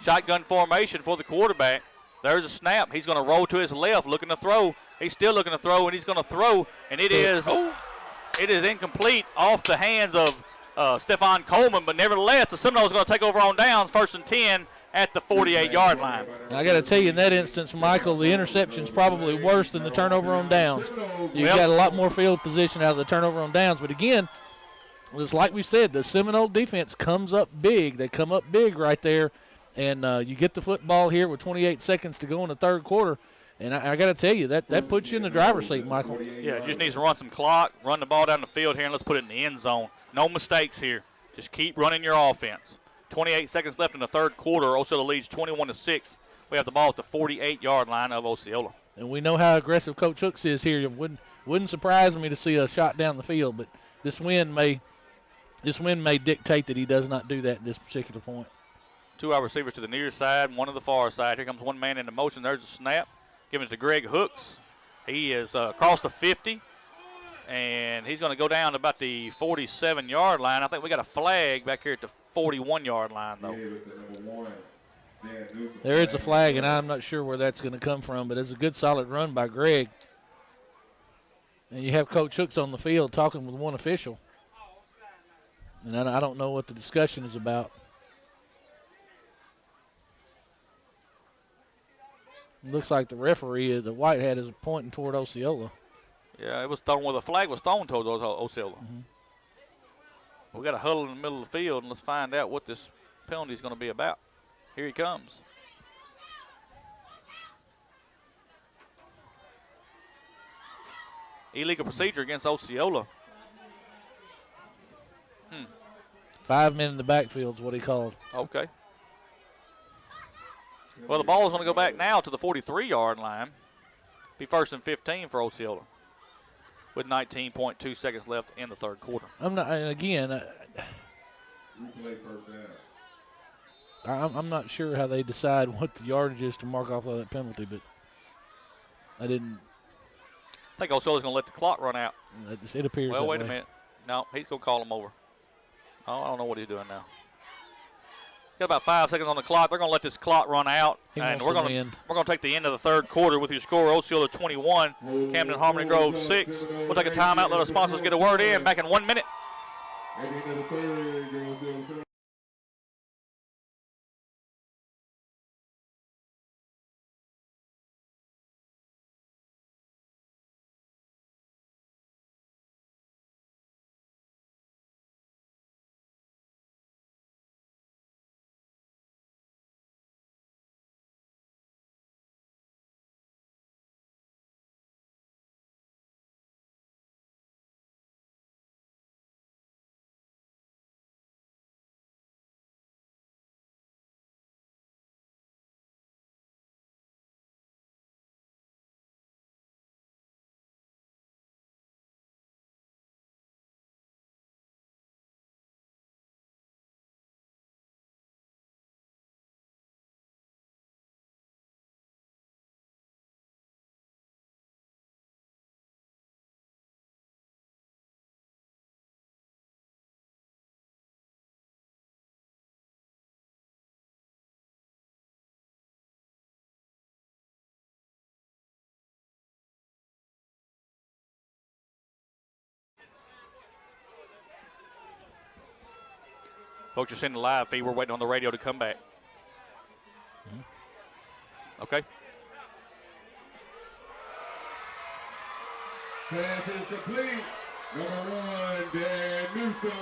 Shotgun formation for the quarterback. There's a snap. He's going to roll to his left, looking to throw. He's still looking to throw, and he's going to throw, and it is incomplete off the hands of Stephon Coleman, but nevertheless, the Seminoles are going to take over on downs, 1st and 10 at the 48-yard line. I got to tell you, in that instance, Michael, the interception's probably worse than the turnover on downs. You got a lot more field position out of the turnover on downs, but again, it's like we said, the Seminole defense comes up big. They come up big right there, and you get the football here with 28 seconds to go in the third quarter. And I got to tell you, that puts you in the driver's seat, Michael. Yeah, it just needs to run some clock, run the ball down the field here, and let's put it in the end zone. No mistakes here. Just keep running your offense. 28 seconds left in the third quarter. Osceola leads 21-6. We have the ball at the 48-yard line of Osceola. And we know how aggressive Coach Hooks is here. It wouldn't surprise me to see a shot down the field, but this wind may dictate that he does not do that at this particular point. Two wide receivers to the near side, one to the far side. Here comes one man into motion. There's a snap. Giving it to Greg Hooks. He is across the 50, and he's going to go down to about the 47-yard line. I think we got a flag back here at the 41-yard line, though. There is a flag, and I'm not sure where that's going to come from, but it's a good, solid run by Greg. And you have Coach Hooks on the field talking with one official. And I don't know what the discussion is about. It looks like the referee, the white hat, is pointing toward Osceola. Yeah, it was thrown where the flag was thrown towards Osceola. We got a huddle in the middle of the field, and let's find out what this penalty is going to be about. Here he comes. Illegal procedure against Osceola. 5 men in the backfield is what he called. Okay. Well, the ball is going to go back now to the 43-yard line. Be first and 15 for Osceola with 19.2 seconds left in the third quarter. I'm not sure how they decide what the yardage is to mark off of that penalty, but I think Osceola's going to let the clock run out. It appears Well, that wait way. a minute. No, he's going to call him over. Oh, I don't know what he's doing now. Got about 5 seconds on the clock. They're going to let this clock run out, and we're going to take the end of the third quarter with your score: Osceola 21, Camden Harmony Grove 6. We'll take a timeout. Let our sponsors get a word in. Back in 1 minute. Folks, you're seeing the live feed. We're waiting on the radio to come back. Okay. Pass is complete. Number 1, Dan Newsom.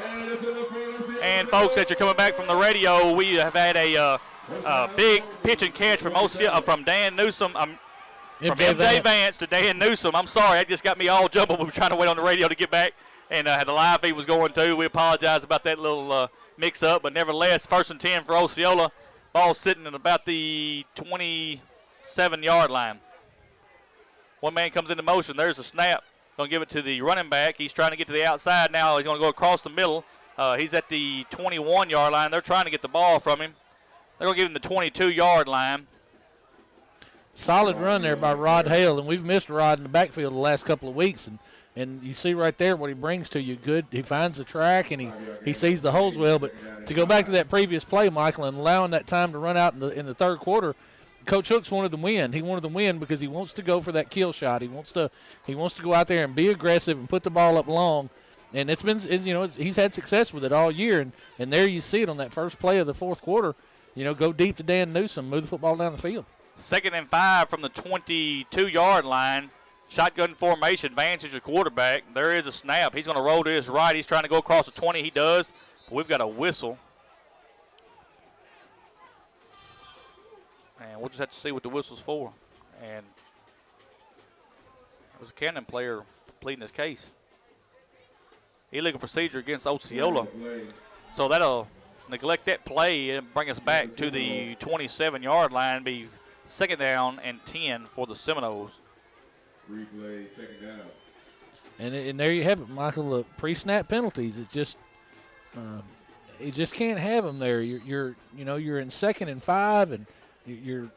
And it's in the first. And folks, as you're coming back from the radio, we have had a big pitch and catch from Dan Newsom. From MJ Vance to Dan Newsom. I'm sorry, that just got me all jumbled. We were trying to wait on the radio to get back, and the live feed was going too. We apologize about that little mix-up, but nevertheless, first and 10 for Osceola. Ball sitting at about the 27-yard line. One man comes into motion. There's a snap. Going to give it to the running back. He's trying to get to the outside now. He's going to go across the middle. He's at the 21-yard line. They're trying to get the ball from him. They're going to give him the 22-yard line. Solid run there by Rod Hale, and we've missed Rod in the backfield the last couple of weeks, and you see right there what he brings to you. Good, he finds the track, and he sees the holes well. But to go back to that previous play, Michael, and allowing that time to run out in the third quarter, Coach Hooks wanted them win. He wanted them win because he wants to go for that kill shot. He wants to go out there and be aggressive and put the ball up long. And it's been, he's had success with it all year. And there you see it on that first play of the fourth quarter. Go deep to Dan Newsom, move the football down the field. 2nd and 5 from the 22-yard line. Shotgun formation. Vance is your quarterback. There is a snap. He's going to roll to his right. He's trying to go across the 20. He does. But we've got a whistle. And we'll just have to see what the whistle's for. And it was a Camden player pleading his case. Illegal procedure against Osceola. So that'll neglect that play and bring us back to the 27-yard line. Be 2nd down and 10 for the Seminoles. Replay, 2nd down. And there you have it, Michael. Pre-snap penalties. It's just you just can't have them there. You're in 2nd and 5, and you're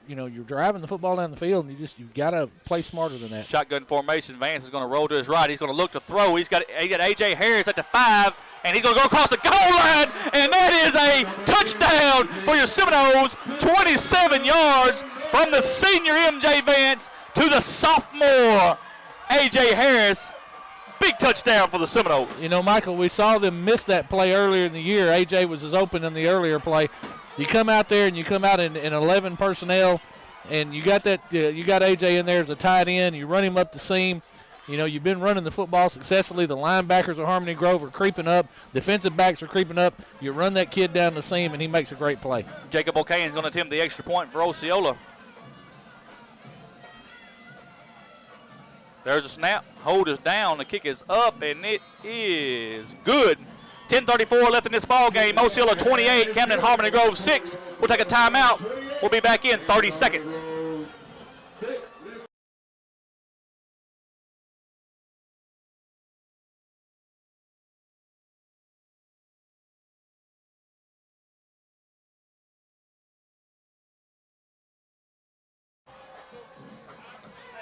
driving the football down the field, and you've got to play smarter than that. Shotgun formation. Vance is going to roll to his right. He's going to look to throw. He's got A.J. Harris at the 5, and he's going to go across the goal line, and that is a touchdown for your Seminoles. 27 yards from the senior M.J. Vance to the sophomore A.J. Harris. Big touchdown for the Seminoles. Michael, we saw them miss that play earlier in the year. A.J. was as open in the earlier play. You come out there and you come out in 11 personnel, and you got A.J. in there as a tight end. You run him up the seam. You've been running the football successfully. The linebackers of Harmony Grove are creeping up. Defensive backs are creeping up. You run that kid down the seam, and he makes a great play. Jacob O'Kane is going to attempt the extra point for Osceola. There's a snap. Hold is down. The kick is up, and it is good. 10:34 left in this ball game. Osceola 28, Camden Harmony Grove 6. We'll take a timeout. We'll be back in 30 seconds.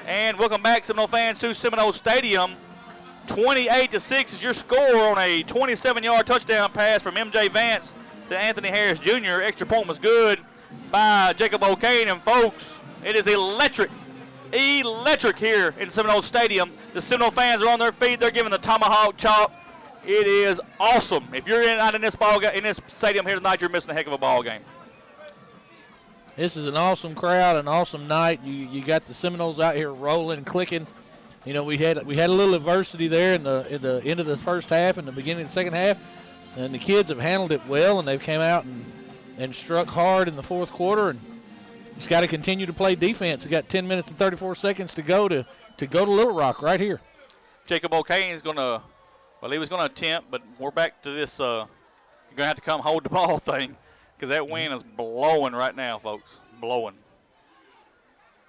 And welcome back, Seminole fans, to Seminole Stadium. 28-6 is your score on a 27-yard touchdown pass from M.J. Vance to Anthony Harris Jr. Extra point was good by Jacob O'Kane. And, folks, it is electric here in Seminole Stadium. The Seminole fans are on their feet. They're giving the tomahawk chop. It is awesome. If you're not in this stadium here tonight, you're missing a heck of a ball game. This is an awesome crowd, an awesome night. You got the Seminoles out here rolling, clicking. We had a little adversity there in the end of the first half and the beginning of the second half, and the kids have handled it well, and they've came out and struck hard in the fourth quarter, and just got to continue to play defense. We got 10 minutes and 34 seconds to go to Little Rock right here. Jacob O'Kane is he was going to attempt, but we're back to this. You're going to have to come hold the ball thing. Because that wind is blowing right now, folks. Blowing.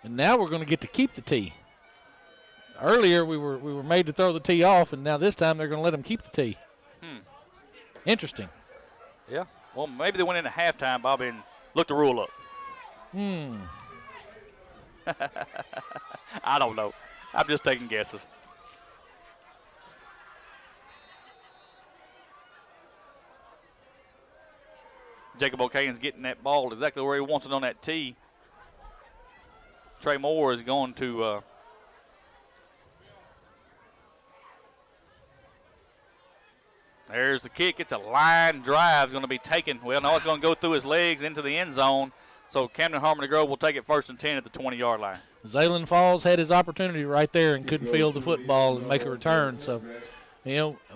And now we're going to get to keep the tee. Earlier we were made to throw the tee off, and now this time they're going to let them keep the tee. Interesting. Yeah. Well, maybe they went into halftime, Bobby, and looked the rule up. I don't know. I'm just taking guesses. Jacob O'Kane's getting that ball exactly where he wants it on that tee. Trey Moore is going to there's the kick. It's a line drive. It's going to be taken. Well, no, it's going to go through his legs into the end zone. So Camden Harmony Grove will take it 1st and 10 at the 20-yard line. Zaylen Falls had his opportunity right there and couldn't field the football and make a return. So,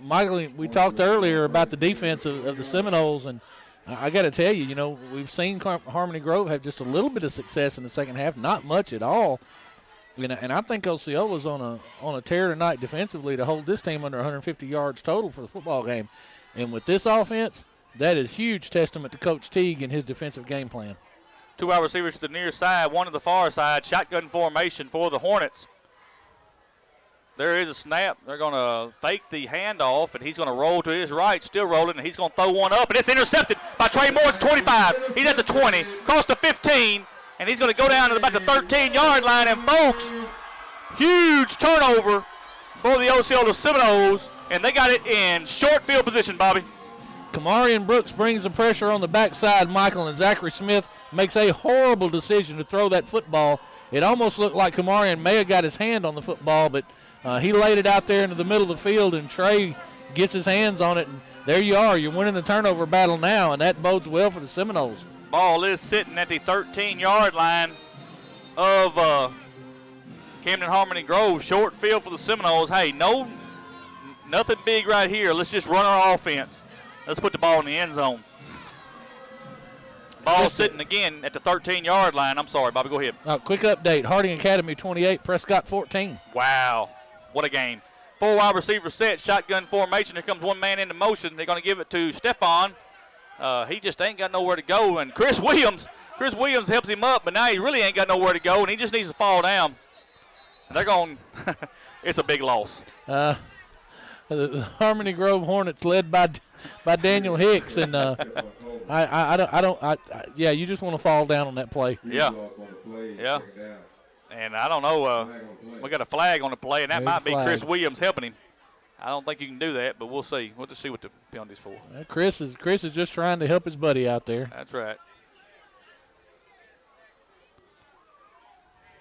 Michael, we talked earlier about the defense of the Seminoles, and I got to tell you, we've seen Harmony Grove have just a little bit of success in the second half, not much at all. And I think Osceola's on a tear tonight defensively to hold this team under 150 yards total for the football game. And with this offense, that is huge testament to Coach Teague and his defensive game plan. 2 wide receivers to the near side, one to the far side. Shotgun formation for the Hornets. There is a snap. They're going to fake the handoff, and he's going to roll to his right, still rolling, and he's going to throw one up, and it's intercepted by Trey Moore at the 25. He's at the 20, across the 15, and he's going to go down to about the 13-yard line. And, folks, huge turnover for the Osceola Seminoles, and they got it in short field position, Bobby. Kamarian Brooks brings the pressure on the backside, Michael, and Zachary Smith makes a horrible decision to throw that football. It almost looked like Kamarian may have got his hand on the football, but he laid it out there into the middle of the field, and Trey gets his hands on it, and there you are. You're winning the turnover battle now, and that bodes well for the Seminoles. Ball is sitting at the 13-yard line of Camden Harmony Grove. Short field for the Seminoles. Hey, nothing big right here. Let's just run our offense. Let's put the ball in the end zone. Ball sitting again at the 13-yard line. I'm sorry, Bobby, go ahead. Quick update. Harding Academy 28, Prescott 14. Wow. What a game. 4 wide receiver set, shotgun formation. Here comes one man into motion. They're going to give it to Stephon. He just ain't got nowhere to go. And Chris Williams helps him up, but now he really ain't got nowhere to go, and he just needs to fall down. They're going – it's a big loss. the Harmony Grove Hornets led by Daniel Hicks, and yeah, you just want to fall down on that play. Yeah. Yeah. And I don't know, we got a flag on the play, and that might be Chris Williams helping him. I don't think you can do that, but we'll see. We'll just see what the penalty's for. Chris is just trying to help his buddy out there. That's right.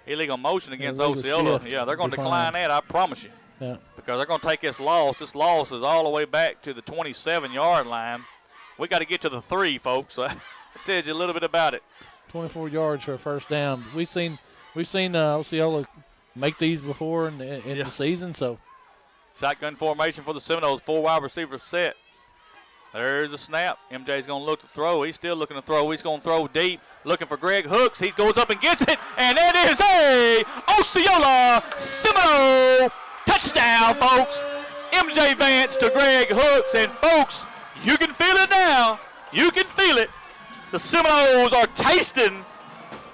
Illegal motion against Osceola. Yeah, they're going to decline that, I promise you. Yeah. Because they're going to take this loss. This loss is all the way back to the 27-yard line. We got to get to the 3, folks. So that tells you a little bit about it. 24 yards for a first down. We've seen Osceola make these before in the season. So shotgun formation for the Seminoles. 4 wide receivers set. There's a snap. MJ's going to look to throw. He's still looking to throw. He's going to throw deep, looking for Greg Hooks. He goes up and gets it, and it is a Osceola Seminole touchdown, folks. MJ Vance to Greg Hooks, and folks, you can feel it now. You can feel it. The Seminoles are tasting.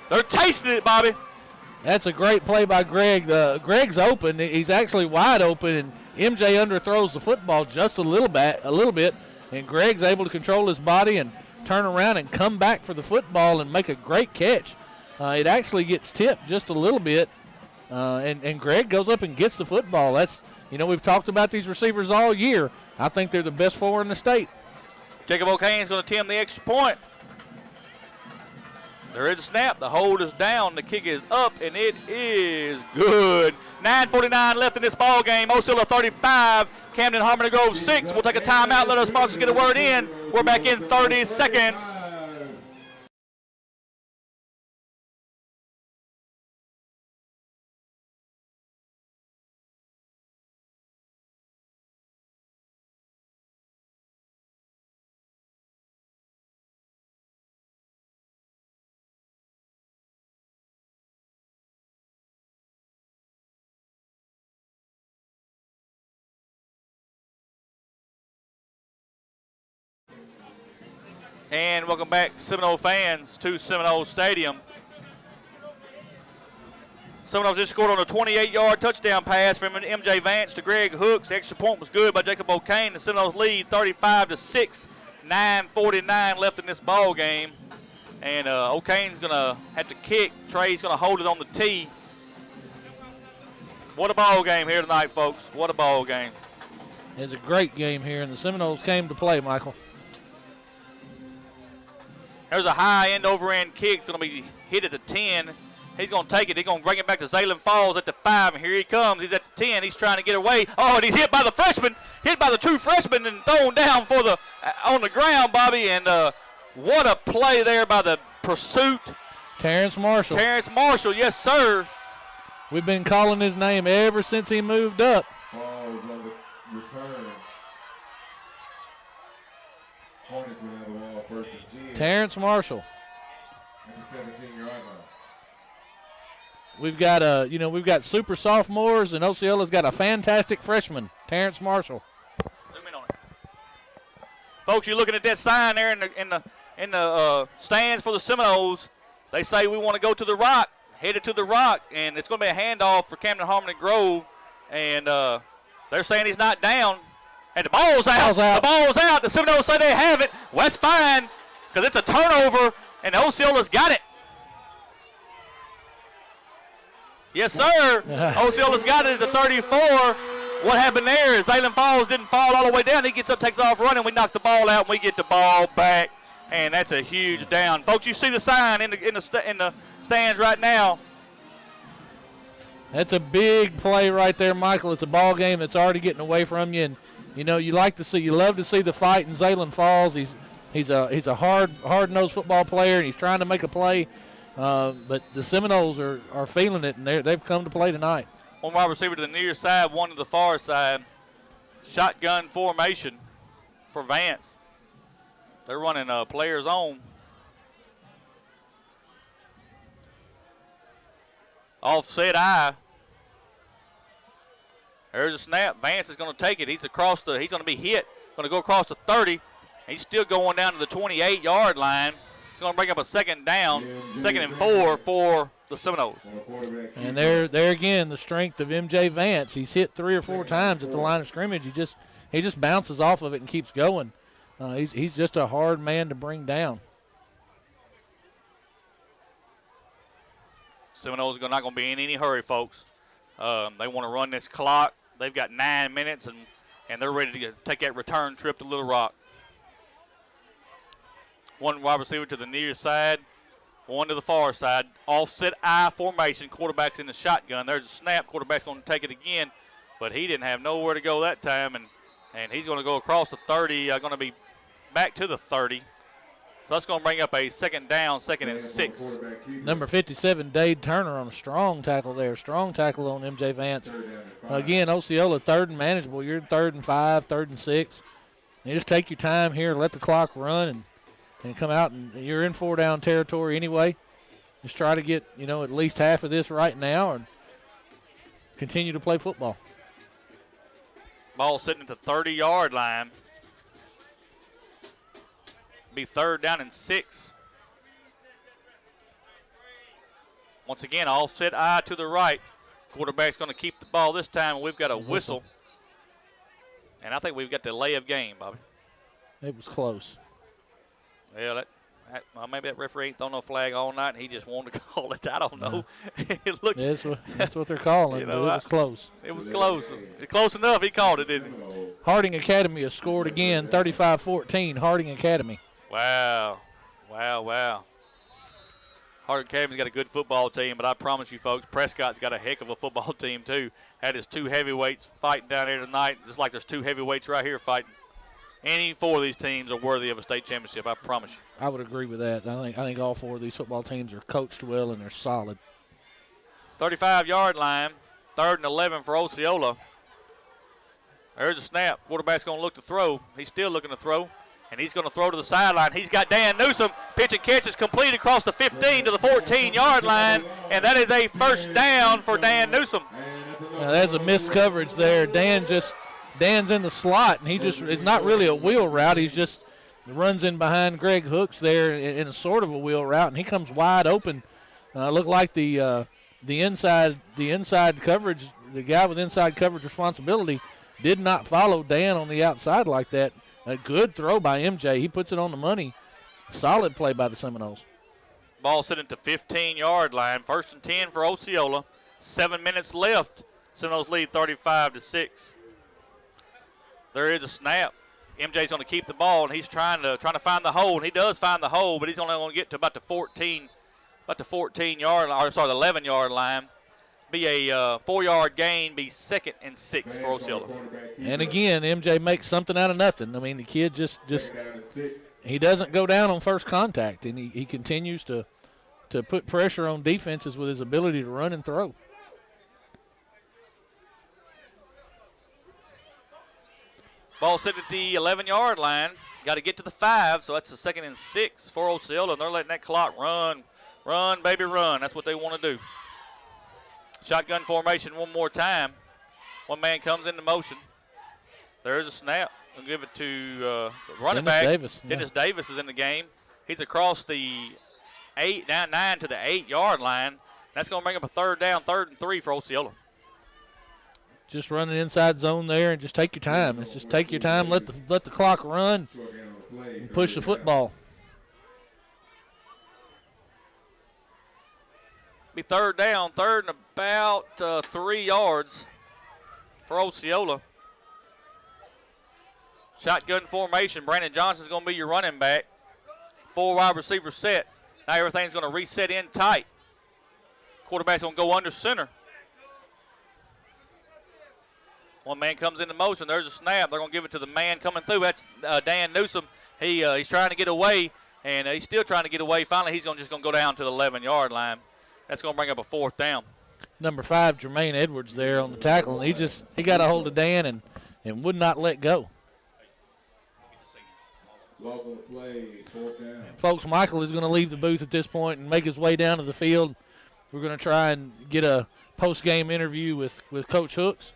They're tasting it, Bobby. That's a great play by Greg. Greg's open. He's actually wide open, and MJ underthrows the football just a little bit. And Greg's able to control his body and turn around and come back for the football and make a great catch. It actually gets tipped just a little bit, and Greg goes up and gets the football. That's, we've talked about these receivers all year. I think they're the best 4 in the state. Jacob O'Kane's going to attempt the extra point. There is a snap. The hold is down. The kick is up, and it is good. 9:49 left in this ball game. Osceola 35. Camden Harmony Grove 6. We'll take a timeout. Let our sponsors get a word in. We're back in 30 seconds. And welcome back, Seminole fans, to Seminole Stadium. Seminoles just scored on a 28-yard touchdown pass from MJ Vance to Greg Hooks. The extra point was good by Jacob O'Kane. The Seminoles lead 35-6. 9:49 left in this ball game. And O'Kane's going to have to kick. Trey's going to hold it on the tee. What a ball game here tonight, folks. What a ball game. It's a great game here, and the Seminoles came to play, Michael. There's a high end over end kick. Going to be hit at the 10. He's going to take it. He's going to bring it back to Zaylen Falls at the 5. And here he comes. He's at the 10. He's trying to get away. Oh, and he's hit by the freshman. Hit by the 2 freshmen and thrown down for the on the ground, Bobby. And what a play there by the pursuit. Terrence Marshall. Terrence Marshall, yes, sir. We've been calling his name ever since he moved up. Falls on the return. Hornets will have the ball first and 10. Terrence Marshall. At the 17-yard line. We've got we've got super sophomores, and Osceola's got a fantastic freshman, Terrence Marshall. Zoom in on it. Folks, you're looking at that sign there in the stands for the Seminoles. They say we want to go to the rock, headed to the rock, and it's going to be a handoff for Camden Harmony Grove, and they're saying he's not down, and the ball's out. The ball's out. The Seminoles say they have it. Well, that's fine, because it's a turnover, and Osceola's got it. Yes, sir. Osceola's got it at the 34. What happened there is Zaylen Falls didn't fall all the way down. He gets up, takes off running. We knock the ball out, and we get the ball back, and that's a huge down. Folks, you see the sign in the stands right now. That's a big play right there, Michael. It's a ball game that's already getting away from you, and you love to see the fight in Zaylen Falls. He's a hard-nosed football player, and he's trying to make a play. But the Seminoles are feeling it, and they've come to play tonight. One wide receiver to the near side, one to the far side. Shotgun formation for Vance. They're running players on. Offset eye. There's a snap. Vance is going to take it. He's going to be hit. Going to go across the 30. He's still going down to the 28-yard line. He's going to bring up a second down, 2nd and 4 for the Seminoles. And there again, the strength of MJ Vance. He's hit 3 or 4 times at the line of scrimmage. He just bounces off of it and keeps going. He's just a hard man to bring down. Seminoles are not going to be in any hurry, folks. They want to run this clock. They've got 9 minutes, and they're ready to take that return trip to Little Rock. One wide receiver to the near side, one to the far side. Offset I formation. Quarterback's in the shotgun. There's a snap. Quarterback's going to take it again, but he didn't have nowhere to go that time, and he's going to go across the 30. Going to be back to the 30. So that's going to bring up a second down, 2nd and 6. Number 57, Dade Turner on a strong tackle there. Strong tackle on MJ Vance. Again, Osceola 3rd and manageable. You're 3rd and 5, 3rd and 6. You just take your time here, let the clock run, and come out, and you're in 4-down territory anyway. Just try to get, at least half of this right now and continue to play football. Ball sitting at the 30-yard line. Be 3rd down and 6. Once again, offset I to the right. Quarterback's going to keep the ball this time, and we've got a whistle. And I think we've got the delay of game, Bobby. It was close. Yeah, well, maybe that referee ain't thrown no flag all night, and he just wanted to call it. I don't know. Look, that's what they're calling it. It was close. It was close. It's close enough. He called it, didn't he? Harding Academy has scored again, 35-14, Harding Academy. Wow. Harding Academy's got a good football team, but I promise you folks, Prescott's got a heck of a football team too. Had his 2 heavyweights fighting down here tonight, just like there's 2 heavyweights right here fighting. Any 4 of these teams are worthy of a state championship, I promise you. I would agree with that. I think all 4 of these football teams are coached well and they're solid. 35-yard line, 3rd and 11 for Osceola. There's a snap. Quarterback's going to look to throw. He's still looking to throw. And he's going to throw to the sideline. He's got Dan Newsom. Pitch and catch is complete across the 15 to the 14-yard line. And that is a 1st down for Dan Newsom. Now, there's a missed coverage there. Dan's in the slot, and it's not really a wheel route. He just runs in behind Greg Hooks there in a sort of a wheel route, and he comes wide open. Looked like the inside coverage, the guy with inside coverage responsibility did not follow Dan on the outside like that. A good throw by MJ. He puts it on the money. Solid play by the Seminoles. Ball sitting at the 15-yard line. 1st and 10 for Osceola. 7 minutes left. Seminoles lead 35-6. There is a snap. MJ's going to keep the ball, and he's trying to find the hole. And he does find the hole, but he's only going to get to about the 14-yard line, or sorry, the 11-yard line. Be a 4-yard gain, be 2nd and 6 for Osceola. And again, MJ makes something out of nothing. I mean, the kid just he doesn't go down on first contact, and he continues to put pressure on defenses with his ability to run and throw. Ball sitting at the 11-yard line. Got to get to the 5, so that's the 2nd and 6 for Osceola, and they're letting that clock run. Run, baby, run. That's what they want to do. Shotgun formation one more time. One man comes into motion. There's a snap. We'll give it to the running back. Dennis Davis is in the game. He's across the 9 to the 8-yard line. That's going to bring up a 3rd down, 3rd and 3 for Osceola. Just run an inside zone there and just take your time. It's just take your time, let the clock run, and push the football. Be 3rd down, 3rd and about 3 yards for Osceola. Shotgun formation. Brandon Johnson's going to be your running back. 4 wide receiver set. Now everything's going to reset in tight. Quarterback's going to go under center. One man comes into motion. There's a snap. They're going to give it to the man coming through. That's Dan Newsom. He's trying to get away, and he's still trying to get away. Finally, he's just going to go down to the 11-yard line. That's going to bring up a 4th down. Number 5, Jermaine Edwards there on the tackle, and he got a hold of Dan and would not let go. Folks, Michael is going to leave the booth at this point and make his way down to the field. We're going to try and get a post-game interview with Coach Hooks.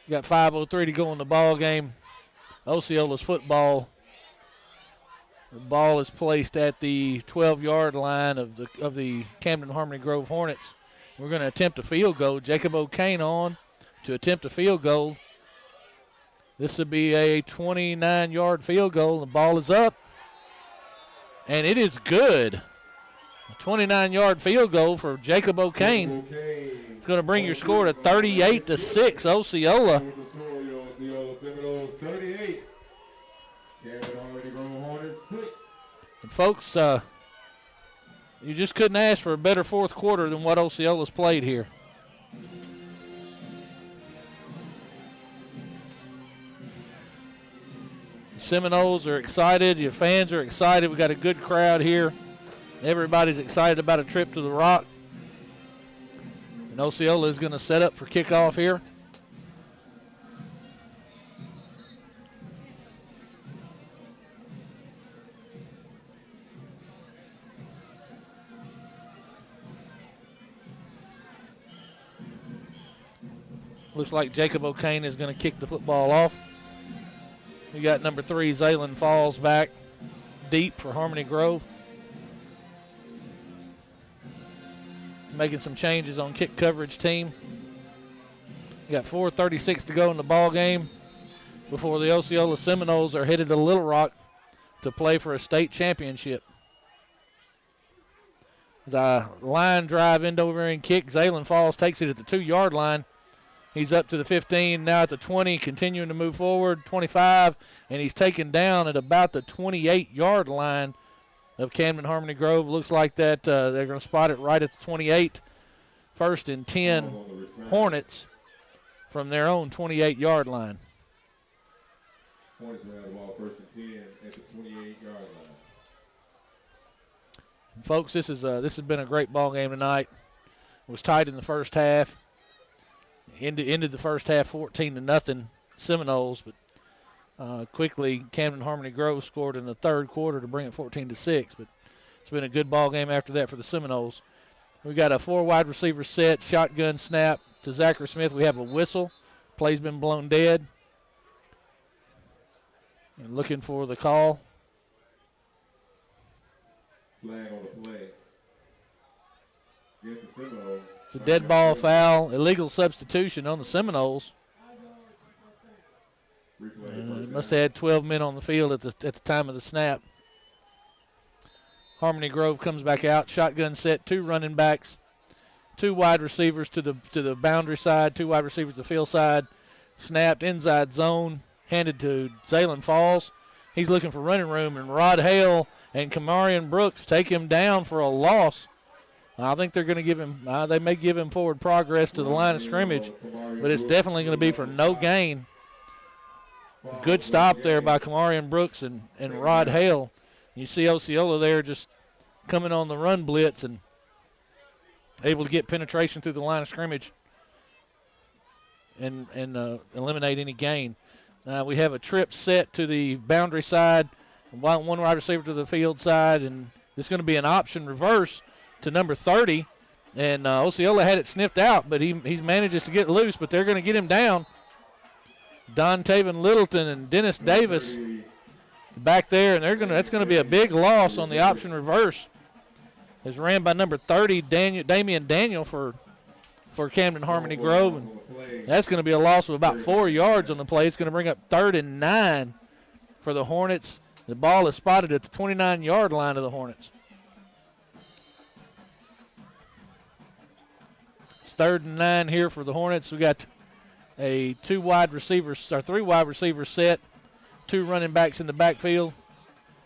We got 5:03 to go in the ball game. Osceola's football The ball is placed at the 12-yard line of the Camden Harmony Grove Hornets. We're going to attempt a field goal. Jacob O'Kane on to attempt a field goal. This would be a 29-yard field goal. The ball is up, and it is good. A 29-yard field goal for Jacob O'Kane. It's going to bring your score to 38-6, Osceola. Osceola Seminoles 38. Camden Harmony Grove Hornets 6. And folks, you just couldn't ask for a better fourth quarter than what Osceola's played here. Seminoles are excited. Your fans are excited. We got a good crowd here. Everybody's excited about a trip to the Rock. And Osceola is going to set up for kickoff here. Looks like Jacob O'Kane is going to kick the football off. We got number 3, Zaylen Falls, back deep for Harmony Grove. Making some changes on kick coverage team. We got 4:36 to go in the ball game before the Osceola Seminoles are headed to Little Rock to play for a state championship. As a line drive end over and kick, Zaylen Falls takes it at the 2-yard line. He's up to the 15, now at the 20, continuing to move forward, 25, and he's taken down at about the 28-yard line of Camden Harmony Grove. Looks like that they're going to spot it right at the 28. 1st and 10 Hornets from their own 28-yard line. Hornets will have the ball 1st and 10 at the 28-yard line. Folks, this has been a great ball game tonight. It was tight in the first half. Ended the first half 14-0 Seminoles, but quickly Camden Harmony Grove scored in the third quarter to bring it 14-6. But it's been a good ball game after that for the Seminoles. We got a 4 wide receiver set, shotgun snap to Zachary Smith. We have a whistle. Play's been blown dead. And looking for the call. Flag on the play. Against the Seminoles. It's a dead ball foul, illegal substitution on the Seminoles. Must have had 12 men on the field at the time of the snap. Harmony Grove comes back out, shotgun set, 2 running backs, 2 wide receivers to the boundary side, 2 wide receivers to the field side. Snapped inside zone, handed to Zaylen Falls. He's looking for running room, and Rod Hale and Kamarian Brooks take him down for a loss. I think they're going to give him, they may give him forward progress to the line of scrimmage, but it's definitely going to be for no gain. Good stop there by Kamarian Brooks and Rod Hale. You see Osceola there just coming on the run blitz and able to get penetration through the line of scrimmage and eliminate any gain. We have a trip set to the boundary side, 1 wide receiver to the field side, and it's going to be an option reverse to number 30, and Osceola had it sniffed out, but he manages to get loose, but they're going to get him down. Don Taven Littleton and Dennis Davis back there, and that's going to be a big loss on the option reverse. It's ran by number 30, Damian Daniel for Camden Harmony Grove, and that's going to be a loss of about 4 yards on the play. It's going to bring up 3rd and 9 for the Hornets. The ball is spotted at the 29-yard line of the Hornets. 3rd and 9 here for the Hornets. We got a 3 wide receiver set, 2 running backs in the backfield.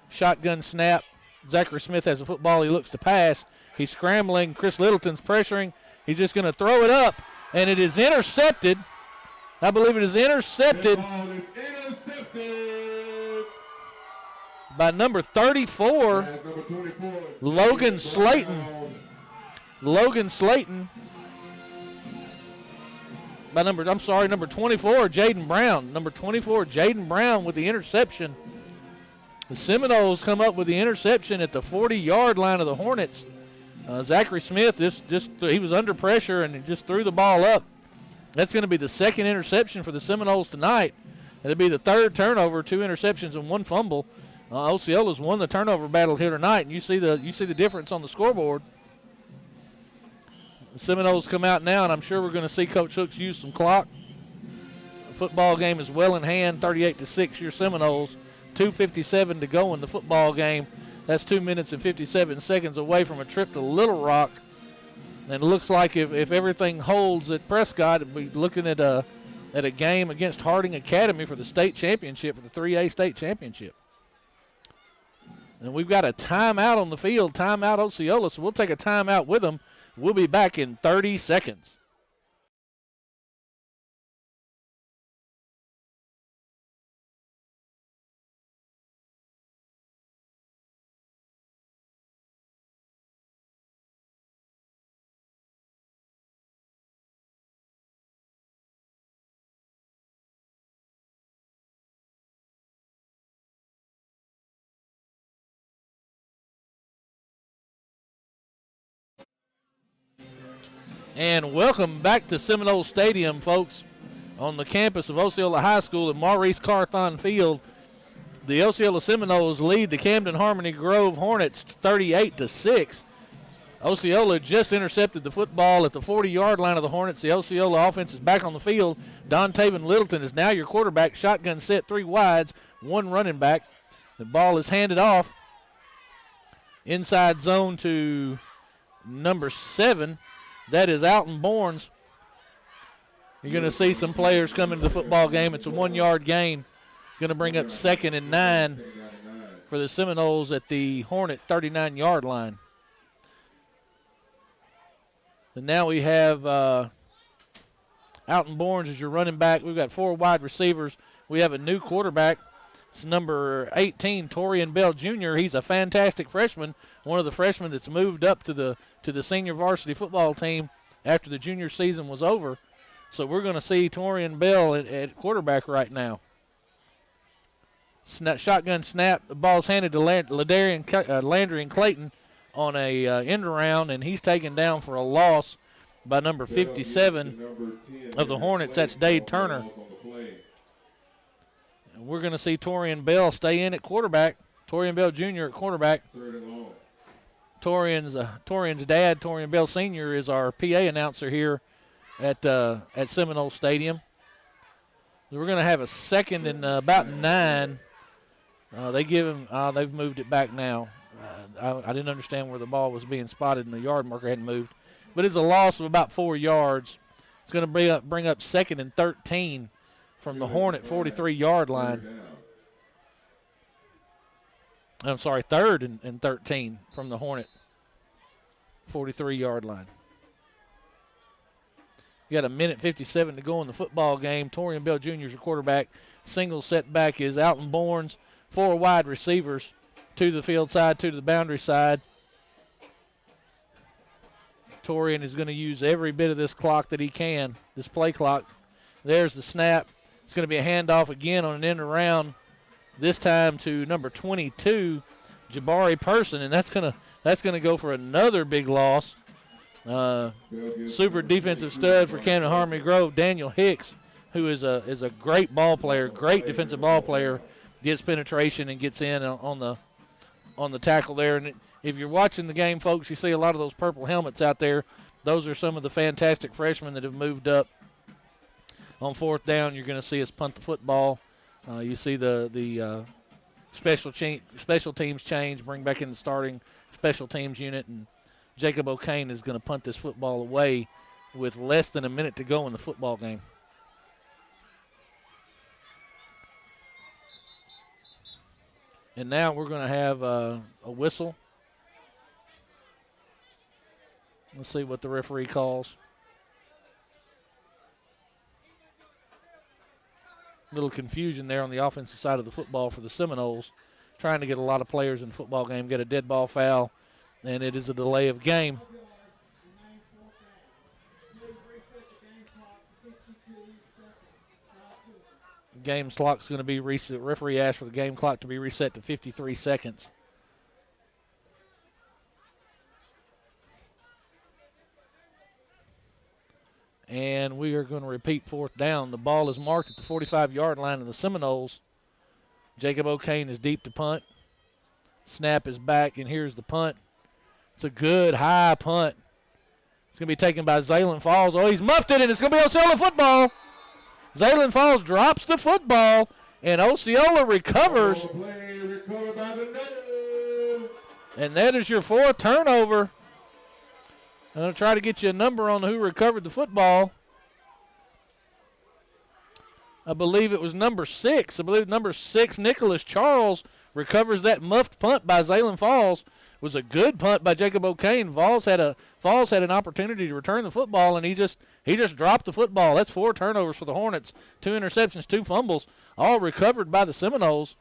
Shotgun snap. Zachary Smith has a football. He looks to pass. He's scrambling. Chris Littleton's pressuring. He's just going to throw it up, and it is intercepted. I believe it is intercepted by number 34, Logan Slayton. By number 24, Jaden Brown. Number 24, Jaden Brown with the interception. The Seminoles come up with the interception at the 40-yard line of the Hornets. Zachary Smith, he was under pressure and just threw the ball up. That's going to be the 2nd interception for the Seminoles tonight. It'll be the 3rd turnover, 2 interceptions and 1 fumble. Osceola's won the turnover battle here tonight, and you see the difference on the scoreboard. The Seminoles come out now, and I'm sure we're going to see Coach Hooks use some clock. The football game is well in hand, 38-6 your Seminoles. 2:57 to go in the football game. That's 2 minutes and 57 seconds away from a trip to Little Rock. And it looks like if everything holds at Prescott, we'll be looking at a game against Harding Academy for the state championship, for the 3A state championship. And we've got a timeout on the field, timeout Osceola, so we'll take a timeout with them. We'll be back in 30 seconds. And welcome back to Seminole Stadium, folks, on the campus of Osceola High School at Maurice Carthon Field. The Osceola Seminoles lead the Camden Harmony Grove Hornets 38-6. Osceola just intercepted the football at the 40-yard line of the Hornets. The Osceola offense is back on the field. Don Taven Littleton is now your quarterback. Shotgun set, 3 wides, 1 running back. The ball is handed off inside zone to number 7. That is Alton Bournes. You're going to see some players come into the football game. It's a 1-yard gain. Going to bring up 2nd and 9 for the Seminoles at the Hornet 39-yard line. And now we have Alton Bournes as your running back. We've got 4 wide receivers. We have a new quarterback. It's number 18, Torian Bell Jr. He's a fantastic freshman, one of the freshmen that's moved up to the senior varsity football team after the junior season was over. So we're going to see Torian Bell at quarterback right now. Shotgun snap. The ball's handed to Landry and Clayton on a end around, and he's taken down for a loss by number 57 of the Hornets. That's Dade Turner. We're going to see Torian Bell stay in at quarterback. Torian Bell Jr. at quarterback. Torian's dad, Torian Bell Sr., is our PA announcer here at Seminole Stadium. We're going to have a 2nd and about 9. They've moved it back now. I didn't understand where the ball was being spotted and the yard marker hadn't moved. But it's a loss of about 4 yards. It's going to bring up 2nd and 13 from the Hornet 43-yard line. I'm sorry, 3rd and 13 from the Hornet 43-yard line. You got a minute 57 to go in the football game. Torian Bell Jr. is your quarterback. Single setback is Alton Bournes. 4 wide receivers, 2 to the field side, 2 to the boundary side. Torian is going to use every bit of this clock that he can, this play clock. There's the snap. It's going to be a handoff again on an end around, this time to number 22, Jabari Person, and that's going to go for another big loss. Super defensive stud for Camden Harmony Grove, Daniel Hicks, who is a great ball player, great defensive ball player, gets penetration and gets in on the tackle there. And if you're watching the game, folks, you see a lot of those purple helmets out there. Those are some of the fantastic freshmen that have moved up. On 4th down, you're going to see us punt the football. You see the special teams change, bring back in the starting special teams unit, and Jacob O'Kane is going to punt this football away with less than a minute to go in the football game. And now we're going to have a whistle. Let's see what the referee calls. Little confusion there on the offensive side of the football for the Seminoles, trying to get a lot of players in the football game, get a dead ball foul, and it is a delay of game. Game clock's going to be reset. Referee asked for the game clock to be reset to 53 seconds. And we are going to repeat 4th down. The ball is marked at the 45-yard line of the Seminoles. Jacob O'Kane is deep to punt. Snap is back, and here's the punt. It's a good high punt. It's going to be taken by Zaylen Falls. Oh, he's muffed it, and it's going to be Osceola football. Zaylen Falls drops the football, and Osceola recovers. And that is your 4th turnover. I'm going to try to get you a number on who recovered the football. I believe it was number 6. I believe number 6, Nicholas Charles, recovers that muffed punt by Zaylen Falls. It was a good punt by Jacob O'Kane. Falls had an opportunity to return the football, and he just dropped the football. That's 4 turnovers for the Hornets, 2 interceptions, 2 fumbles, all recovered by the Seminoles.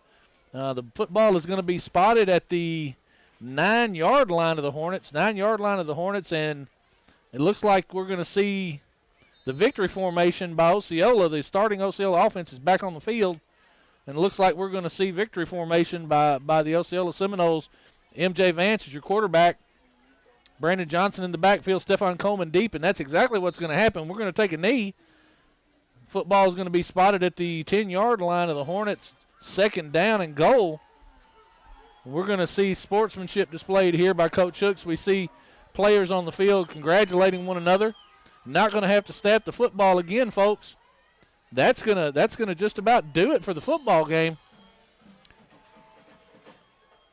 The football is going to be spotted at the 9-yard line of the Hornets. 9-yard line of the Hornets, and it looks like we're going to see the victory formation by Osceola. The starting Osceola offense is back on the field, and it looks like we're going to see victory formation by the Osceola Seminoles. MJ Vance is your quarterback. Brandon Johnson in the backfield, Stephon Coleman deep, and that's exactly what's going to happen. We're going to take a knee. Football is going to be spotted at the 10-yard line of the Hornets, 2nd down and goal. We're going to see sportsmanship displayed here by Coach Hooks. We see players on the field congratulating one another. Not going to have to snap the football again, folks. That's gonna just about do it for the football game.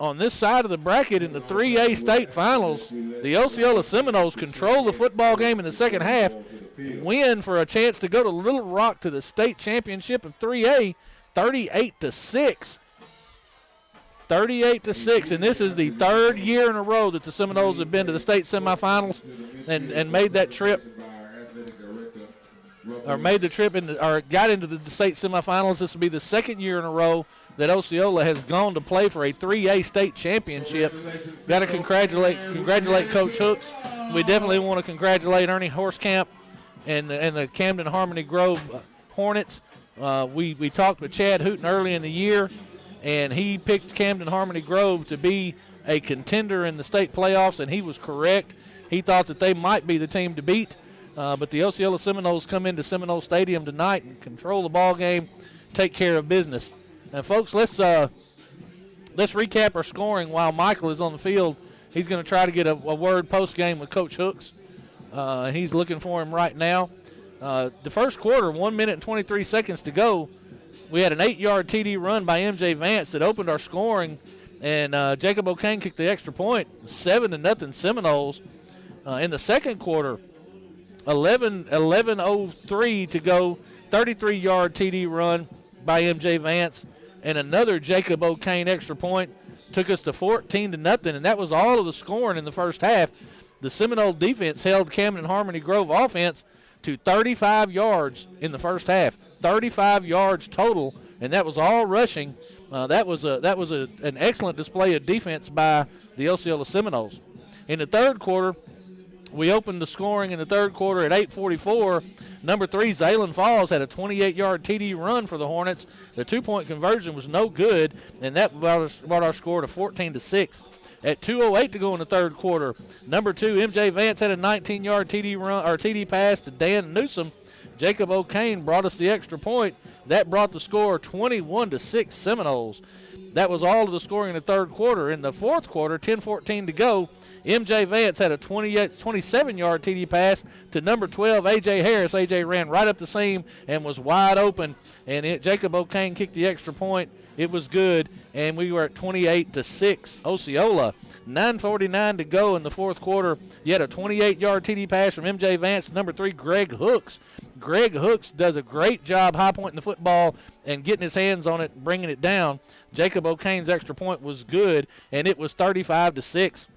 On this side of the bracket in the 3A state finals, the Osceola Seminoles control the football game in the second half, win for a chance to go to Little Rock to the state championship of 3A, 38-6. 38-6, and this is the 3rd year in a row that the Seminoles have been to the state semifinals and made that trip, or got into the state semifinals. This will be the 2nd year in a row that Osceola has gone to play for a 3A state championship. Got to congratulate Coach Hooks. We definitely want to congratulate Ernie Horsekamp and the Camden Harmony Grove Hornets. We talked with Chad Hooten early in the year, and he picked Camden Harmony Grove to be a contender in the state playoffs, and he was correct. He thought that they might be the team to beat, but the Osceola Seminoles come into Seminole Stadium tonight and control the ball game, take care of business. Now, folks, let's recap our scoring while Michael is on the field. He's going to try to get a word post-game with Coach Hooks. He's looking for him right now. The first quarter, 1 minute and 23 seconds to go. We had an 8-yard TD run by MJ Vance that opened our scoring, and Jacob O'Kane kicked the extra point, 7-0 Seminoles. In the second quarter, 11:03 to go, 33-yard TD run by MJ Vance, and another Jacob O'Kane extra point took us to 14-0, and that was all of the scoring in the first half. The Seminole defense held Camden Harmony Grove offense to 35 yards in the first half, 35 yards total, and that was all rushing. That was an excellent display of defense by the Osceola Seminoles. In the third quarter, we opened the scoring in the third quarter at 8:44. Number 3, Zaylen Falls, had a 28-yard TD run for the Hornets. The 2-point conversion was no good, and that brought our score to 14-6. At 2:08 to go in the third quarter, number 2, MJ Vance, had a 19-yard TD pass to Dan Newsom. Jacob O'Kane brought us the extra point. That brought the score 21-6 Seminoles. That was all of the scoring in the third quarter. In the fourth quarter, 10:14 to go, MJ Vance had a 27-yard TD pass to number 12, A.J. Harris. A.J. ran right up the seam and was wide open, and Jacob O'Kane kicked the extra point. It was good, and we were at 28-6 Osceola. 9:49 to go in the fourth quarter. You had a 28-yard TD pass from MJ Vance to number 3, Greg Hooks. Greg Hooks does a great job high-pointing the football and getting his hands on it and bringing it down. Jacob O'Kane's extra point was good, and it was 35-6.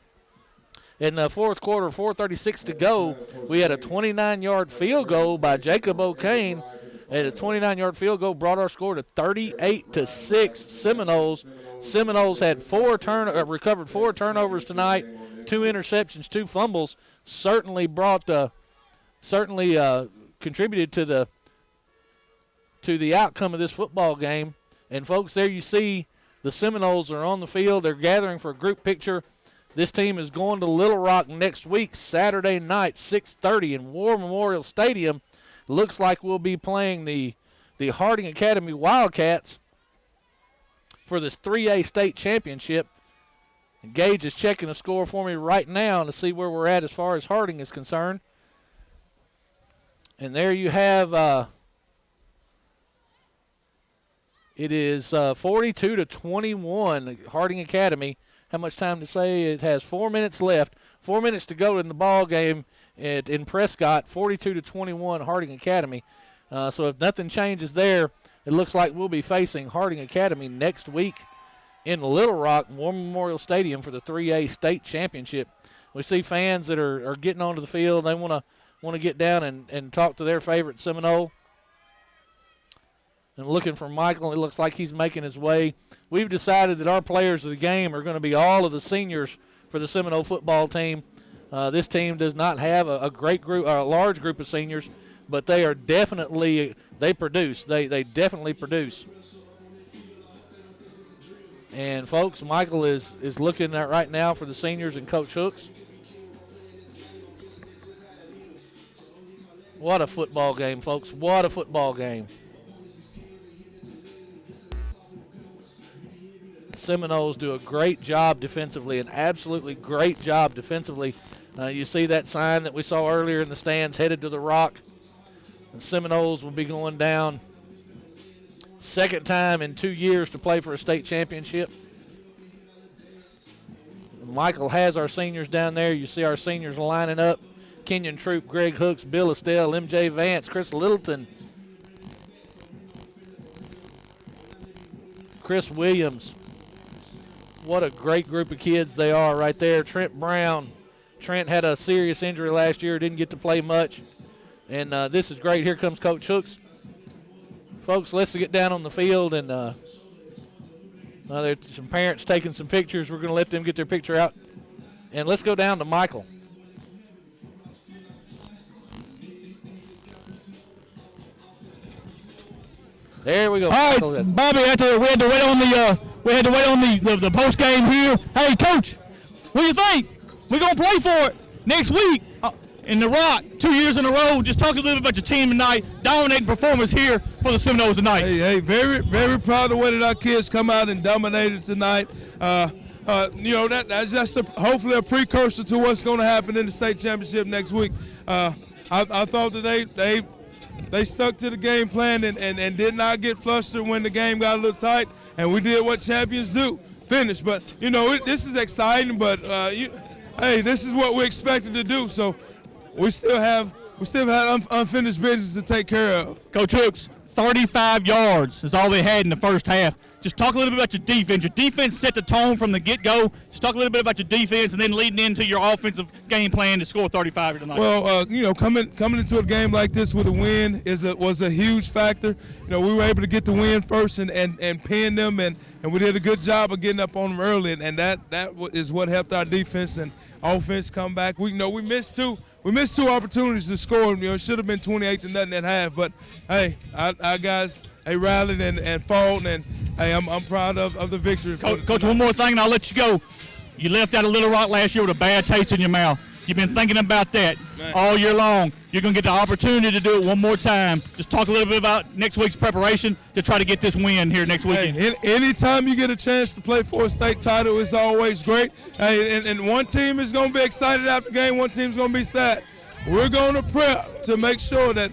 In the fourth quarter, 4:36 to go, we had a 29-yard field goal by Jacob O'Kane. And a 29-yard field goal brought our score to 38-6 Seminoles. Seminoles had recovered 4 turnovers tonight, 2 interceptions, 2 fumbles. Certainly contributed to the outcome of this football game. And folks, there you see the Seminoles are on the field. They're gathering for a group picture. This team is going to Little Rock next week, Saturday night, 6:30 in War Memorial Stadium. Looks like we'll be playing the Harding Academy Wildcats for this 3A state championship. Gage is checking the score for me right now to see where we're at as far as Harding is concerned. And there you have it is 42-21, Harding Academy. How much time to say? It has 4 minutes left. 4 minutes to go in the ball game in Prescott. 42-21, Harding Academy. So if nothing changes there, it looks like we'll be facing Harding Academy next week in Little Rock, War Memorial Stadium for the 3A state championship. We see fans that are getting onto the field. They want to get down and talk to their favorite Seminole. And looking for Michael, it looks like he's making his way. We've decided that our players of the game are going to be all of the seniors for the Seminole football team. This team does not have a great group, or a large group of seniors, but they are definitely, they produce. They definitely produce. And, folks, Michael is looking at right now for the seniors and Coach Hooks. What a football game, folks. What a football game. Seminoles do a great job defensively, an absolutely great job defensively. You see that sign that we saw earlier in the stands headed to the rock. The Seminoles will be going down. Second time in 2 years to play for a state championship. Michael has our seniors down there. You see our seniors lining up. Kenyon Troop, Greg Hooks, Bill Estelle, MJ Vance, Chris Littleton, Chris Williams. What a great group of kids they are right there. Trent Brown. Trent had a serious injury last year, didn't get to play much. And this is great. Here comes Coach Hooks. Folks, let's get down on the field. And there's some parents taking some pictures. We're going to let them get their picture out. And let's go down to Michael. There we go. All right, Bobby. We had to wait on the post game here. Hey, Coach, what do you think? We're gonna play for it next week in the Rock, 2 years in a row. Just talk a little bit about your team tonight. Dominating performance here for the Seminoles tonight. Hey, very, very proud of the way that our kids come out and dominated tonight. That's just hopefully a precursor to what's going to happen in the state championship next week. I thought that they stuck to the game plan and did not get flustered when the game got a little tight, and we did what champions do, finish. But, this is exciting, but, this is what we expected to do. So we still have unfinished business to take care of. Coach Hooks, 35 yards is all they had in the first half. Just talk a little bit about your defense. Your defense set the tone from the get-go. Just talk a little bit about your defense and then leading into your offensive game plan to score 35 here tonight. Well, coming into a game like this with a win was a huge factor. We were able to get the win first and pin them, and we did a good job of getting up on them early, and that is what helped our defense and offense come back. We missed two. We missed two opportunities to score. It should have been 28-0 at half, but hey, our guys, they rallied and fought, and hey, I'm proud of the victory. Coach, one more thing, and I'll let you go. You left out of Little Rock last year with a bad taste in your mouth. You've been thinking about that all year long. You're going to get the opportunity to do it one more time. Just talk a little bit about next week's preparation to try to get this win here next weekend. Hey, anytime you get a chance to play for a state title, it's always great. Hey, and one team is going to be excited after the game. One team's going to be sad. We're going to prep to make sure that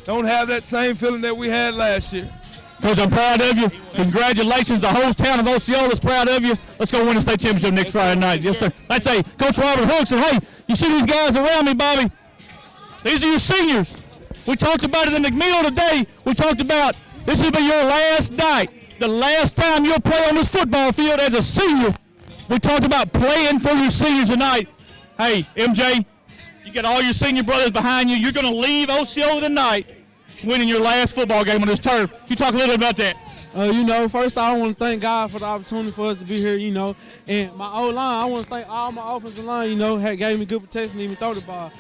don't have that same feeling that we had last year. Coach, I'm proud of you. Congratulations. The whole town of Osceola is proud of you. Let's go win the state championship next Friday night. Yes, sir. Let's say, Coach Robert Hooks, and hey, you see these guys around me, Bobby? These are your seniors. We talked about it in the meal today. We talked about this will be your last night, the last time you'll play on this football field as a senior. We talked about playing for your seniors tonight. Hey, MJ, you got all your senior brothers behind you. You're going to leave Osceola tonight winning your last football game on this turf. Can you talk a little bit about that? First I want to thank God for the opportunity for us to be here, and my O-line, I want to thank all my offensive line, had gave me good protection to even throw the ball.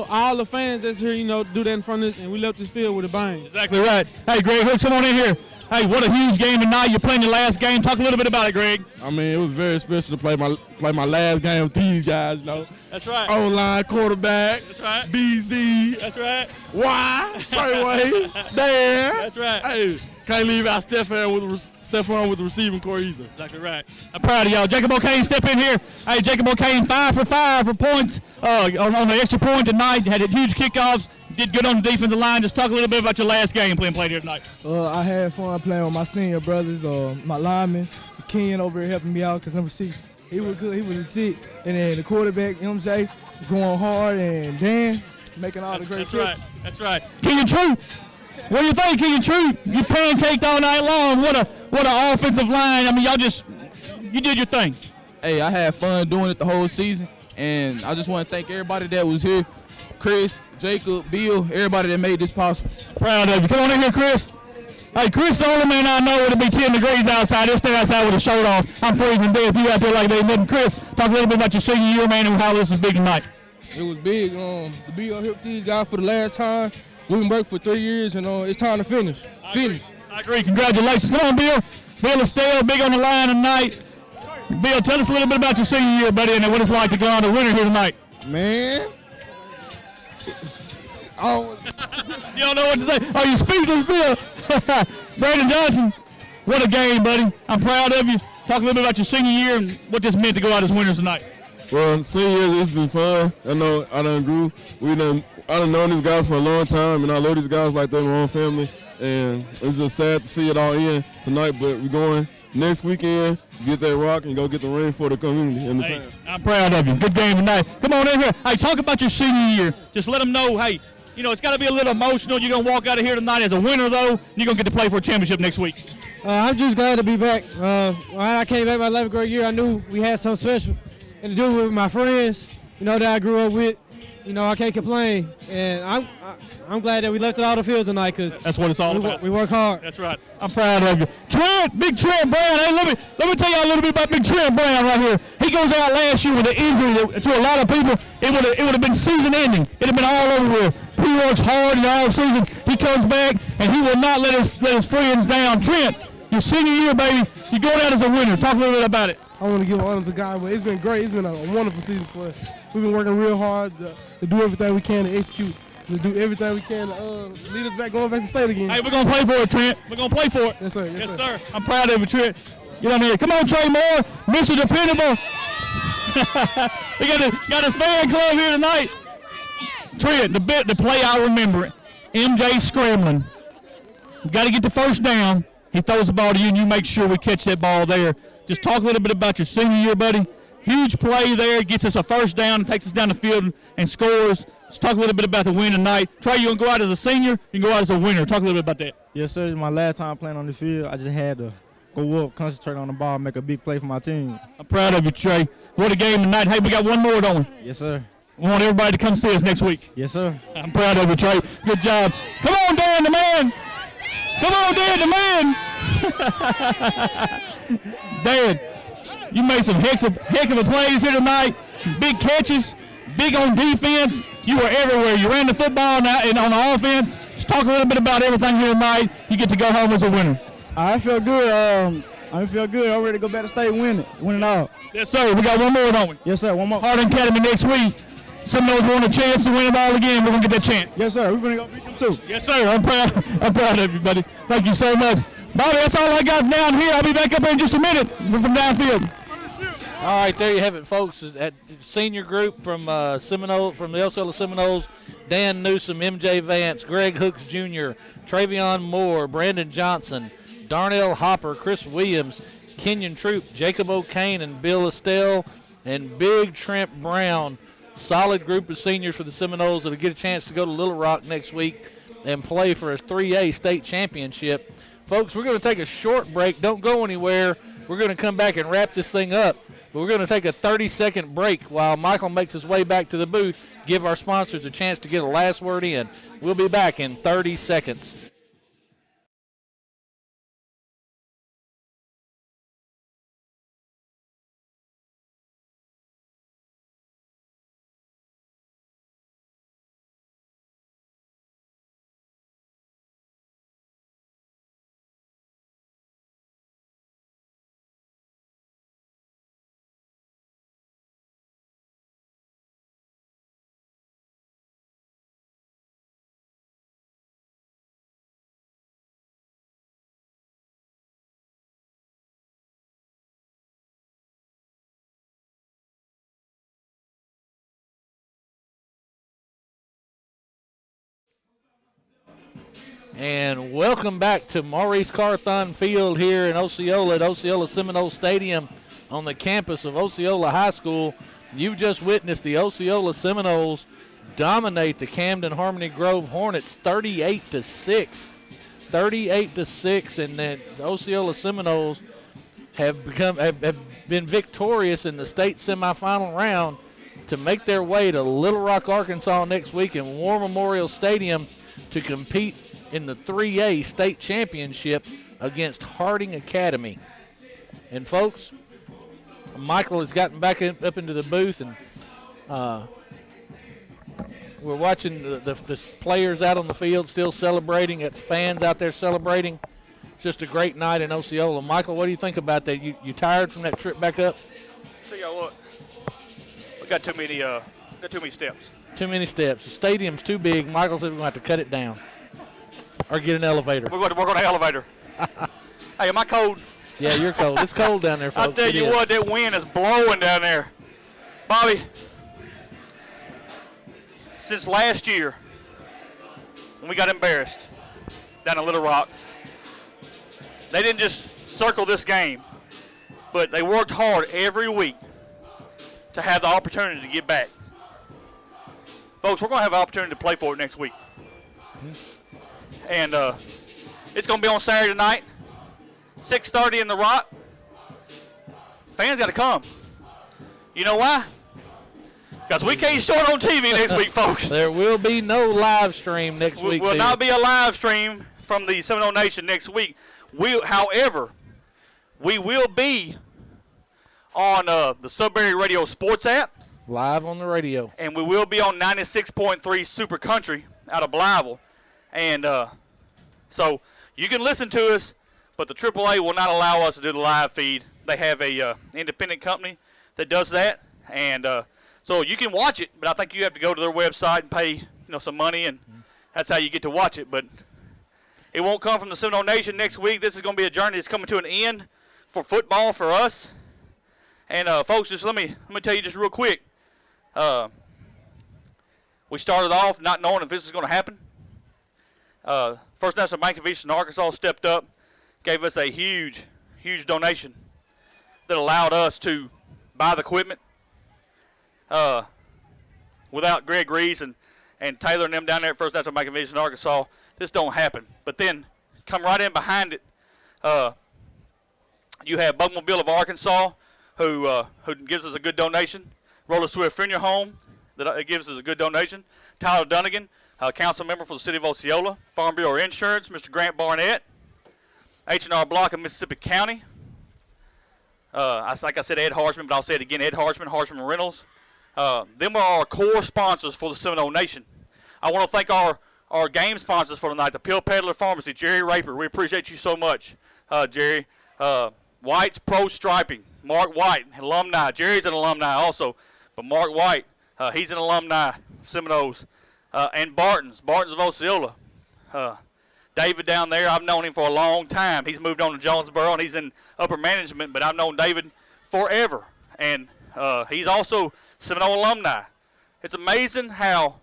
All the fans that's here, do that in front of us, and we left this field with a bang. Exactly right. Hey, Greg Hooks, come on in here. Hey, what a huge game tonight. You're playing your last game. Talk a little bit about it, Greg. It was very special to play my last game with these guys, That's right. O-line, quarterback. That's right. BZ. That's right. Y. Treyway. Dan. That's right. Hey, can't leave out Stephon with the receiving core either. Exactly right. I'm proud of y'all. Jacob O'Kane step in here. Hey, Jacob O'Kane 5 for 5 for points on the extra point tonight. Had huge kickoffs. Did good on the defensive line. Just talk a little bit about your last game played here tonight. I had fun playing with my senior brothers, my lineman, Ken over here helping me out because number 6, he was good. He was legit. And then the quarterback, MJ, going hard, and Dan making all the great kicks. That's right. Kenyon Troop. What do you think, Kenyon Troop? You pancaked all night long. What a offensive line. I mean, you did your thing. Hey, I had fun doing it the whole season, and I just want to thank everybody that was here. Chris, Jacob, Bill, everybody that made this possible. Proud of you. Come on in here, Chris. Hey, Chris, the only man I know it'll be 10 degrees outside. He'll stay outside with his shirt off. I'm freezing to death. You out there like they nothing. Chris, talk a little bit about your senior year, man, and how this was big tonight. It was big. To be up here with these guys for the last time. We've been working for 3 years, and it's time to finish. I agree. Congratulations. Come on, Bill. Bill Osceola, big on the line tonight. Bill, tell us a little bit about your senior year, buddy, and what it's like to go on the winner here tonight. Man. You don't know what to say. Oh, you speechless, Bill. Brandon Johnson, what a game, buddy. I'm proud of you. Talk a little bit about your senior year and what this meant to go out as winners tonight. Well, senior year, it's been fun. I know I done grew. I done known these guys for a long time, and I love these guys like they're my own family. And it's just sad to see it all end tonight, but we're going next weekend, get that rock and go get the ring for the community and the town. I'm proud of you. Good game tonight. Come on in here. Hey, talk about your senior year. Just let them know, hey, it's got to be a little emotional. You're going to walk out of here tonight as a winner, though. You're going to get to play for a championship next week. I'm just glad to be back. When I came back my 11th grade year, I knew we had something special. And to do it with my friends, that I grew up with, I can't complain. And I'm glad that we left it all the field tonight because that's what it's all about. We work hard. That's right. I'm proud of you. Big Trent Brown. Hey, let me tell you a little bit about Big Trent Brown right here. He goes out last year with an injury to a lot of people. It would have been season ending. It would have been all over with. He works hard in the off season. He comes back and he will not let his friends down. Trent, your senior year, baby, you're going out as a winner. Talk a little bit about it. I want to give honor to God, but it's been great. It's been a wonderful season for us. We've been working real hard to do everything we can to execute, to do everything we can to lead us back, going back to state again. Hey, we're going to play for it, Trent. We're going to play for it. Yes, sir. Yes, sir. I'm proud of you, Trent. Get on here. Come on, Trey Moore, Mr. Dependable. We got his fan club here tonight. Trent, the play I remember it. MJ scrambling. You got to get the first down. He throws the ball to you, and you make sure we catch that ball there. Just talk a little bit about your senior year, buddy. Huge play there, gets us a first down and takes us down the field and scores. Let's talk a little bit about the win tonight. Trey, you going to go out as a senior? You can go out as a winner. Talk a little bit about that. Yes, sir. It's my last time playing on the field. I just had to go up, concentrate on the ball, make a big play for my team. I'm proud of you, Trey. What a game tonight. Hey, we got one more, don't we? Yes, sir. We want everybody to come see us next week. Yes, sir. I'm proud of you, Trey. Good job. Come on, Dan the man. Come on, Dan the man. Dan, you made some heck of a plays here tonight. Big catches, big on defense. You were everywhere. You ran the football and on the offense. Just talk a little bit about everything here tonight. You get to go home as a winner. I feel good. I'm ready to go back to state and win it all. Yes, sir. We got one more, don't we? Yes, sir. One more. Harding Academy next week. Seminoles want a chance to win it all again. We're going to get that chance. Yes, sir. We're going to go beat them too. Yes, sir. I'm proud of you, buddy. Thank you so much. Bobby, that's all I got down here. I'll be back up here in just a minute from downfield. All right, there you have it, folks. At senior group from from the Osceola Seminoles, Dan Newsom, MJ Vance, Greg Hooks Jr., Travion Moore, Brandon Johnson, Darnell Hopper, Chris Williams, Kenyon Troop, Jacob O'Kane, and Bill Estelle, and Big Trent Brown. Solid group of seniors for the Seminoles that'll get a chance to go to Little Rock next week and play for a 3A state championship. Folks, we're going to take a short break. Don't go anywhere. We're going to come back and wrap this thing up. But we're going to take a 30-second break while Michael makes his way back to the booth, give our sponsors a chance to get a last word in. We'll be back in 30 seconds. And welcome back to Maurice Carthon Field here in Osceola at Osceola Seminole Stadium on the campus of Osceola High School. You've just witnessed the Osceola Seminoles dominate the Camden Harmony Grove Hornets 38-6. 38-6, and then the Osceola Seminoles have been victorious in the state semifinal round to make their way to Little Rock, Arkansas next week in War Memorial Stadium to compete in the 3A state championship against Harding Academy. And folks, Michael has gotten back up into the booth, and we're watching the players out on the field still celebrating. Got fans out there celebrating. Just a great night in Osceola. Michael, what do you think about that? You tired from that trip back up? Tell y'all what, we got too many steps. Too many steps. The stadium's too big. Michael said we're going to have to cut it down or get an elevator. We're going to work on an elevator. Hey, am I cold? Yeah, you're cold. It's cold down there, folks. I'll tell you what, that wind is blowing down there. Bobby, since last year when we got embarrassed down in Little Rock, they didn't just circle this game, but they worked hard every week to have the opportunity to get back. Folks, we're going to have an opportunity to play for it next week. And it's going to be on Saturday night, 6:30 in the Rock. Fans got to come. You know why? Because we can't show it on TV next week, folks. There will be no live stream next week. Will not be a live stream from the Seminole Nation next week. However, we will be on the Sudbury Radio Sports app. Live on the radio. And we will be on 96.3 Super Country out of Blytheville. And so you can listen to us, but the AAA will not allow us to do the live feed. They have a independent company that does that. And so you can watch it, but I think you have to go to their website and pay some money, and that's how you get to watch it. But it won't come from the Seminole Nation next week. This is going to be a journey that's coming to an end for football for us. And folks, just let me tell you just real quick. We started off not knowing if this was going to happen. First National Bank of Eastern Arkansas stepped up, gave us a huge donation that allowed us to buy the equipment. Without Greg Reese and Taylor and them down there at First National Bank of Eastern Arkansas, this don't happen. But then come right in behind it, you have Bugmobile of Arkansas, who gives us a good donation. Roller Swift Funeral Home that gives us a good donation. Tyler Dunnigan, council member for the city of Osceola. Farm Bureau Insurance, Mr. Grant Barnett. H&R Block of Mississippi County. Like I said, Ed Harshman, but I'll say it again, Ed Harshman, Harshman Reynolds. Them are our core sponsors for the Seminole Nation. I want to thank our game sponsors for tonight, the Pill Peddler Pharmacy, Jerry Raper. We appreciate you so much, Jerry. White's Pro Striping, Mark White, alumni. Jerry's an alumni also, but Mark White, he's an alumni, Seminoles. And Barton's of Osceola. David down there, I've known him for a long time. He's moved on to Jonesboro, and he's in upper management, but I've known David forever. And he's also Seminole alumni. It's amazing how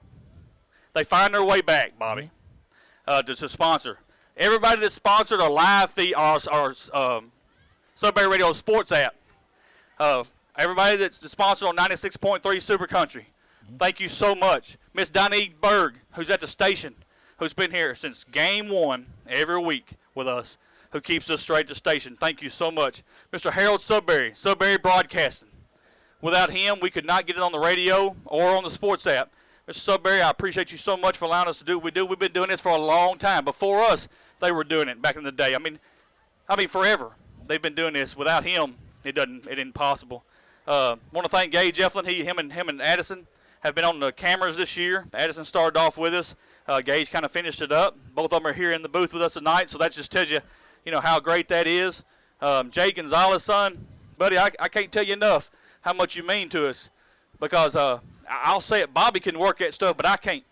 they find their way back, Bobby, to sponsor. Everybody that sponsored our live feed, our Sudbury Radio Sports app, everybody that's sponsored on 96.3 Super Country, thank you so much. Miss Donnie Berg, who's at the station, who's been here since game one every week with us, who keeps us straight to station. Thank you so much. Mr. Harold Sudbury Broadcasting. Without him, we could not get it on the radio or on the sports app. Mr. Sudbury, I appreciate you so much for allowing us to do what we do. We've been doing this for a long time. Before us, they were doing it back in the day. I mean, forever. They've been doing this. Without him, it isn't possible. Want to thank Gage Eflin. Him and Addison have been on the cameras this year. Addison started off with us. Gage kind of finished it up. Both of them are here in the booth with us tonight, so that just tells you, how great that is. Jay Gonzalez, son, buddy, I can't tell you enough how much you mean to us, because I'll say it, Bobby can work that stuff, but I can't.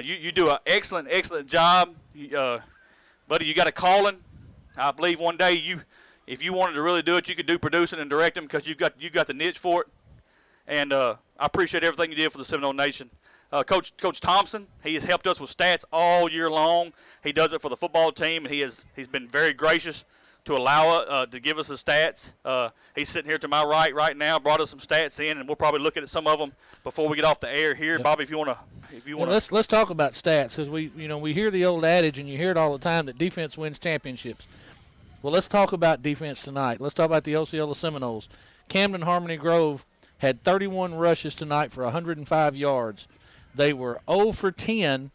You do an excellent job. Buddy, you got a calling. I believe one day if you wanted to really do it, you could do producing and directing, because you got the niche for it. And I appreciate everything you did for the Seminole Nation. Coach Thompson. He has helped us with stats all year long. He does it for the football team, and he's been very gracious to allow to give us the stats. He's sitting here to my right now, brought us some stats in, and we'll probably look at some of them before we get off the air here. Yep. Bobby, if you want to, let's talk about stats, because we hear the old adage, and you hear it all the time, that defense wins championships. Well, let's talk about defense tonight. Let's talk about the Osceola Seminoles. Camden Harmony Grove had 31 rushes tonight for 105 yards. They were 0 for 10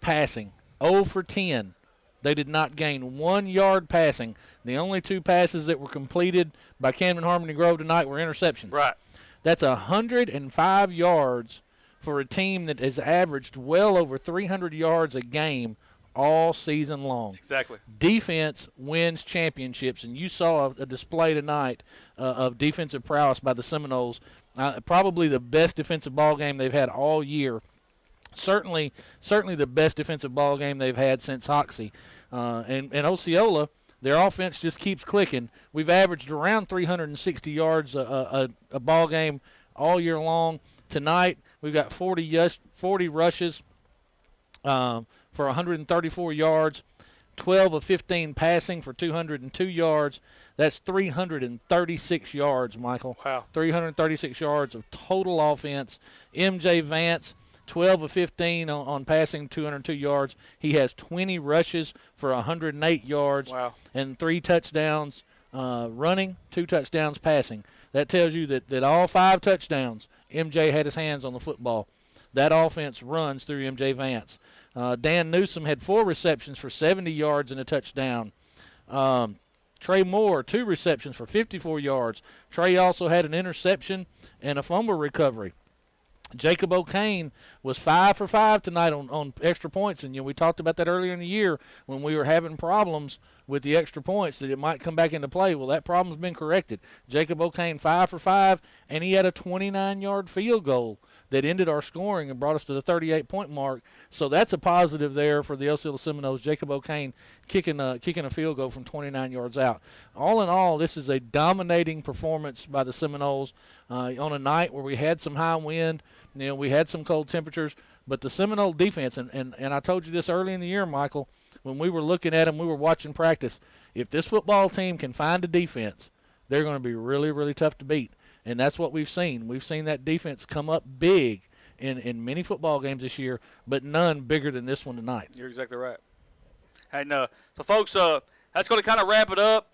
passing. 0 for 10. They did not gain 1 yard passing. The only 2 passes that were completed by Camden Harmony Grove tonight were interceptions. Right. That's 105 yards for a team that has averaged well over 300 yards a game all season long. Exactly. Defense wins championships, and you saw a display tonight of defensive prowess by the Seminoles. Probably the best defensive ball game they've had all year. Certainly the best defensive ball game they've had since Hoxie. And Osceola, their offense just keeps clicking. We've averaged around 360 yards a ball game all year long. Tonight, we've got 40 rushes for 134 yards, 12 of 15 passing for 202 yards. That's 336 yards, Michael. Wow. 336 yards of total offense. MJ Vance, 12 of 15 on passing, 202 yards. He has 20 rushes for 108 yards. Wow. And 3 touchdowns running, 2 touchdowns passing. That tells you that all 5 touchdowns, MJ had his hands on the football. That offense runs through MJ Vance. Dan Newsom had 4 receptions for 70 yards and a touchdown. Trey Moore, 2 receptions for 54 yards. Trey also had an interception and a fumble recovery. Jacob O'Kane was 5 for 5 tonight on extra points, and we talked about that earlier in the year when we were having problems with the extra points, that it might come back into play. Well, that problem's been corrected. Jacob O'Kane 5 for 5, and he had a 29-yard field goal that ended our scoring and brought us to the 38-point mark. So that's a positive there for the Osceola Seminoles. Jacob O'Kane kicking a field goal from 29 yards out. All in all, this is a dominating performance by the Seminoles on a night where we had some high wind. We had some cold temperatures, but the Seminole defense, and I told you this early in the year, Michael, when we were looking at them, we were watching practice. If this football team can find a defense, they're going to be really, really tough to beat. And that's what we've seen. We've seen that defense come up big in many football games this year, but none bigger than this one tonight. You're exactly right. And so, folks, that's going to kind of wrap it up.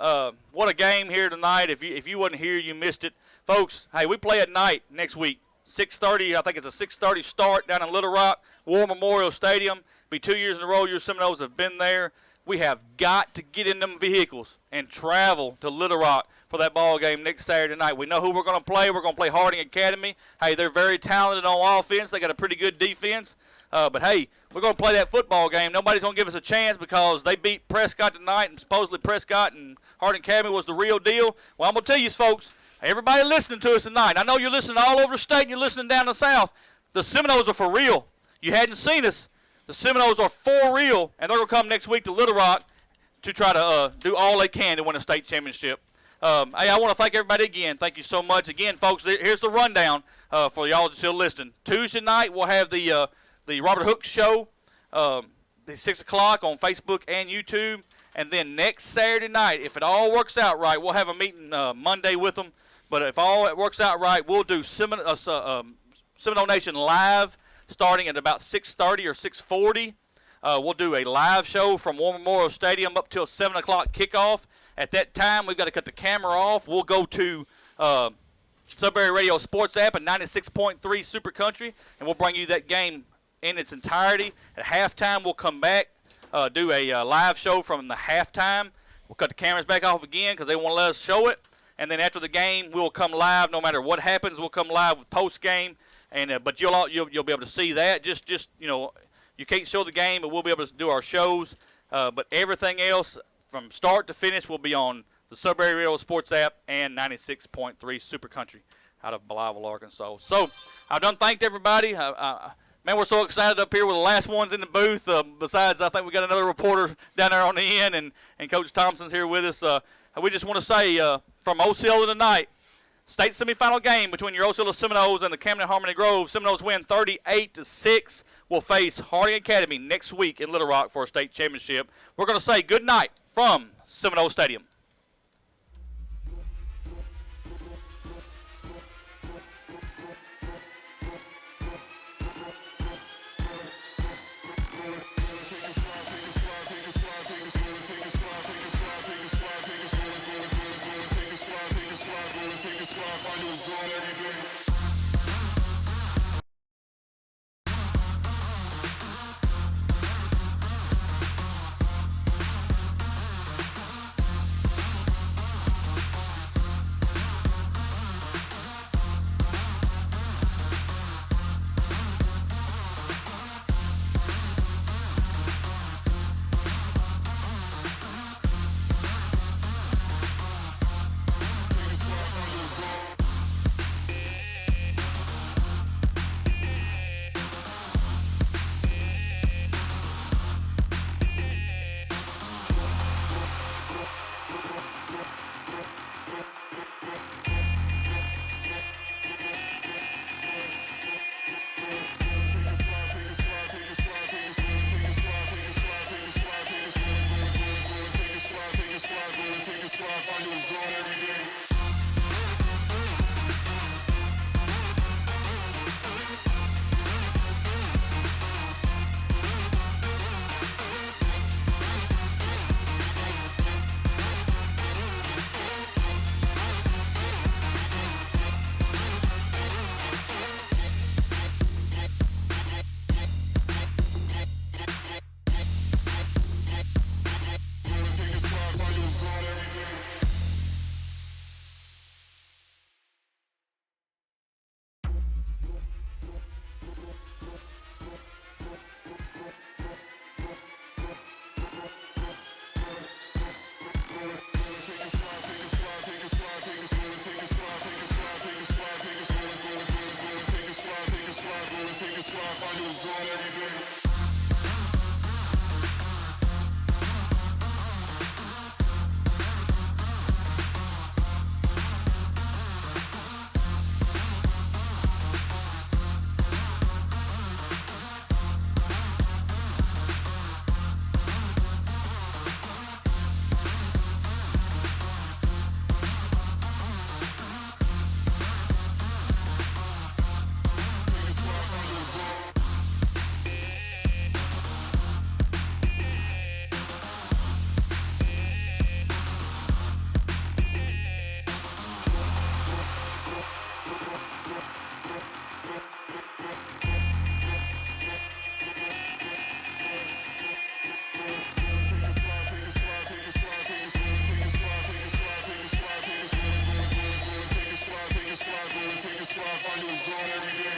What a game here tonight. If you wasn't here, you missed it. Folks, hey, we play at night next week. 6:30, I think it's a 6:30 start down in Little Rock, War Memorial Stadium. Be 2 years in a row your Seminoles have been there. We have got to get in them vehicles and travel to Little Rock for that ball game next Saturday night. We know who we're going to play. We're going to play Harding Academy. Hey, they're very talented on offense. They got a pretty good defense. But, hey, we're going to play that football game. Nobody's going to give us a chance because they beat Prescott tonight, and supposedly Prescott and Harding Academy was the real deal. Well, I'm going to tell you, folks, everybody listening to us tonight, I know you're listening all over the state and you're listening down the south. The Seminoles are for real. You hadn't seen us. The Seminoles are for real, and they're going to come next week to Little Rock to try to do all they can to win a state championship. Hey, I want to thank everybody again. Thank you so much. Again, folks, here's the rundown for y'all that's still listening. Tuesday night, we'll have the Robert Hooks Show, the 6 o'clock on Facebook and YouTube. And then next Saturday night, if it all works out right, we'll have a meeting Monday with them. But if all it works out right, we'll do Seminole Nation Live starting at about 6:30 or 6:40. We'll do a live show from War Memorial Stadium up till 7 o'clock kickoff. At that time, we've got to cut the camera off. We'll go to Sudbury Radio Sports app at 96.3 Super Country, and we'll bring you that game in its entirety. At halftime, we'll come back, do a live show from the halftime. We'll cut the cameras back off again because they won't let us show it. And then after the game, we'll come live. No matter what happens, we'll come live with post game. And but you'll be able to see that. Just you can't show the game, but we'll be able to do our shows. But everything else from start to finish will be on the Sudbury Radio Sports app and 96.3 Super Country out of Blytheville, Arkansas. So I've done thanked everybody. Man, we're so excited up here with the last ones in the booth. Besides, I think we got another reporter down there on the end, and Coach Thompson's here with us. We just want to say from Osceola tonight, State semifinal game between your Osceola Seminoles and the Camden Harmony Grove. Seminoles win 38-6. Will face Harding Academy next week in Little Rock for a state championship. We're going to say good night from Seminole Stadium. Take a slide, find your zone every day.